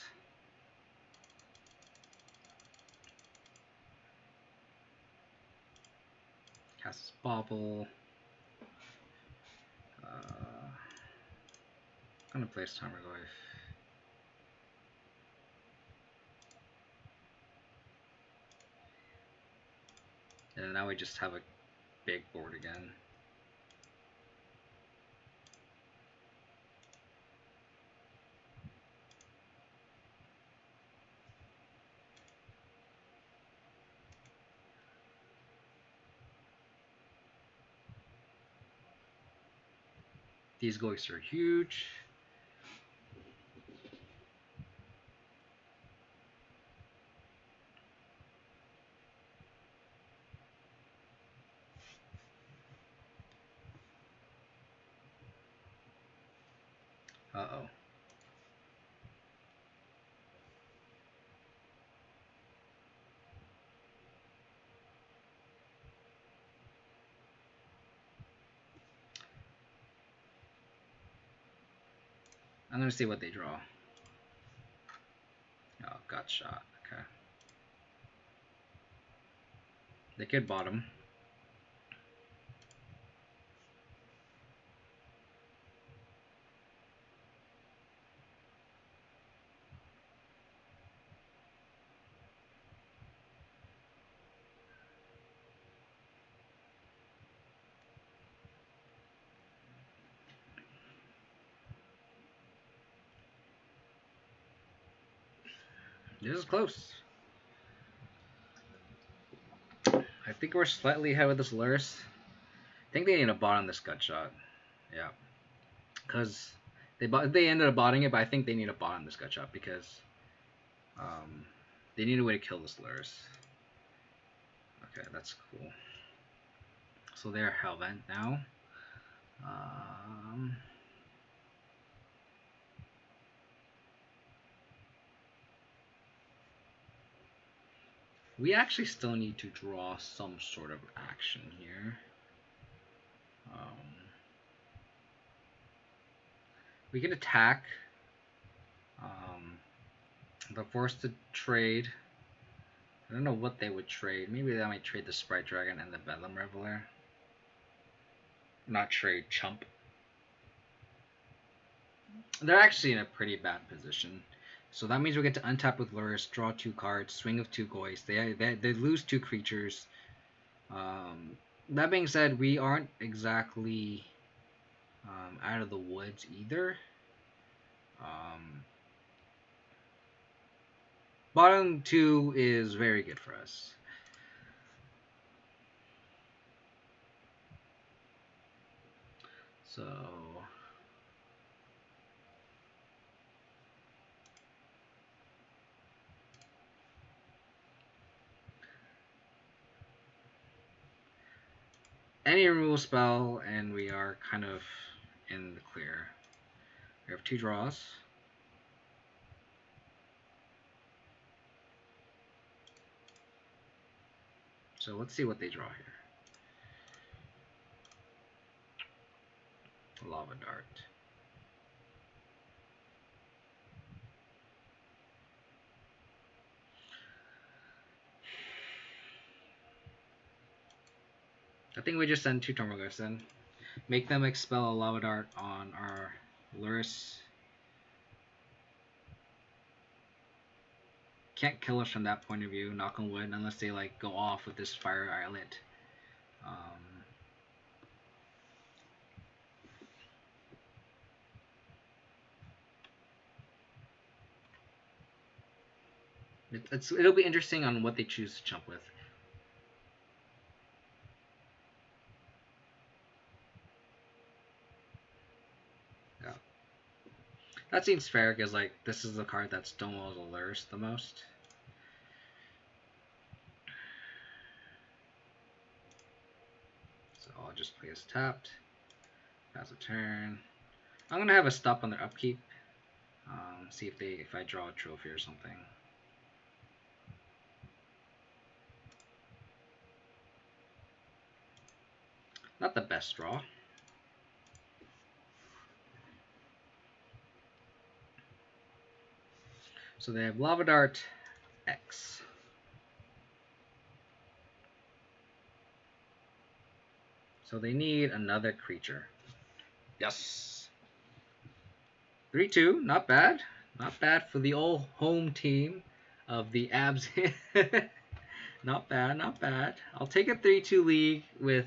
Casts Bobble. I'm gonna place Tarmogoyf. And now we just have a big board again. These ghosts are huge. Uh-oh. I'm gonna see what they draw. Oh, got shot. Okay. They could bottom. This is close. I think we're slightly ahead with this Lurrus. I think they need a bot on this gut shot. Yeah. Because they ended up botting it, but I think they need a bot on this gut shot because they need a way to kill this Lurrus. Okay, that's cool. So they're Hellbent now. We actually still need to draw some sort of action here. We can attack. They're forced to trade. I don't know what they would trade. Maybe they might trade the Sprite Dragon and the Bedlam Reveler. Not trade Chump. They're actually in a pretty bad position. So that means we get to untap with Lurrus, draw 2 cards, swing of 2 Goys. They lose 2 creatures. That being said, we aren't exactly out of the woods either. Bottom 2 is very good for us. So any removal spell, and we are kind of in the clear. We have 2 draws. So let's see what they draw here. Lava Dart. I think we just send 2 Tormagos in. Make them expel a Lava Dart on our Lurrus. Can't kill us from that point of view, knock on wood, unless they like go off with this Fire Islet. It'll be interesting on what they choose to chump with. Yeah, that seems fair because like this is the card that stonewalls Lurrus the most. So I'll just play as tapped. Pass a turn. I'm gonna have a stop on their upkeep. See if I draw a trophy or something. Not the best draw. So they have Lava Dart X. So they need another creature. Yes. 3-2, not bad. Not bad for the old home team of the Abs. Not bad, not bad. I'll take a 3-2 league with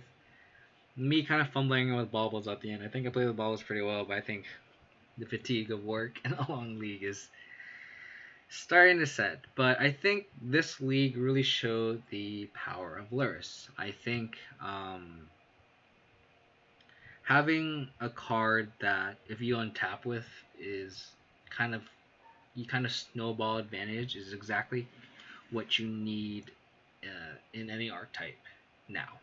me kind of fumbling with baubles at the end. I think I played with baubles pretty well, but I think the fatigue of work and a long league is starting to set. But I think this league really showed the power of Lurrus. I think having a card that if you untap with is kind of snowball advantage is exactly what you need in any archetype now.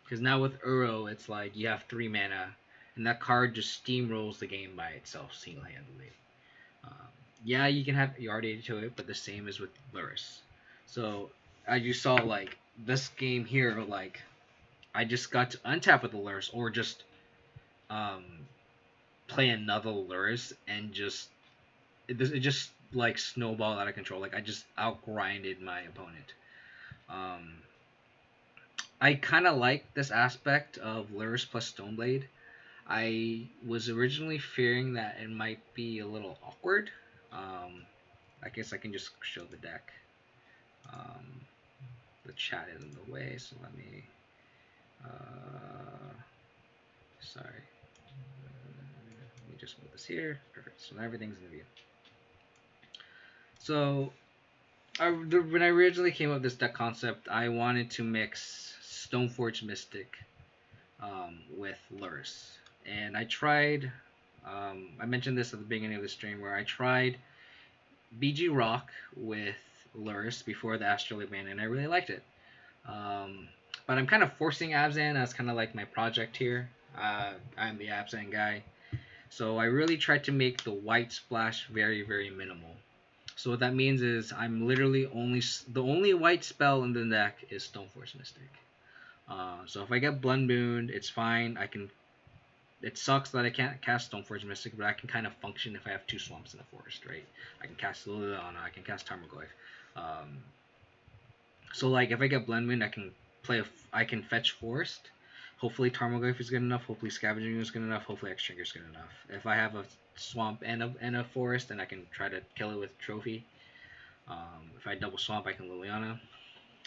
Because now with Uro, it's like you have 3 mana, and that card just steamrolls the game by itself single-handedly. Um, yeah, you can have yard data to it, but the same is with Lurrus. So as you saw, like this game here, like I just got to untap with the Lurrus, or just um, play another Lurrus, and it just like snowballed out of control. Like I just outgrinded my opponent. Um, I kind of like this aspect of Lurrus plus Stoneblade. I was originally fearing that it might be a little awkward. Um, I guess I can just show the deck. Um, the chat is in the way, so let me. Sorry. Let me just move this here. Perfect. So now everything's in the view. So when I originally came up with this deck concept, I wanted to mix Stoneforge Mystic with Lurrus. And I tried, I mentioned this at the beginning of the stream, where I tried BG Rock with Lurrus before the Astrolabe ban, and I really liked it. But I'm kind of forcing Abzan as kind of like my project here. I'm the Abzan guy. So I really tried to make the white splash very, very minimal. So what that means is I'm literally the only white spell in the deck is Stoneforge Mystic. So if I get Blood Moon, it's fine. It sucks that I can't cast Stoneforge Mystic, but I can kind of function if I have 2 swamps in a forest, right? I can cast Liliana, I can cast Tarmogoyf. So like if I get Blood Moon, I can fetch forest. Hopefully Tarmogoyf is good enough. Hopefully Scavenging is good enough. Hopefully X-Trigger is good enough. If I have a swamp and a forest, then I can try to kill it with Trophy. If I double swamp, I can Liliana.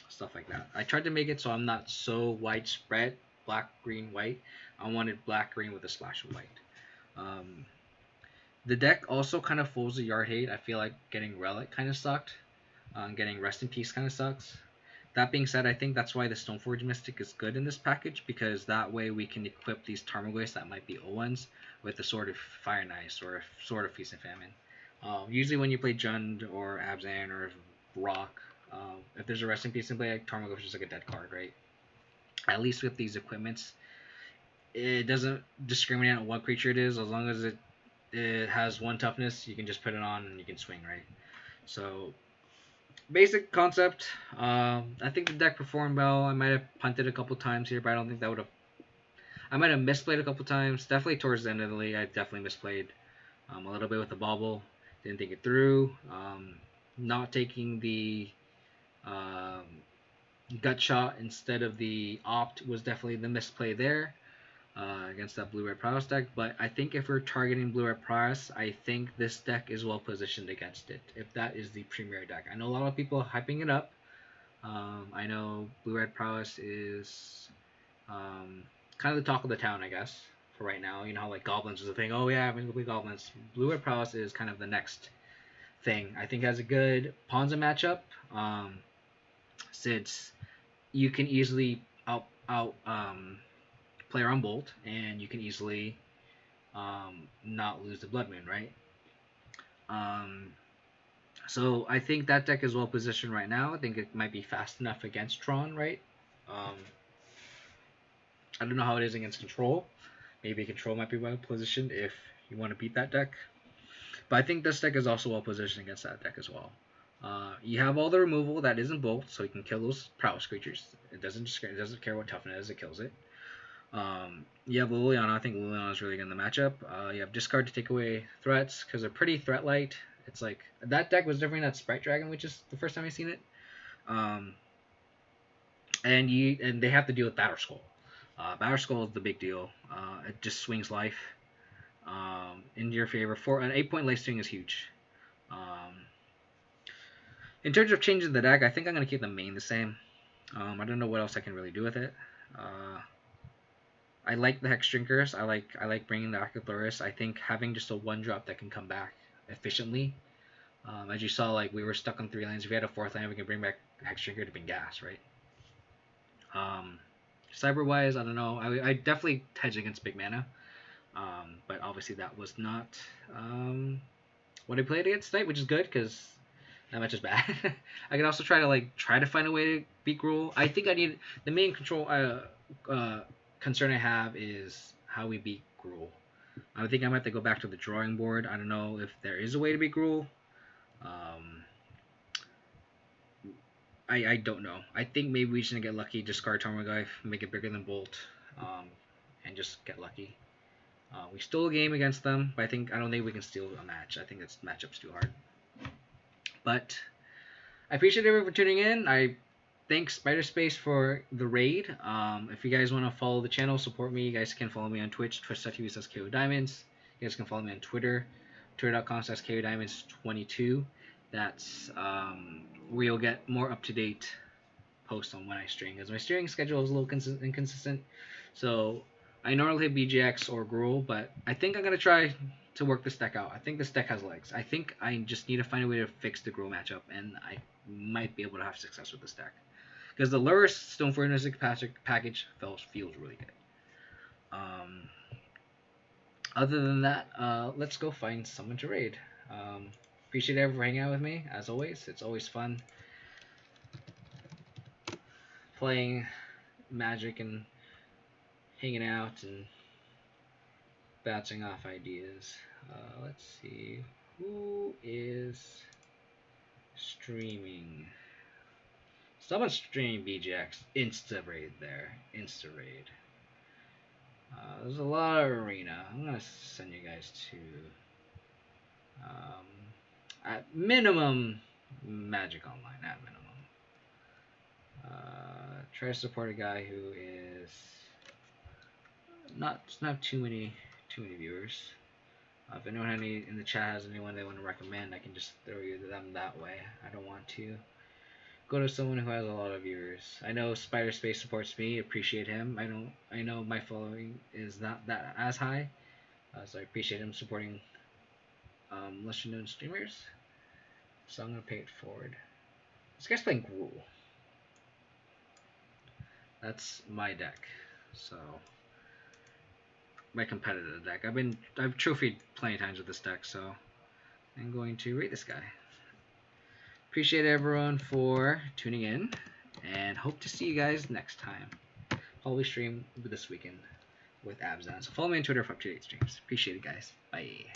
Stuff like that. I tried to make it so I'm not so widespread, black, green, white. I wanted black, green with a splash of white. The deck also kind of folds the yard hate. I feel like getting Relic kind of sucked. Getting Rest in Peace kind of sucks. That being said, I think that's why the Stoneforge Mystic is good in this package, because that way we can equip these Tarmogoyfs that might be O1s with the Sword of Fire and Ice or Sword of Feast and Famine. Usually when you play Jund or Abzan or Rock, if there's a Rest in Peace in play, Tarmogoyf is just like a dead card, right? At least with these equipments, it doesn't discriminate on what creature it is. As long as it has 1 toughness, you can just put it on and you can swing, right? So basic concept. I think the deck performed well. I might have punted a couple times here, but I don't think that would have. I might have misplayed a couple times. Definitely towards the end of the league, I definitely misplayed a little bit with the bobble. Didn't think it through. Not taking the gut shot instead of the opt was definitely the misplay there. Against that blue-red prowess deck, but I think if we're targeting blue-red prowess, I think this deck is well positioned against it, if that is the premier deck. I know a lot of people are hyping it up. I know blue-red prowess is kind of the talk of the town, I guess, for right now. You know how like goblins is a thing. Oh yeah, I'm gonna play goblins. Blue-red prowess is kind of the next thing. I think it has a good Ponza matchup, since you can easily out play around Bolt, and you can easily not lose the Blood Moon, right? So I think that deck is well positioned right now. I think it might be fast enough against Tron, right? I don't know how it is against Control. Maybe Control might be well positioned if you want to beat that deck. But I think this deck is also well positioned against that deck as well. You have all the removal that isn't Bolt, so you can kill those prowess creatures. It doesn't care what toughness it is, it kills it. You have Liliana. I think Liliana is really good in the matchup. You have discard to take away threats because they're pretty threat light. It's like that deck was different than Sprite Dragon, which is the first time I've seen it. And they have to deal with Battle Skull. Battle Skull is the big deal. It just swings life into your favor. For an 8-point life swing is huge. In terms of changing the deck, I think I'm gonna keep the main the same. I don't know what else I can really do with it. I like the Hex Drinkers. I like bringing the Lurrus. I think having just a 1-drop that can come back efficiently. As you saw, like we were stuck on 3 lands. If we had a 4th land, we can bring back Hex Drinker to bring gas, right? Cyber-wise, I don't know. I definitely hedge against big mana. But obviously that was not what I played against tonight, which is good because that match is bad. I can also try to find a way to beat Gruul. I think I need the main control concern I have is how we beat Gruul. I think I might have to go back to the drawing board. I don't know if there is a way to be Gruul. I don't know. I think maybe we just gonna get lucky, discard Tarmogoyf, make it bigger than Bolt, and just get lucky. We stole a game against them, but I don't think we can steal a match. I think this matchup's too hard. But I appreciate everyone for tuning in. I thank Spiderspace for the raid. If you guys want to follow the channel, support me, you guys can follow me on Twitch, twitch.tv/KODiamonds. You guys can follow me on Twitter, twitter.com/KODiamonds22. That's where you'll get more up-to-date posts on when I stream, because my streaming schedule is a little inconsistent. So I normally hit BGX or Gruul, but I think I'm going to try to work this deck out. I think this deck has legs. I think I just need to find a way to fix the Gruul matchup, and I might be able to have success with this deck. Because the Lurrus Stoneforge package feels really good. Other than that, let's go find someone to raid. Appreciate everyone for hanging out with me, as always. It's always fun playing Magic and hanging out and bouncing off ideas. Let's see. Who is streaming? Someone's streaming BGX. Insta raid there. Insta raid. There's a lot of arena. I'm going to send you guys to... at minimum, Magic Online. At minimum. Try to support a guy who is not too many viewers. If anyone in the chat has anyone they want to recommend, I can just throw them that way. I don't want to go to someone who has a lot of viewers. I know Spiderspace supports me. Appreciate him. I know my following is not that as high, so I appreciate him supporting lesser known streamers. So I'm gonna pay it forward. This guy's playing Gruul. That's my deck. So my competitive deck. I've trophied plenty of times with this deck, so I'm going to rate this guy. Appreciate everyone for tuning in, and hope to see you guys next time. Probably stream this weekend with Abzan. So follow me on Twitter for up-to-date streams. Appreciate it, guys. Bye.